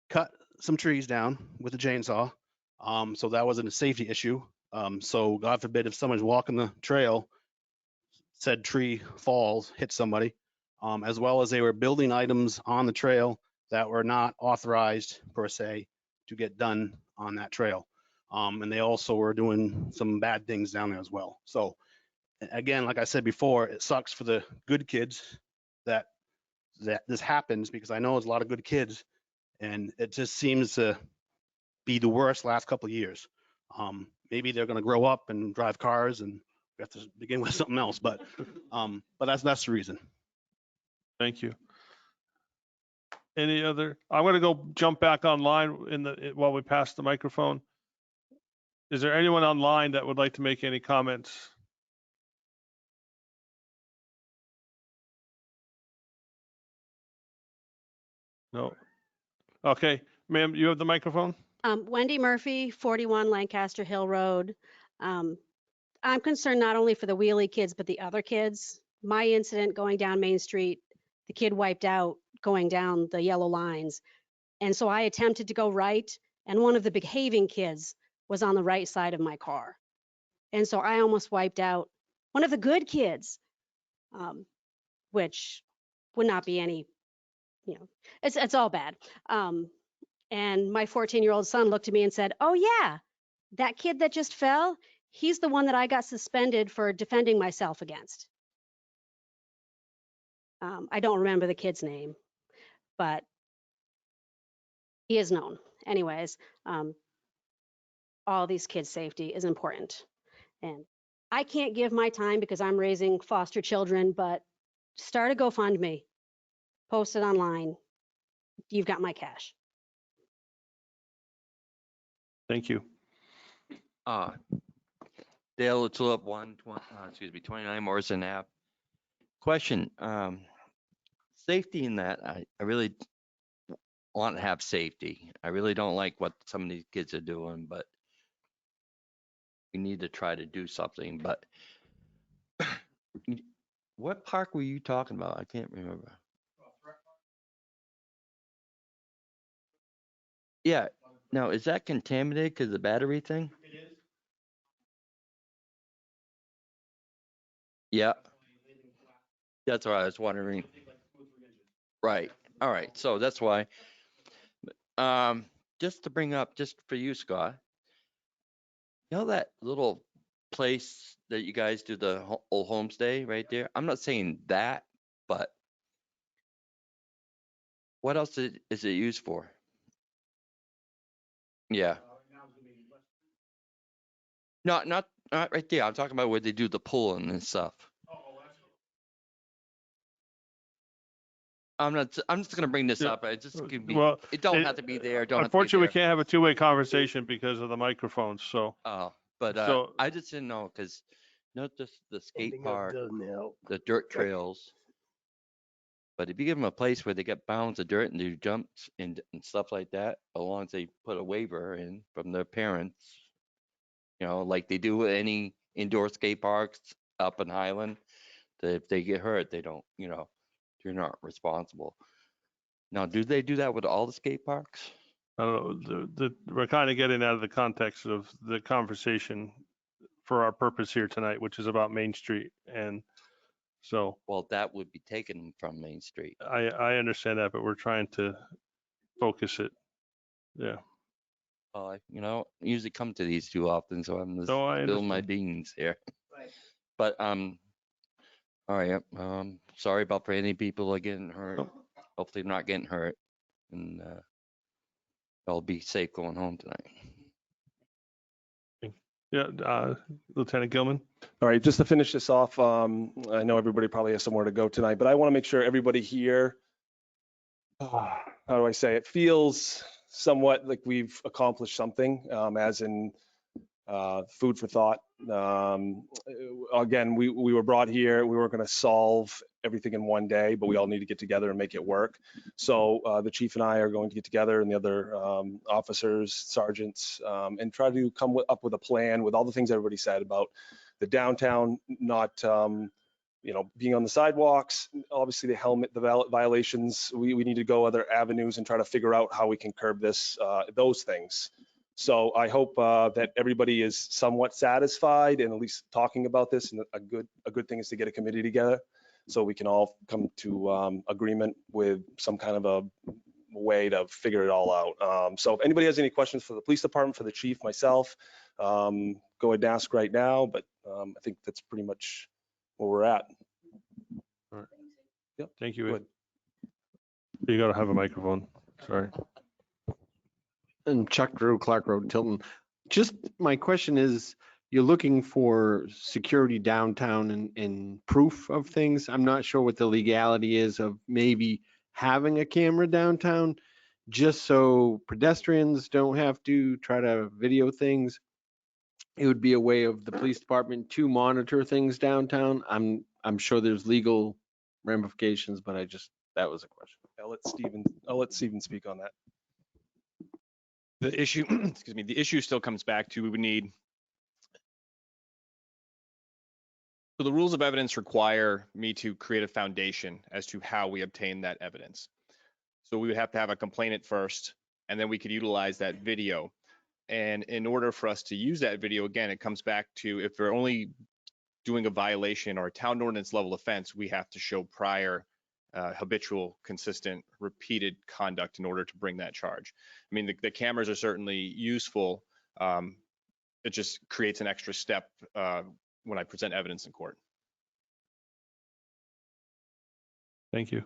cut some trees down with a chainsaw. So that wasn't a safety issue. So God forbid if someone's walking the trail, said tree falls, hits somebody, as well as they were building items on the trail that were not authorized per se to get done on that trail. And they also were doing some bad things down there as well. So again, like I said before, it sucks for the good kids that this happens, because I know there's a lot of good kids, and it just seems to be the worst last couple of years. Maybe they're going to grow up and drive cars, and we have to begin with something else. But that's the reason. thank you. Any other, I'm gonna go jump back online while we pass the microphone. Is there anyone online that would like to make any comments? No. Okay, ma'am, you have the microphone? Wendy Murphy, 41 Lancaster Hill Road. I'm concerned not only for the wheelie kids, but the other kids. My incident going down Main Street, the kid wiped out going down the yellow lines. And so I attempted to go right, and one of the behaving kids was on the right side of my car. And so I almost wiped out one of the good kids, which would not be any, it's all bad. And my 14-year-old son looked at me and said, "Oh yeah, that kid that just fell, he's the one that I got suspended for defending myself against." I don't remember the kid's name, but he is known. Anyways, all these kids' safety is important. And I can't give my time because I'm raising foster children, but start a GoFundMe, post it online. You've got my cash. Thank you. Dale Tulip 29 Morrison Ave. Question, safety in that, I really want to have safety. I really don't like what some of these kids are doing, but we need to try to do something. But what park were you talking about? I can't remember. Yeah. Now, is that contaminated because of the battery thing? It is. Yeah. That's what I was wondering. Right. All right. So that's why. Just to bring up, just for you, Scott, you know that little place that you guys do the old homestay right there? I'm not saying that, but what else is it used for? Yeah. Not right there. I'm talking about where they do the pulling and stuff. I'm just gonna bring this up. It just could be. Well, it don't have to be there. Don't have to be unfortunately, we there. can't have a two-way conversation because of the microphones, so. Oh, but So- I just didn't know because not just the skate park, the dirt trails, but if you give them a place where they get bounds of dirt and do jumps and stuff like that, as long as they put a waiver in from their parents, You know, like they do with any indoor skate parks up in Highland, that if they get hurt, they don't, you know, you're not responsible. Now, do they do that with all the skate parks? I don't know, we're kind of getting out of the context of the conversation for our purpose here tonight, which is about Main Street. And so. Well, that would be taken from Main Street. I understand that, but we're trying to focus it. Yeah. Well, I usually come to these too often, so I'm just No, I spilling my understand. beans here. But, all right, yep, sorry about for any people that getting hurt. Hopefully not getting hurt, and, I'll be safe going home tonight. Yeah, Lieutenant Gilman. All right, just to finish this off, I know everybody probably has somewhere to go tonight, but I want to make sure everybody here, how do I say it, feels somewhat like we've accomplished something, as in food for thought. Again, we were brought here, we weren't going to solve everything in one day, but we all need to get together and make it work. So the chief and I are going to get together, and the other officers, sergeants, and try to come up with a plan with all the things everybody said about the downtown not being on the sidewalks, obviously the violations. We need to go other avenues and try to figure out how we can curb those things. So I hope that everybody is somewhat satisfied and at least talking about this. And a good thing is to get a committee together so we can all come to agreement with some kind of a way to figure it all out. So if anybody has any questions for the police department, for the chief, myself, go ahead and ask right now. But I think that's pretty much where we're at. All right. Yep. Thank you. You got to have a microphone. Sorry. And Chuck Drew, Clark Road, Tilton. Just my question is, you're looking for security downtown and proof of things. I'm not sure what the legality is of maybe having a camera downtown, just so pedestrians don't have to try to video things. It would be a way of the police department to monitor things downtown. I'm sure there's legal ramifications, but that was a question. I'll let Steven speak on that. The issue, excuse me, the issue still comes back to we would need. So the rules of evidence require me to create a foundation as to how we obtain that evidence. So we would have to have a complainant first, and then we could utilize that video. And in order for us to use that video, again, it comes back to if we're only doing a violation or a town ordinance level offense, we have to show prior habitual, consistent, repeated conduct in order to bring that charge. I mean, the cameras are certainly useful. It just creates an extra step when I present evidence in court. Thank you.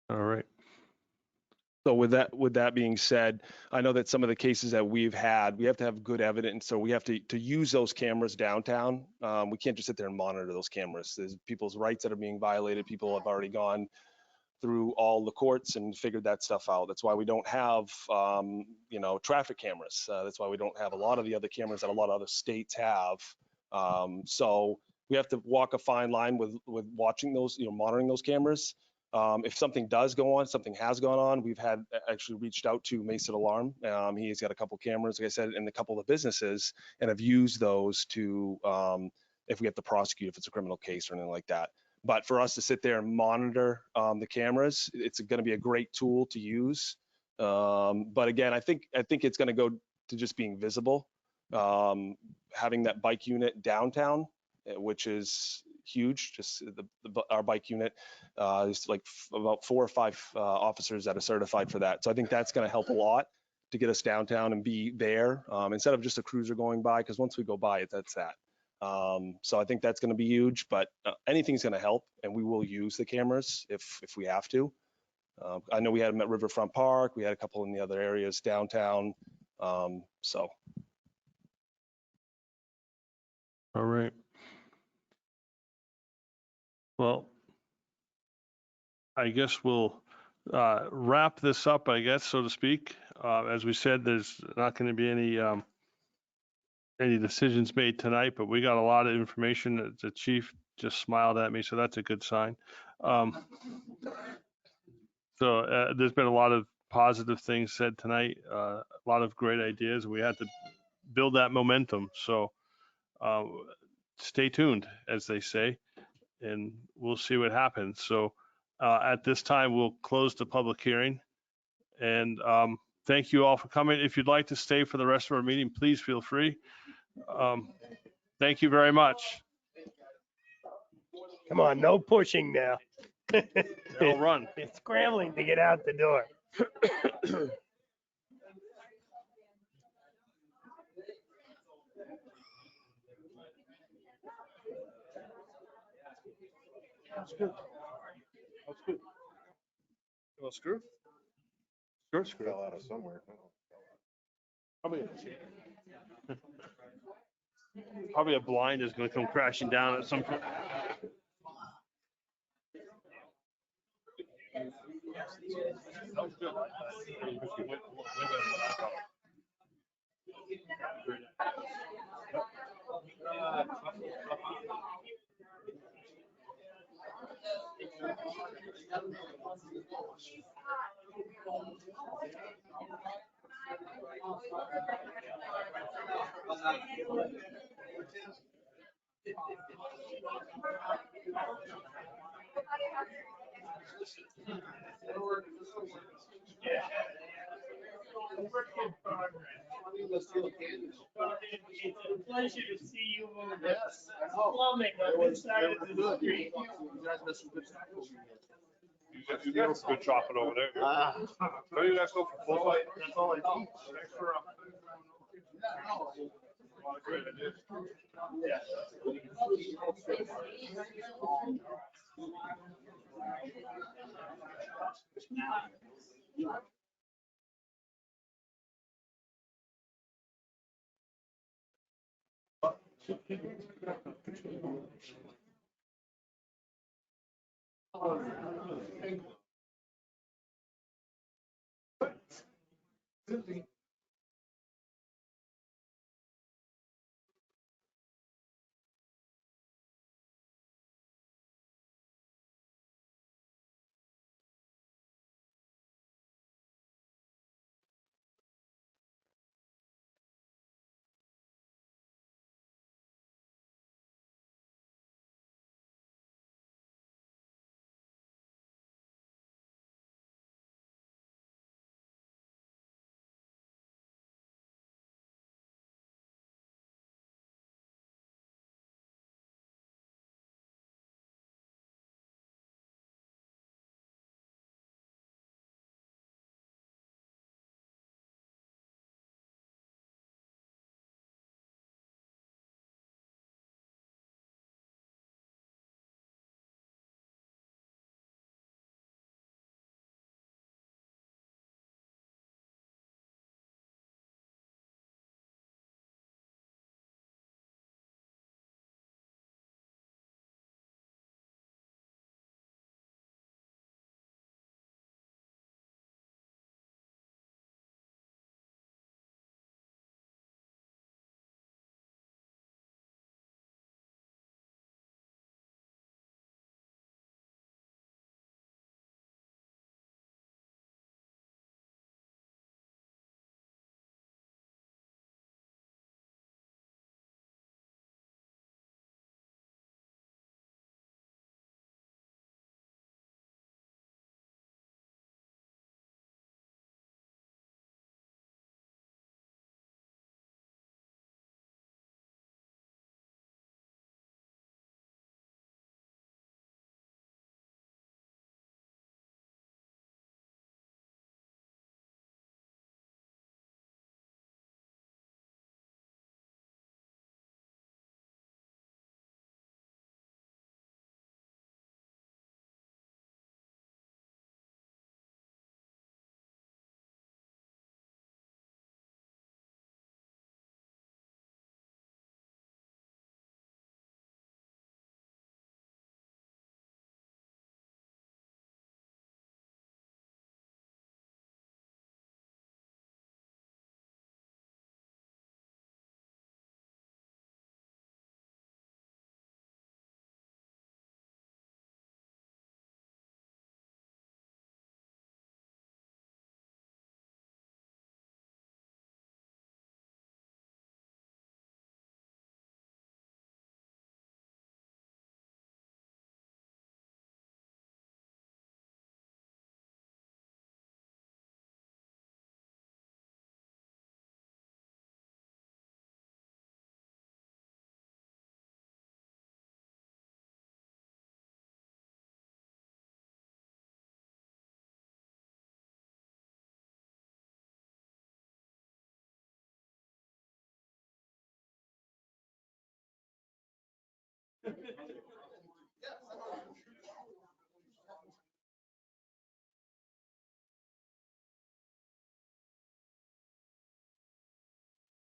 All right. So with that being said, I know that some of the cases that we've had, we have to have good evidence. So we have to use those cameras downtown. We can't just sit there and monitor those cameras. There's people's rights that are being violated. People have already gone through all the courts and figured that stuff out. That's why we don't have, traffic cameras. That's why we don't have a lot of the other cameras that a lot of other states have. So we have to walk a fine line with watching those, monitoring those cameras. If something does go on, something has gone on, we've actually reached out to Mason Alarm. He's got a couple cameras, like I said, in a couple of businesses, and have used those to, if we have to prosecute, if it's a criminal case or anything like that. But for us to sit there and monitor the cameras, it's going to be a great tool to use. But again, I think it's going to go to just being visible. Having that bike unit downtown, which is huge. Just our bike unit is like about 4 or 5 officers that are certified for that. So I think that's going to help a lot to get us downtown and be there instead of just a cruiser going by, because once we go by it, that's that. So I think that's going to be huge, but anything's going to help, and we will use the cameras if we have to. I know we had them at Riverfront Park. We had a couple in the other areas downtown. So. All right. Well, I guess we'll wrap this up, I guess, so to speak. As we said, there's not going to be any decisions made tonight, but we got a lot of information that the chief just smiled at me, so that's a good sign. There's been a lot of positive things said tonight, a lot of great ideas. We had to build that momentum. So stay tuned, as they say, and we'll see what happens. So at this time, we'll close the public hearing. And thank you all for coming. If you'd like to stay for the rest of our meeting, please feel free. Thank you very much. Come on, no pushing now. I'll run. It's scrambling to get out the door. That's good. That's good. You want a screw? Screw Fell out of somewhere. Probably a blind is going to come crashing down at some point. Pleasure to see you. Yes. Plumbing on this side of the street. You got some good chocolate over there. Where you guys go for full fight? That's all I need.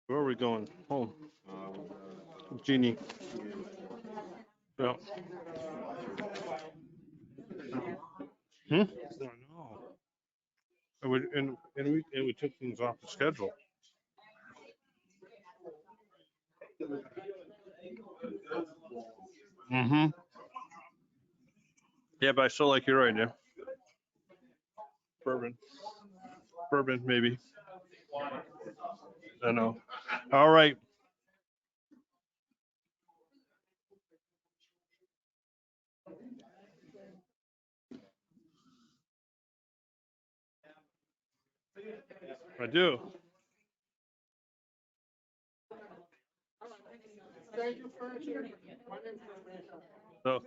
Where are we going? Home. Jeannie. Yeah. Hmm? And we took things off the schedule. Mm-hmm. Yeah, but I still like you right now. Bourbon. Bourbon, maybe. I know. All right. I do. So,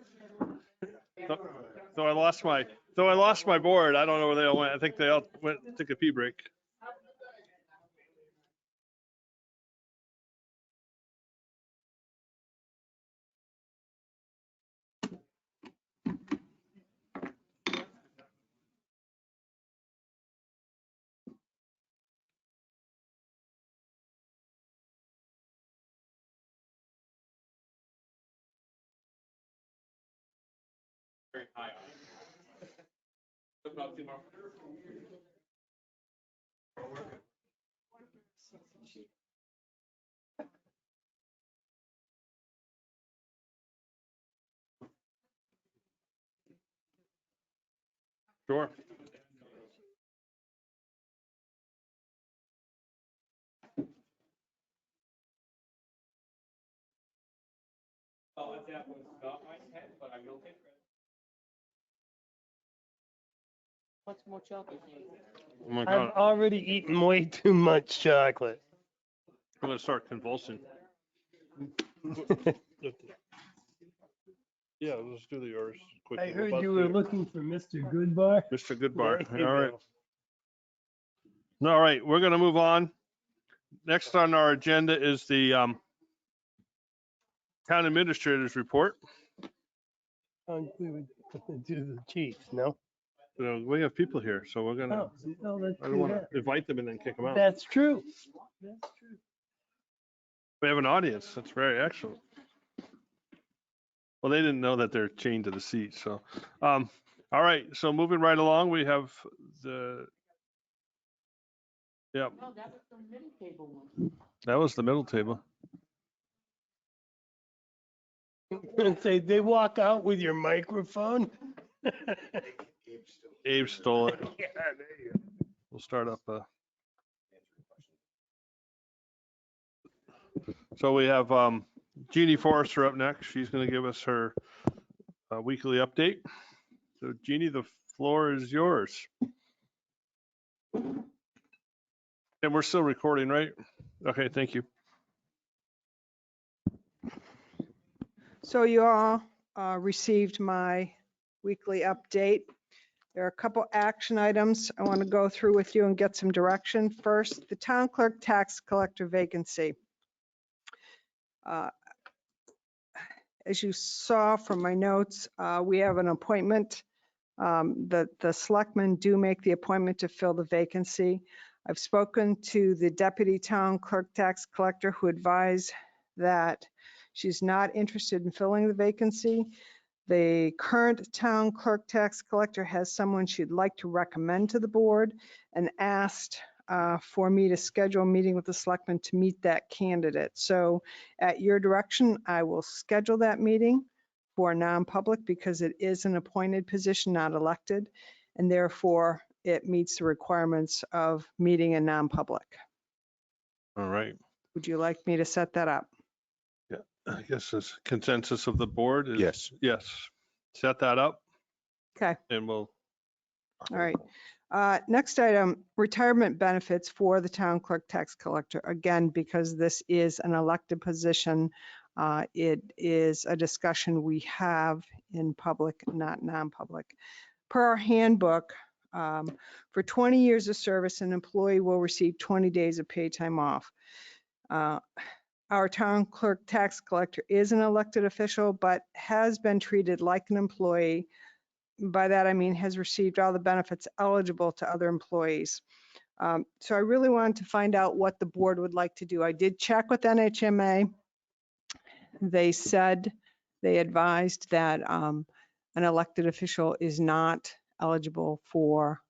so I lost my board. I don't know where they all went. I think they all went to take a pee break. Sure. What's more chocolate? Oh my I've God. already eaten way too much chocolate. I'm gonna start convulsing. Yeah, let's do the yours quickly. I We're heard about you were to- looking for Mr. Goodbar. Mr. Goodbar. There you All right. go. All right, we're gonna move on. Next on our agenda is the town administrator's report. We would do the chiefs, no? We have people here, so we're gonna, Oh, no, let's I don't do wanna that. invite them and then kick them out. That's true. That's true. We have an audience. That's very excellent. Well, they didn't know that they're chained to the seat, so. All right, so moving right along, we have the, yeah, No, that was the middle table one. that was the middle table. And say, they walk out with your microphone? Abe stole it. Yeah, there you go. We'll start up. So we have Jeannie Forrester up next. She's going to give us her weekly update. So Jeannie, the floor is yours. And we're still recording, right? Okay, thank you. So you all received my weekly update. There are a couple action items I want to go through with you and get some direction. First, the town clerk tax collector vacancy. As you saw from my notes, we have an appointment. The selectmen do make the appointment to fill the vacancy. I've spoken to the deputy town clerk tax collector who advised that she's not interested in filling the vacancy. The current town clerk tax collector has someone she'd like to recommend to the board and asked for me to schedule a meeting with the selectmen to meet that candidate. So at your direction, I will schedule that meeting for non-public because it is an appointed position, not elected, and therefore it meets the requirements of meeting a non-public. All right. Would you like me to set that up? Yeah, I guess this consensus of the board is. Yes. Yes. Set that up Okay. and we'll. All right. Next item, retirement benefits for the town clerk tax collector. Again, because this is an elected position, it is a discussion we have in public, not non-public. Per our handbook, for 20 years of service, an employee will receive 20 days of paid time off. our town clerk tax collector is an elected official, but has been treated like an employee. By that, I mean has received all the benefits eligible to other employees. So I really wanted to find out what the board would like to do. I did check with NHMA. They said, they advised that an elected official is not eligible for,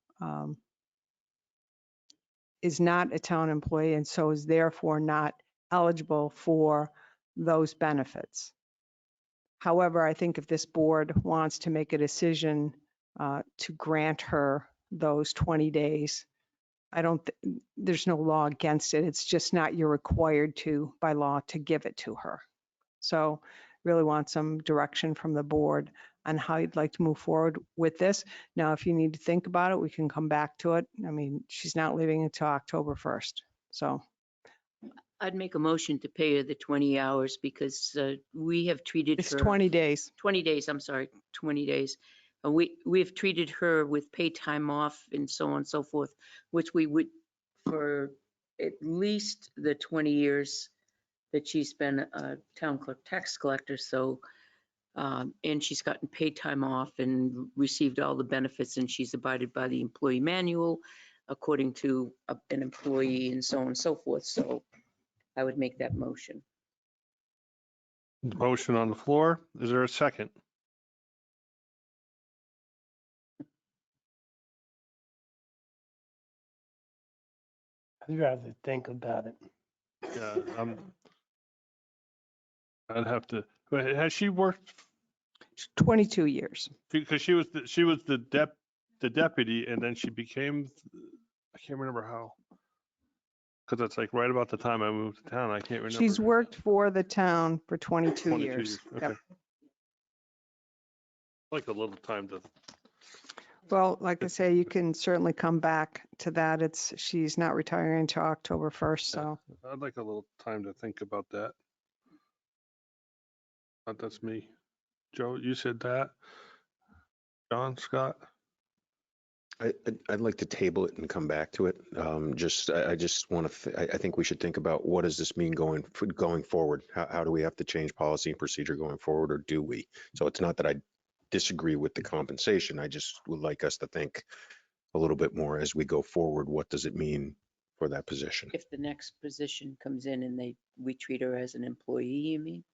is not a town employee and so is therefore not eligible for those benefits. However, I think if this board wants to make a decision to grant her those 20 days, there's no law against it. It's just not you're required to, by law, to give it to her. So really want some direction from the board on how you'd like to move forward with this. Now, if you need to think about it, we can come back to it. I mean, she's not leaving until October 1st. So I'd make a motion to pay her the 20 hours because we have treated it's her. 20 days. 20 days, I'm sorry, 20 days. We've treated her with paid time off and so on and so forth, which we would for at least the 20 years that she's been a town clerk tax collector. So, and she's gotten paid time off and received all the benefits and she's abided by the employee manual according to an employee and so on and so forth. So I would make that motion. Motion on the floor. Is there a second? I'd rather think about it. Yeah, I'd have to, but has she worked, 22 years. because she was the deputy and then she became, I can't remember how. Because it's like right about the time I moved to town, I can't remember. She's worked for the town for 22 22 years. Okay. Yep. Like a little time to, Well, like I say, you can certainly come back to that. She's not retiring until October 1st, so. I'd like a little time to think about that. But that's me. Joe, you said that. John, Scott? I'd like to table it and come back to it. I just want to, I think we should think about what does this mean going forward? How do we have to change policy and procedure going forward, or do we? So it's not that I disagree with the compensation. I just would like us to think a little bit more as we go forward. What does it mean for that position? If the next position comes in and we treat her as an employee, you mean?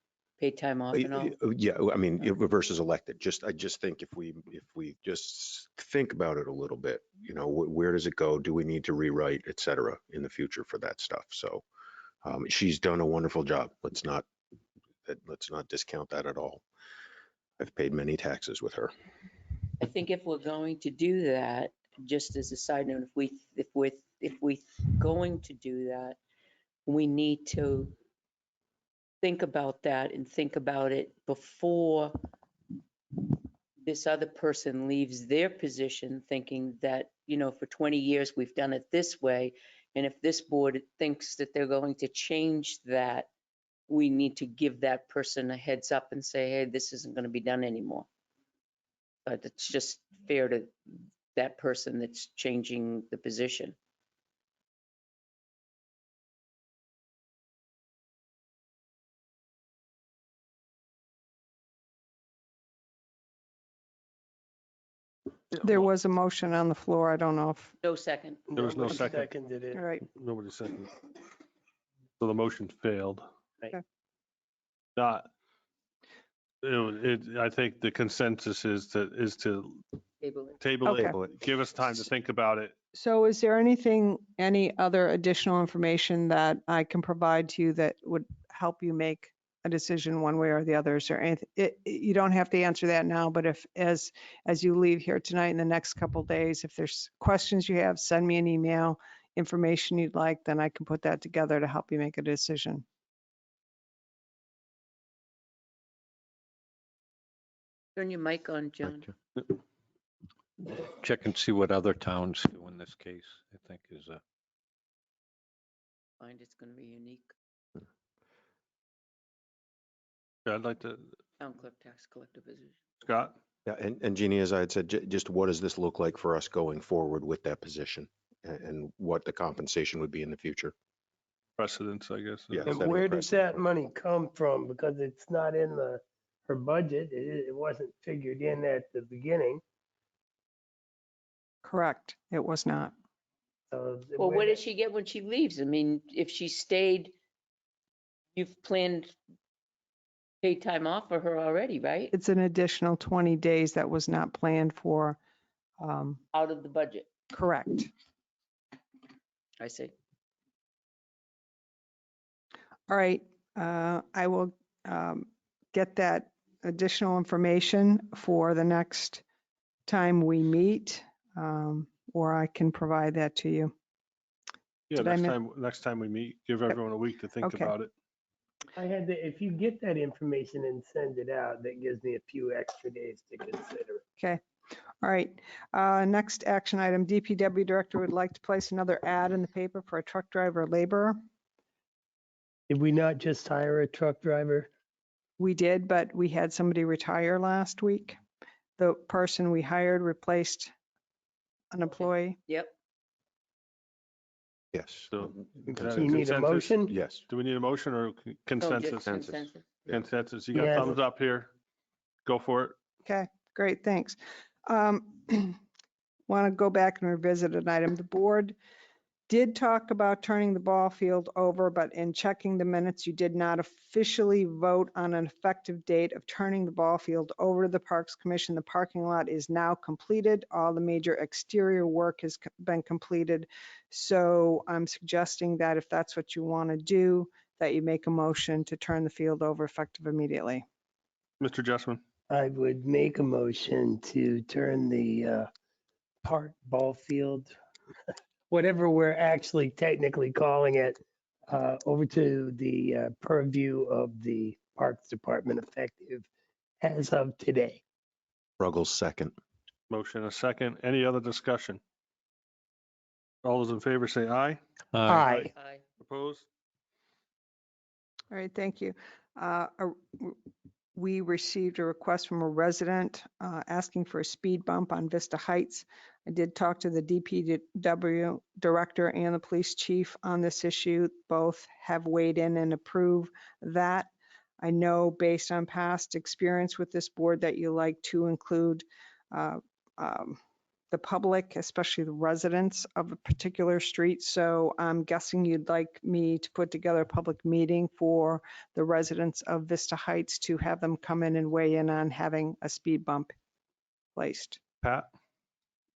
Paid time off and all? Yeah, I mean, versus elected. I just think if we just think about it a little bit, where does it go? Do we need to rewrite, et cetera, in the future for that stuff? So she's done a wonderful job. Let's not discount that at all. I've paid many taxes with her. I think if we're going to do that, just as a side note, if we're going to do that, we need to think about that and think about it before this other person leaves their position, thinking that, for 20 years we've done it this way. And if this board thinks that they're going to change that, we need to give that person a heads up and say, hey, this isn't going to be done anymore. But it's just fair to that person that's changing the position. There was a motion on the floor. I don't know if. No second. There was no Nobody second. Seconded it. All right. Nobody seconded. So the motion failed. Right. Okay. Not, I think the consensus is to table Okay. it, give us time to think about it. So is there any other additional information that I can provide to you that would help you make a decision one way or the other? Is there anything, you don't have to answer that now, but if, as you leave here tonight in the next couple of days, if there's questions you have, send me an email, information you'd like, then I can put that together to help you make a decision. Turn your mic on, John. Check and see what other towns do in this case, I think is a. Find it's going to be unique. Yeah, I'd like to, Town clerk tax collector position. Scott? Yeah, and Jeannie, as I had said, just what does this look like for us going forward with that position, and what the compensation would be in the future? precedence, I guess. Yeah. And setting where does precedent. that money come from? Because it's not in her budget. It wasn't figured in at the beginning. Correct. It was not. So Well, where what did- does she get when she leaves? I mean, if she stayed, you've planned paid time off for her already, right? It's an additional 20 days that was not planned for. Out of the budget, Correct. I see. All right. I will get that additional information for the next time we meet, or I can provide that to you. Yeah, Did I next time we meet, give everyone a week to think Okay. about it. if you get that information and send it out, that gives me a few extra days to consider. Okay. All right. Next action item, DPW director would like to place another ad in the paper for a truck driver laborer. Did we not just hire a truck driver? We did, but we had somebody retire last week. The person we hired replaced an employee. Yep. Yes. So. You uh, need a consensus? motion? Yes. Do we need a motion or No, just consensus? consensus. Consensus. You got Yes. thumbs up here. Go for it. Okay, great, thanks. Want to go back and revisit an item. The board did talk about turning the ball field over, but in checking the minutes, you did not officially vote on an effective date of turning the ball field over to the Parks Commission. The parking lot is now completed. All the major exterior work has been completed. So I'm suggesting that if that's what you want to do, that you make a motion to turn the field over effective immediately. Mr. Jessman. I would make a motion to turn the park ball field, whatever we're actually technically calling it, over to the purview of the Parks Department effective as of today. Ruggles second. Motion a second. Any other discussion? All those in favor say aye. Aye. Aye. Opposed? All right, thank you. We received a request from a resident asking for a speed bump on Vista Heights. I did talk to the DPW director and the police chief on this issue. Both have weighed in and approve that. I know based on past experience with this board that you like to include the public, especially the residents of a particular street. So I'm guessing you'd like me to put together a public meeting for the residents of Vista Heights to have them come in and weigh in on having a speed bump placed. Pat?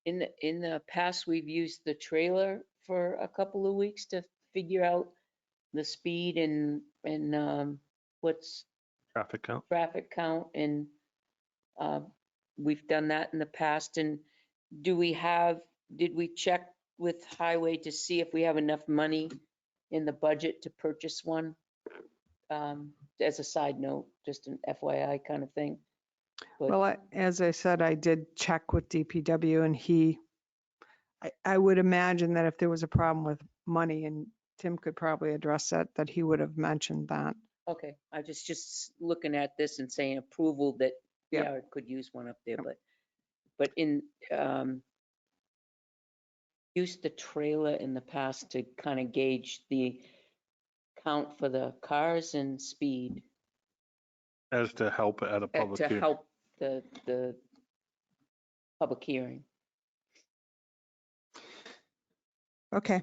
In the past, we've used the trailer for a couple of weeks to figure out the speed and what's Traffic count. traffic count, and we've done that in the past. And did we check with Highway to see if we have enough money in the budget to purchase one? As a side note, just an FYI kind of thing. But Well, as I said, I did check with DPW and I would imagine that if there was a problem with money, and Tim could probably address that he would have mentioned that. okay, I just looking at this and saying approval that, Yep. yeah, I could use one up there, but in, used the trailer in the past to kind of gauge the count for the cars and speed, As to help at a public to hearing. help the public hearing. Okay.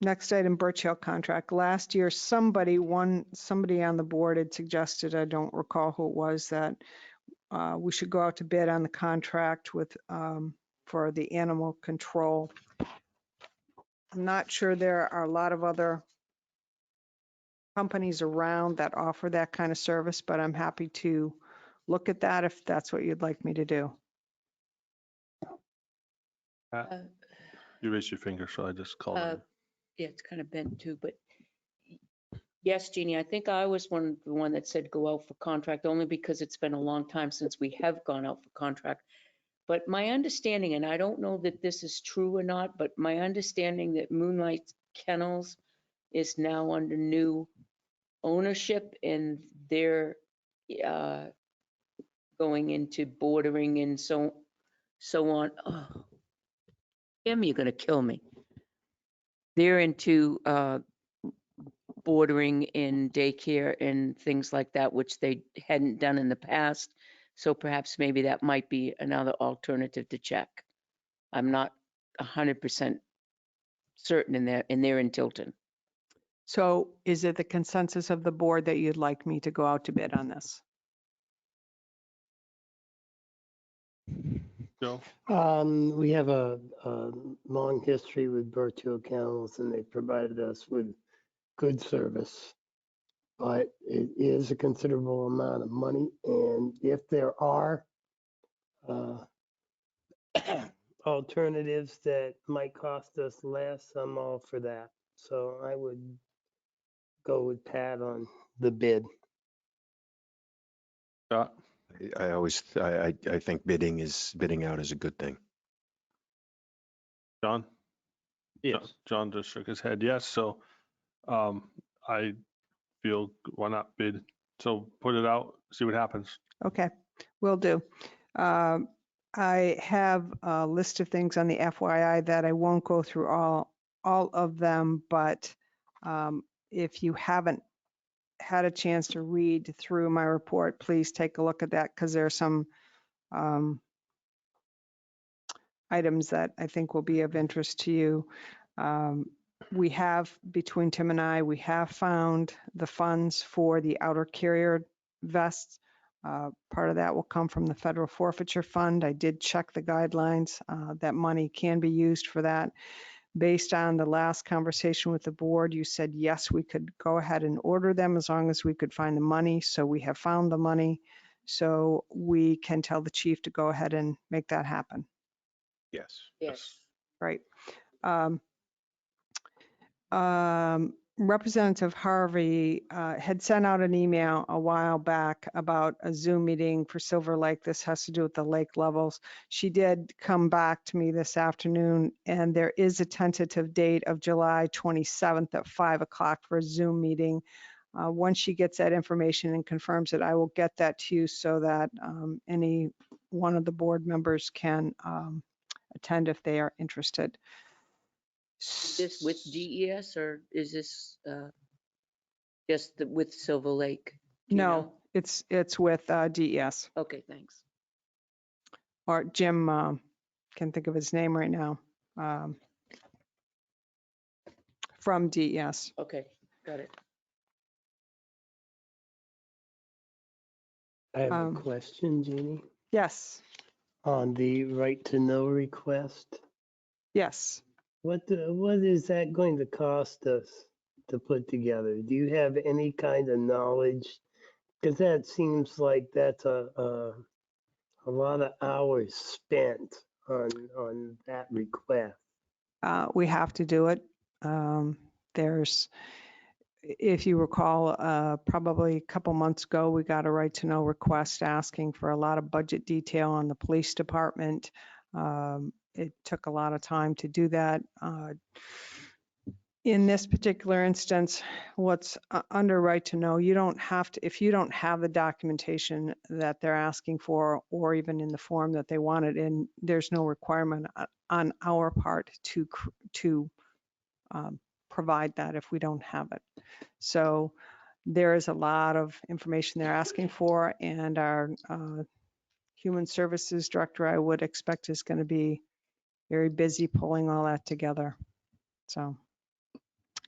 Next item, Birch Hill contract. Last year, somebody on the board had suggested, I don't recall who it was, that we should go out to bid on the contract with for the animal control. I'm not sure there are a lot of other companies around that offer that kind of service, but I'm happy to look at that if that's what you'd like me to do. Pat? You raised your finger, so I just called it. Yeah, it's kind of bent too, but yes, Jeannie, I think I was the one that said go out for contract, only because it's been a long time since we have gone out for contract. But my understanding, and I don't know that this is true or not, but my understanding that Moonlight Kennels is now under new ownership and they're going into bordering and so on. Oh, Kim, you're gonna kill me. they're into bordering in daycare and things like that, which they hadn't done in the past. So perhaps maybe that might be another alternative to check. I'm not 100% certain and they're in Tilton. So is it the consensus of the board that you'd like me to go out to bid on this? Joe? We have a long history with Berthiaume Kennels, and they provided us with good service. But it is a considerable amount of money, and if there are alternatives that might cost us less, I'm all for that. So I would go with Pat on the bid. Scott? I think bidding out is a good thing. John? Yes. John just shook his head, yes. So I feel, why not bid? So put it out, see what happens. Okay, will do. I have a list of things on the FYI that I won't go through all of them, but if you haven't had a chance to read through my report, please take a look at that, because there are some items that I think will be of interest to you. We have, between Tim and I, we have found the funds for the outer carrier vests. Part of that will come from the federal forfeiture fund. I did check the guidelines. That money can be used for that. Based on the last conversation with the board, you said, yes, we could go ahead and order them as long as we could find the money. So we have found the money. So we can tell the chief to go ahead and make that happen. Yes. Yes. Right. Representative Harvey had sent out an email a while back about a Zoom meeting for Silver Lake. This has to do with the lake levels. She did come back to me this afternoon, and there is a tentative date of July 27th at 5 o'clock for a Zoom meeting. Once she gets that information and confirms it, I will get that to you so that any one of the board members can attend if they are interested. Is this with DES or is this just with Silver Lake? Do you No, know? it's with DES, Okay, thanks. or Jim, can't think of his name right now, from DES. Okay, got it. I have a question, Jeannie, Yes, on the right to know request. yes. What is that going to cost us to put together? Do you have any kind of knowledge? Because that seems like that's a lot of hours spent on that request. We have to do it. There's, if you recall, probably a couple months ago, we got a right to know request asking for a lot of budget detail on the police department. It took a lot of time to do that. In this particular instance, what's under right to know, you don't have to, if you don't have the documentation that they're asking for, or even in the form that they want it in, there's no requirement on our part to provide that if we don't have it. So there is a lot of information they're asking for, and our human services director, I would expect, is going to be very busy pulling all that together. So,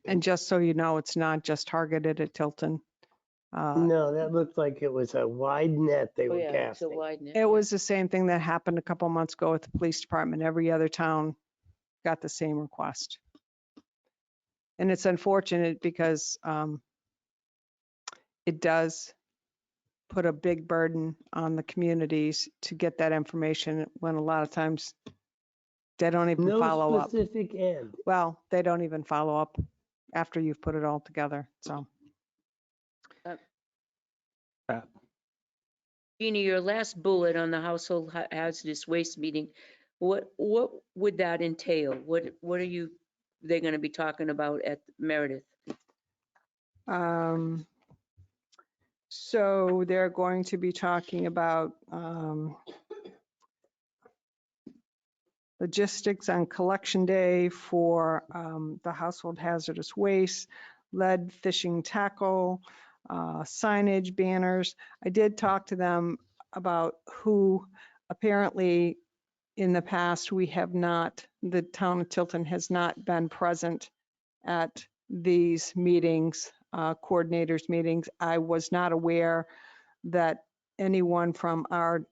and just so you know, it's not just targeted at Tilton. No, that looked like it was a wide net they Oh, were yeah, it's a casting. wide net. It was the same thing that happened a couple months ago with the police department. Every other town got the same request. And it's unfortunate because it does put a big burden on the communities to get that information, when a lot of times they don't even follow No up. specific end. Well, they don't even follow up after you've put it all together. So Jeannie, your last bullet on the household hazardous waste meeting, what would that entail? What are they going to be talking about at Meredith? so they're going to be talking about logistics on collection day for the household hazardous waste, lead fishing tackle, signage, banners. I did talk to them about who apparently in the past we have not, the town of Tilton has not been present at these meetings, coordinators meetings. I was not aware that anyone from our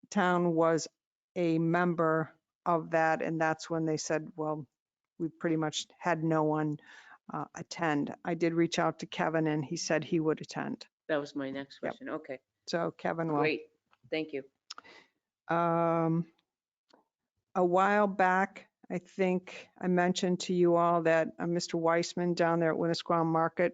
town was a member of that, and that's when they said, well, we pretty much had no one attend. I did reach out to Kevin and he said he would attend. That was my next question. Okay, So Kevin will. great. Thank you. A while back, I think I mentioned to you all that Mr. Weissman down there at Winnisquam Market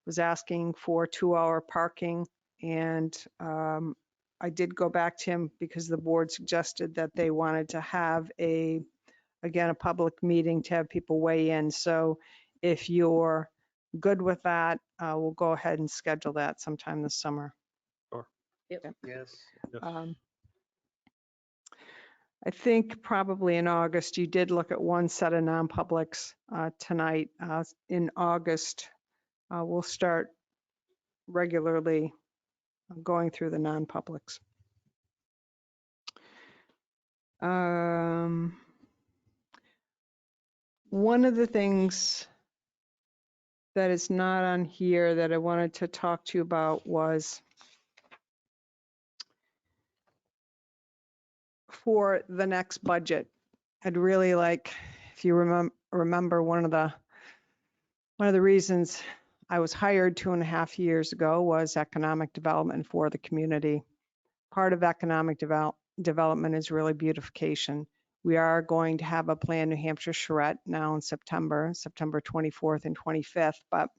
was asking for 2-hour parking. And I did go back to him because the board suggested that they wanted to have again, a public meeting to have people weigh in. So if you're good with that, we'll go ahead and schedule that sometime this summer. Sure. Yep. Yes. I think probably in August, you did look at one set of non-publics tonight. In August, we'll start regularly going through the non-publics. One of the things that is not on here that I wanted to talk to you about was for the next budget. I'd really like, if you remember one of the reasons I was hired 2.5 years ago was economic development for the community. Part of economic development is really beautification. We are going to have a plan New Hampshire charrette now in September 24th and 25th, but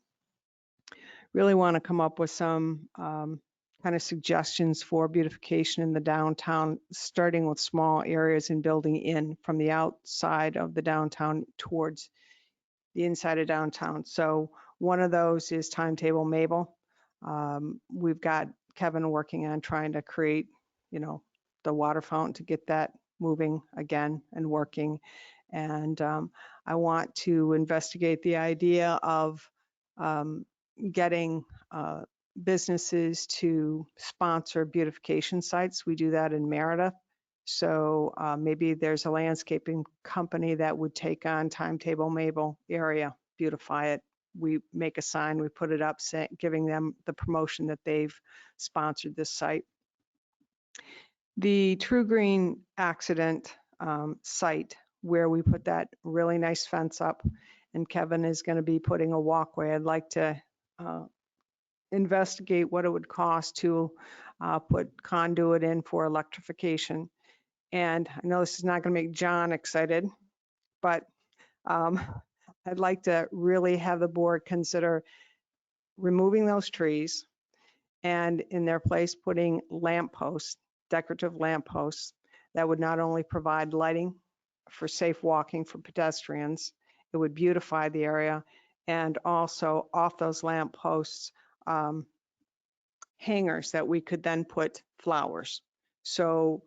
really want to come up with some kind of suggestions for beautification in the downtown, starting with small areas and building in from the outside of the downtown towards the inside of downtown. So one of those is Timetable Mabel. We've got Kevin working on trying to create, the water fountain to get that moving again and working. And I want to investigate the idea of getting businesses to sponsor beautification sites. We do that in Meredith. So maybe there's a landscaping company that would take on Timetable Mabel area, beautify it. We make a sign, we put it up, giving them the promotion that they've sponsored this site. The True Green accident site where we put that really nice fence up, and Kevin is going to be putting a walkway. I'd like to investigate what it would cost to put conduit in for electrification. And I know this is not going to make John excited, but I'd like to really have the board consider removing those trees and in their place putting lamp posts, decorative lamp posts that would not only provide lighting for safe walking for pedestrians, it would beautify the area, and also off those lamp posts, hangers that we could then put flowers. So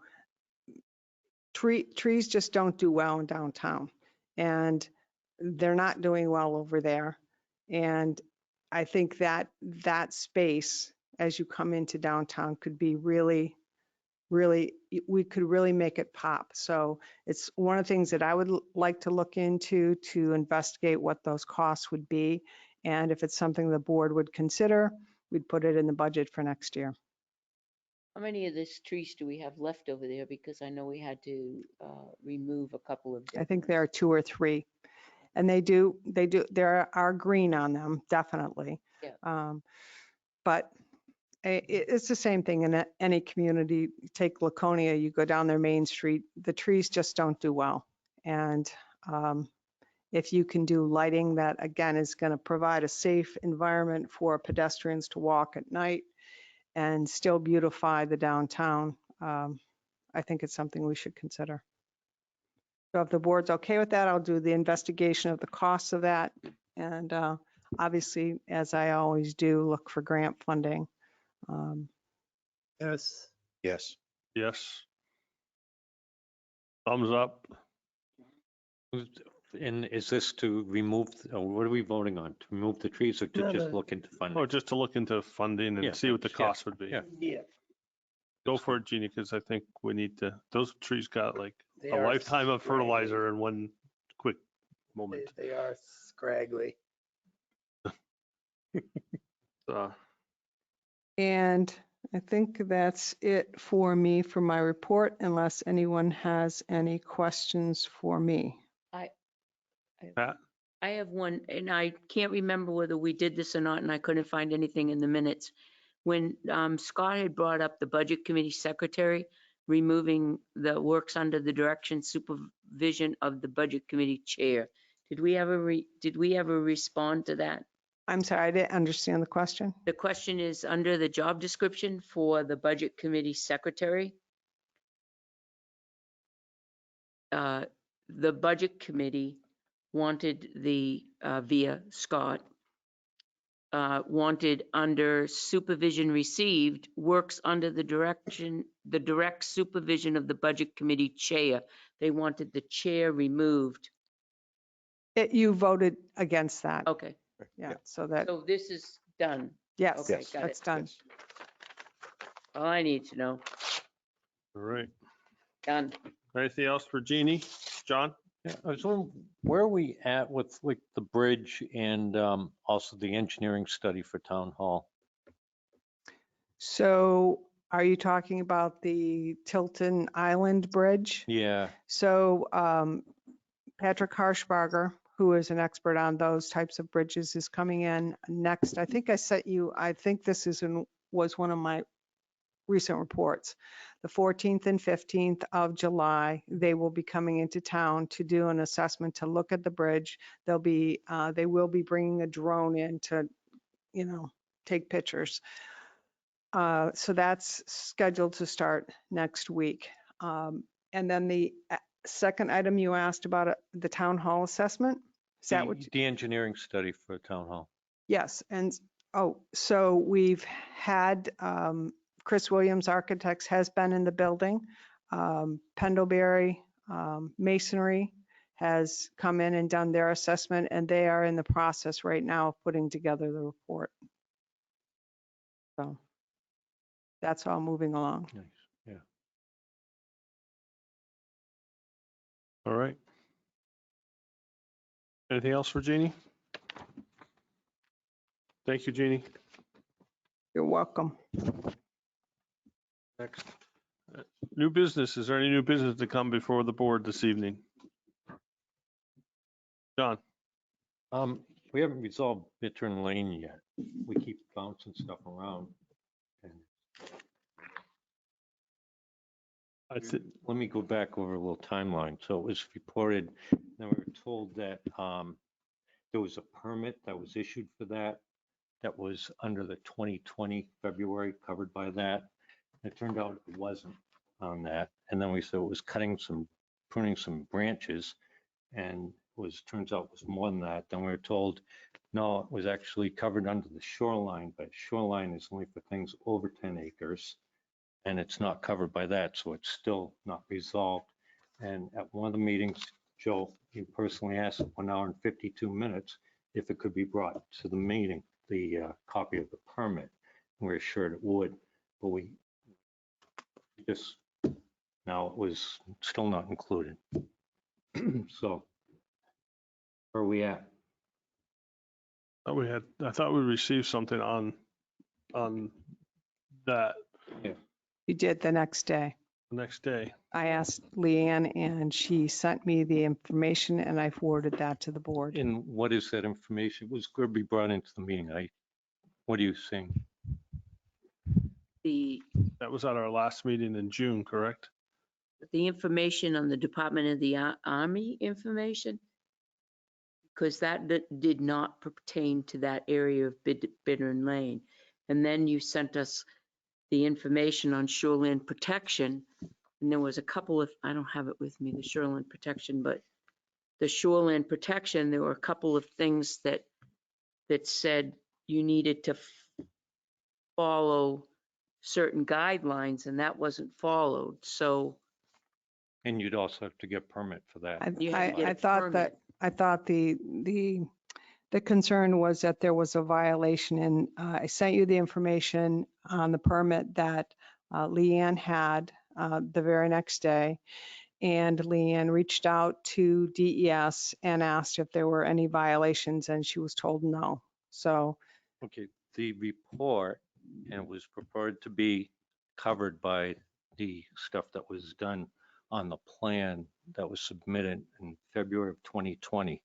trees just don't do well in downtown, and they're not doing well over there. And I think that that space, as you come into downtown, could be really, we could really make it pop. So it's one of the things that I would like to look into to investigate what those costs would be. And if it's something the board would consider, we'd put it in the budget for next year. How many of these trees do we have left over there? Because I know we had to remove a couple of. I think there are 2 or 3. And there are green on them, definitely. Yeah. But it's the same thing in any community. Take Laconia, you go down their main street, the trees just don't do well. And if you can do lighting that, again, is going to provide a safe environment for pedestrians to walk at night and still beautify the downtown, I think it's something we should consider. So if the board's okay with that, I'll do the investigation of the costs of that. And obviously, as I always do, look for grant funding. Yes. Yes. Yes. Thumbs up. And is this to remove, or what are we voting on? To remove the trees or to No, just no. look into funding? Or just to look into funding Yeah, and see what the yeah, cost would be. Yeah. Yeah, Go for it, Jeannie, because I think we need to, those trees got like they a are lifetime of scraggly. fertilizer in one quick moment. They are scraggly. And I think that's it for me for my report, unless anyone has any questions for me. Pat? I have one, and I can't remember whether we did this or not, and I couldn't find anything in the minutes. When Scott had brought up the Budget Committee Secretary, removing the works under the direction supervision of the Budget Committee Chair, did we ever respond to that? I'm sorry, I didn't understand the question. The question is, under the job description for the Budget Committee Secretary, the Budget Committee wanted via Scott, wanted under supervision received, works under the direct supervision of the Budget Committee Chair. They wanted the chair removed. You voted against that. Okay. Yeah, so that, So this is done. yes, Okay, got that's it. done. All I need to know. All right. Done. Anything else for Jeannie? John? Yeah, I was wondering, where are we at with like the bridge and also the engineering study for town hall? So are you talking about the Tilton Island Bridge? Yeah, So Patrick Harshbarger, who is an expert on those types of bridges, is coming in next. I think I sent you, I think this was one of my recent reports. The 14th and 15th of July, they will be coming into town to do an assessment, to look at the bridge. They will be bringing a drone in to, take pictures. So that's scheduled to start next week. And then the second item you asked about, the town hall assessment. Is that what? the engineering study for town hall. Yes. And, so we've had, Chris Williams Architects has been in the building. Pendlebury Masonry has come in and done their assessment, and they are in the process right now of putting together the report. So that's all moving along. Nice, yeah. All right. Anything else for Jeannie? Thank you, Jeannie. You're welcome. Next. New business. Is there any new business to come before the board this evening? John? We haven't resolved Bittern Lane yet. We keep bouncing stuff around. And let me go back over a little timeline. So it was reported, then we were told that there was a permit that was issued for that was under the 2020 February, covered by that. It turned out it wasn't on that. And then we said it was pruning some branches, and turns out it was more than that. Then we were told, no, it was actually covered under the shoreline, but shoreline is only for things over 10 acres. And it's not covered by that, so it's still not resolved. And at one of the meetings, Joe, you personally asked 1 hour and 52 minutes if it could be brought to the meeting, the copy of the permit. And we're assured it would, but we just, now it was still not included. So where are we at? I thought we received something on that. Yeah. You did the next day. The next day. I asked Leanne and she sent me the information and I forwarded that to the board. And what is that information? It was going to be brought into the meeting. What are you saying? That was at our last meeting in June, correct? The information on the Department of the Army information, because that did not pertain to that area of Bittern Lane. And then you sent us the information on shoreline protection. And there was a couple of, I don't have it with me, the shoreline protection, but the shoreline protection, there were a couple of things that said you needed to follow certain guidelines, and that wasn't followed. So And you'd also have to get permit for that. You have to get I a thought that, permit. I thought the concern was that there was a violation, and I sent you the information on the permit that Leanne had the very next day. And Leanne reached out to DES and asked if there were any violations, and she was told no. So, Okay, the report, and it was purported to be covered by the stuff that was done on the plan that was submitted in February of 2020.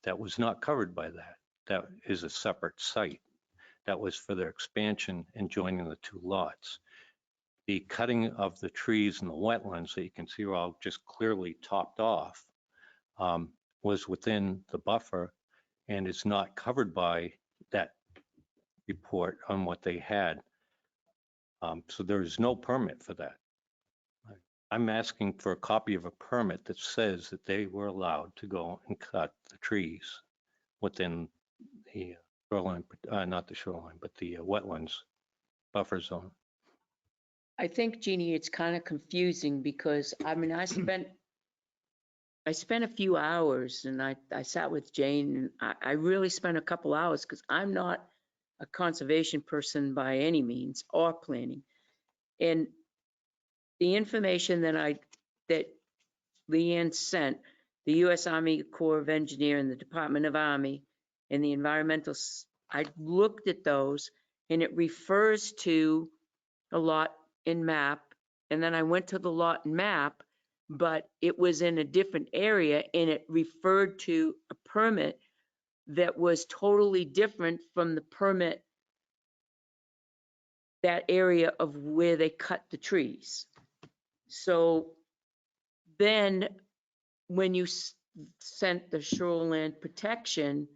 That was not covered by that. That is a separate site. That was for their expansion and joining the two lots. The cutting of the trees in the wetlands that you can see are all just clearly topped off was within the buffer and is not covered by that report on what they had. So there is no permit for that. I'm asking for a copy of a permit that says that they were allowed to go and cut the trees within the shoreline, not the shoreline, but the wetlands buffer zone. I think, Jeannie, it's kind of confusing because, I mean, I spent a few hours and I sat with Jane and I really spent a couple hours because I'm not a conservation person by any means or planning. And the information that Leanne sent, the U.S. Army Corps of Engineer and the Department of Army and the environmental, I looked at those and it refers to a lot in map. And then I went to the lot and map, but it was in a different area and it referred to a permit that was totally different from the permit, that area of where they cut the trees. So then when you sent the shoreline protection,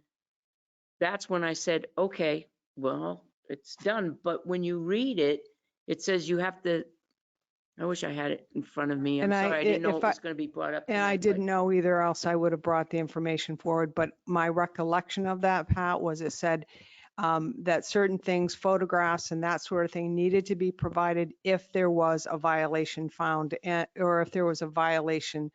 that's when I said, okay, well, it's done. But when you read it, it says you have to, I wish I had it in front of me. I'm And sorry, I didn't know if it was going to be brought up. and I tonight, didn't know either, else I would have brought the information forward. But my recollection of that, Pat, was it said that certain things, photographs and that sort of thing, needed to be provided if there was a violation found or if there was a violation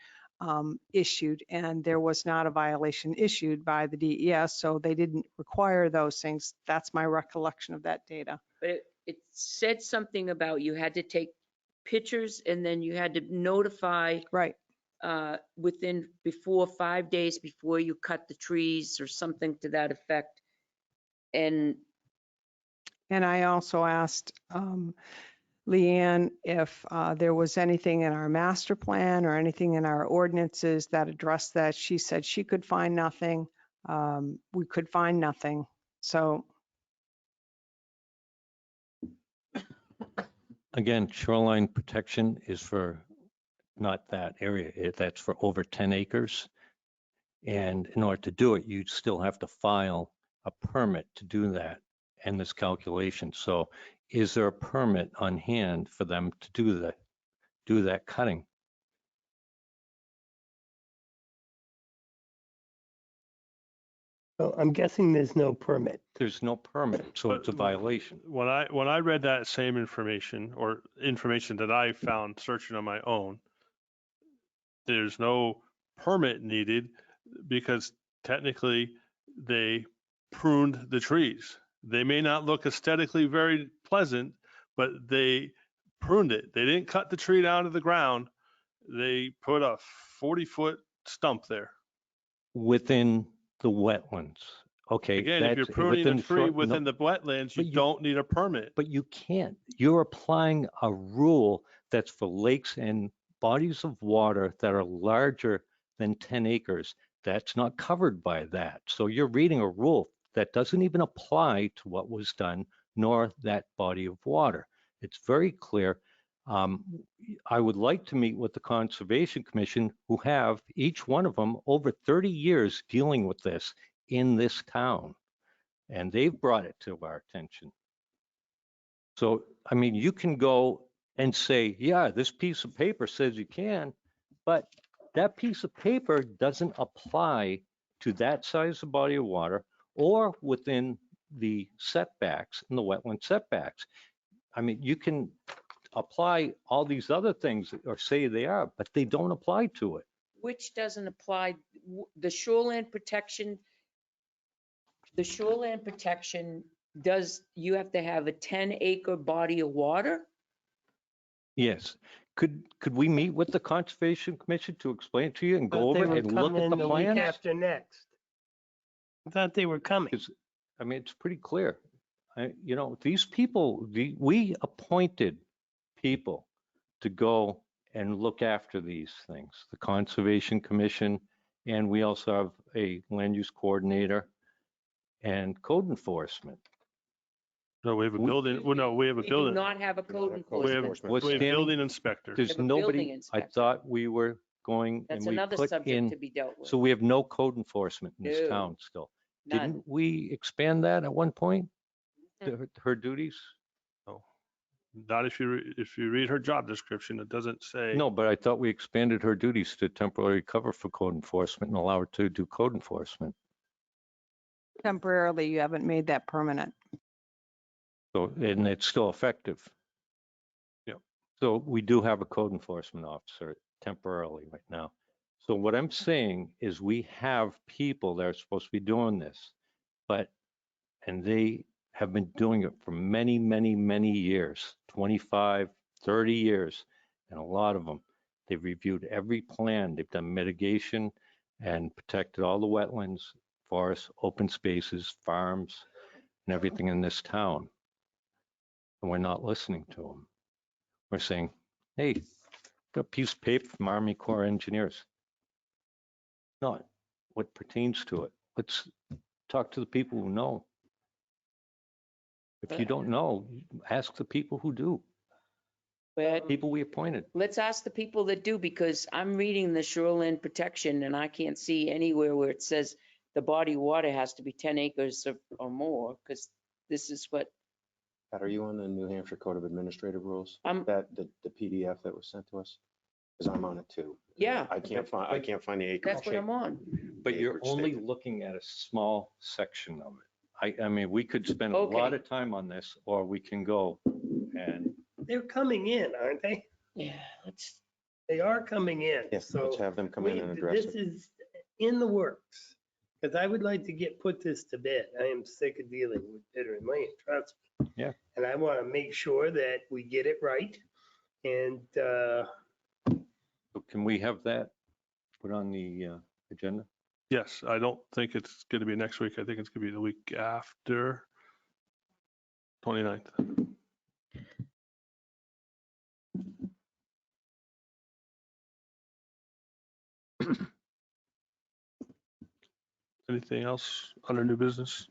issued, and there was not a violation issued by the DES, so they didn't require those things. That's my recollection of that data. But it said something about you had to take pictures and then you had to notify Right. before 5 days before you cut the trees or something to that effect. And I also asked Leanne if there was anything in our master plan or anything in our ordinances that addressed that. She said she could find nothing. We could find nothing. So Again, shoreline protection is for not that area. That's for over 10 acres. And in order to do it, you'd still have to file a permit to do that and this calculation. So is there a permit on hand for them to do that cutting? So I'm guessing there's no permit. There's no permit, so it's a violation. When I read that same information or information that I found searching on my own, there's no permit needed because technically they pruned the trees. They may not look aesthetically very pleasant, but they pruned it. They didn't cut the tree down to the ground. They put a 40-foot stump there. Within the wetlands. Okay. Again, if you're that's pruning a tree no, within the wetlands, you but don't need a permit. But you can't. You're applying a rule that's for lakes and bodies of water that are larger than 10 acres. That's not covered by that. So you're reading a rule that doesn't even apply to what was done, nor that body of water. It's very clear. I would like to meet with the Conservation Commission, who have each one of them over 30 years dealing with this in this town. And they've brought it to our attention. So, I mean, you can go and say, yeah, this piece of paper says you can, but that piece of paper doesn't apply to that size of body of water or within the setbacks, in the wetland setbacks. I mean, you can apply all these other things or say they are, but they don't apply to it. Which doesn't apply, the shoreline protection does, you have to have a 10-acre body of water? Yes. Could we meet with the Conservation Commission to explain it to you and go Thought they over were it and look coming at in the the week plans? after next. I thought they were coming. I mean, it's pretty clear. You know, these people, we appointed people to go and look after these things, the Conservation Commission, and we also have a land use coordinator and code enforcement. No, we have a building, well, no, we have a We do building. not have a code We have, enforcement. What's we have Danny? building inspectors. There's have a building nobody, I inspector. thought we were going and That's we another put subject in, to be dealt with. so we have no code enforcement in this No, town still. none. Didn't we expand that at one point? Mm. Her duties? No. Not if you read her job description, it doesn't say. No, but I thought we expanded her duties to temporary cover for code enforcement and allow her to do code enforcement. Temporarily, you haven't made that permanent. So, and it's still effective. Yep. So we do have a code enforcement officer temporarily right now. So what I'm saying is we have people that are supposed to be doing this, and they have been doing it for many, many, many years, 25, 30 years. And a lot of them, they've reviewed every plan. They've done mitigation and protected all the wetlands, forests, open spaces, farms, and everything in this town. And we're not listening to them. We're saying, hey, got a piece of paper from Army Corps of Engineers. Not what pertains to it. Let's talk to the people who know. If you don't know, ask the people who do, But people we appointed. let's ask the people that do, because I'm reading the shoreline protection and I can't see anywhere where it says the body of water has to be 10 acres or more, because this is what, Pat, are you on the New Hampshire Code of Administrative Rules? I'm- That, the PDF that was sent to us? Because I'm on it too. yeah, I can't find the acreage. that's what I'm on. But you're Acreage only statement. looking at a small section of it. I mean, we could spend a Okay. lot of time on this, or we can go and They're coming in, aren't they? Yeah, let's, They are coming in. Yes, So let's have them come in and address this it. is in the works. Because I would like to put this to bed. I am sick of dealing with bitter and lane, trust me. Yeah. And I want to make sure that we get it right. And can we have that put on the agenda? Yes, I don't think it's going to be next week. I think it's going to be the week after 29th. Anything else under new business?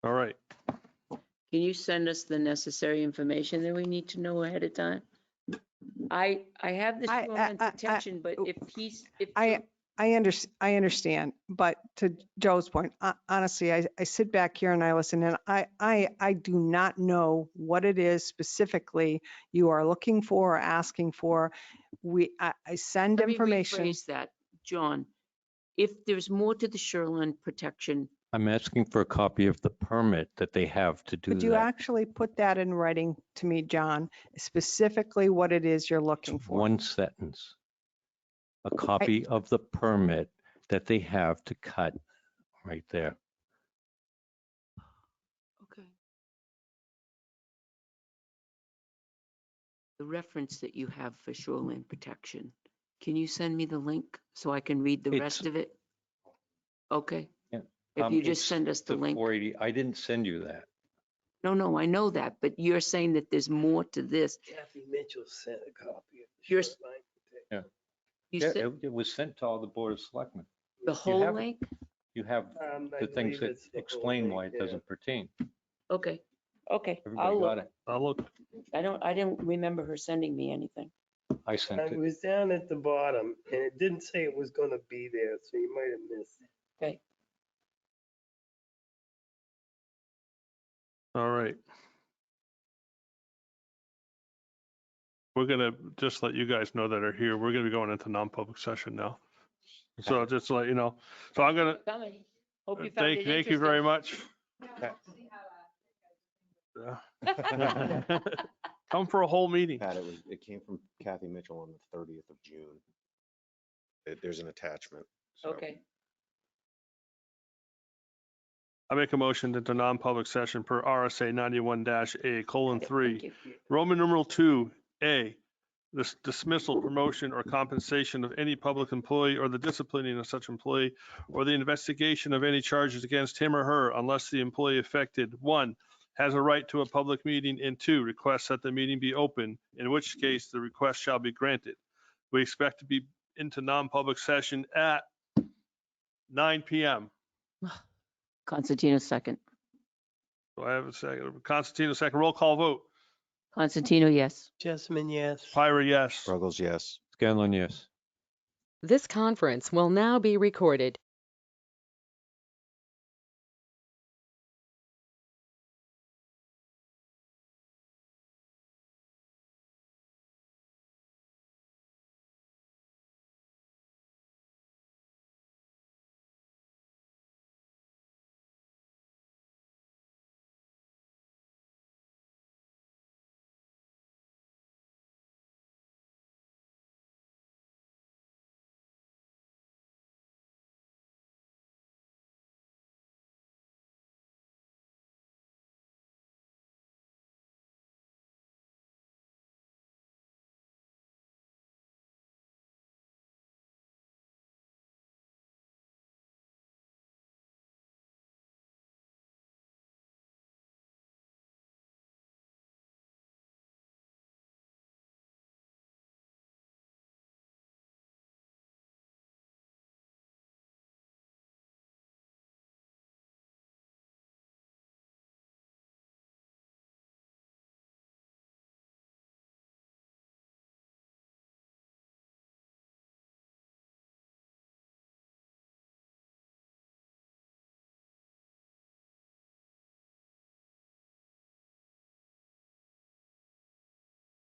All right. can you send us the necessary information that we need to know ahead of time? I have the I- shoreline I- protection, but if he's, if. I understand, but to Joe's point, honestly, I sit back here and I listen, and I do not know what it is specifically you are looking for or asking for. I send Let me information. rephrase that, John. If there's more to the shoreline protection, I'm asking for a copy of the permit that they have to do Could you that. actually put that in writing to me, John, specifically what it is you're looking for? One sentence. A copy of the permit that they have to cut right there. okay. The reference that you have for shoreline protection, can you send me the link so I can read the rest of it? Okay. Yeah. If you just It's send us the link. 480. I didn't send you that. No, I know that, but you're saying that there's more to this. Kathy Mitchell sent a copy of the You're- shoreline protection. Yeah. You Yeah, said it was sent to all the Board of Selectmen. the whole have- link? You have I the things believe that it's the whole explain link, why it yeah. doesn't pertain. Okay, okay. Everybody I'll got look. it? I'll look. I didn't remember her sending me anything. I sent I it. was down at the bottom and it didn't say it was gonna be there, so you might have missed it. Okay. All right. We're gonna just let you guys know that are here. We're gonna be going into non-public session now. So just to let you know. So I'm gonna, Coming. Hope you found it thank you very interesting. much. Come for a whole meeting. Pat, it came from Kathy Mitchell on the 30th of June. There's an attachment. so. Okay. I make a motion that the non-public session per RSA 91-A:3, Roman numeral 2A, this dismissal, promotion, or compensation of any public employee or the disciplining of such employee or the investigation of any charges against him or her unless the employee affected, 1, has a right to a public meeting, and 2, requests that the meeting be open, in which case the request shall be granted. We expect to be into non-public session at 9 PM. Constantino second. Do I have a second? Constantino, second. Roll call vote. Constantino, yes. Jessamine, yes. Pyra, yes. Ruggles, yes. Scanlon, yes. This conference will now be recorded.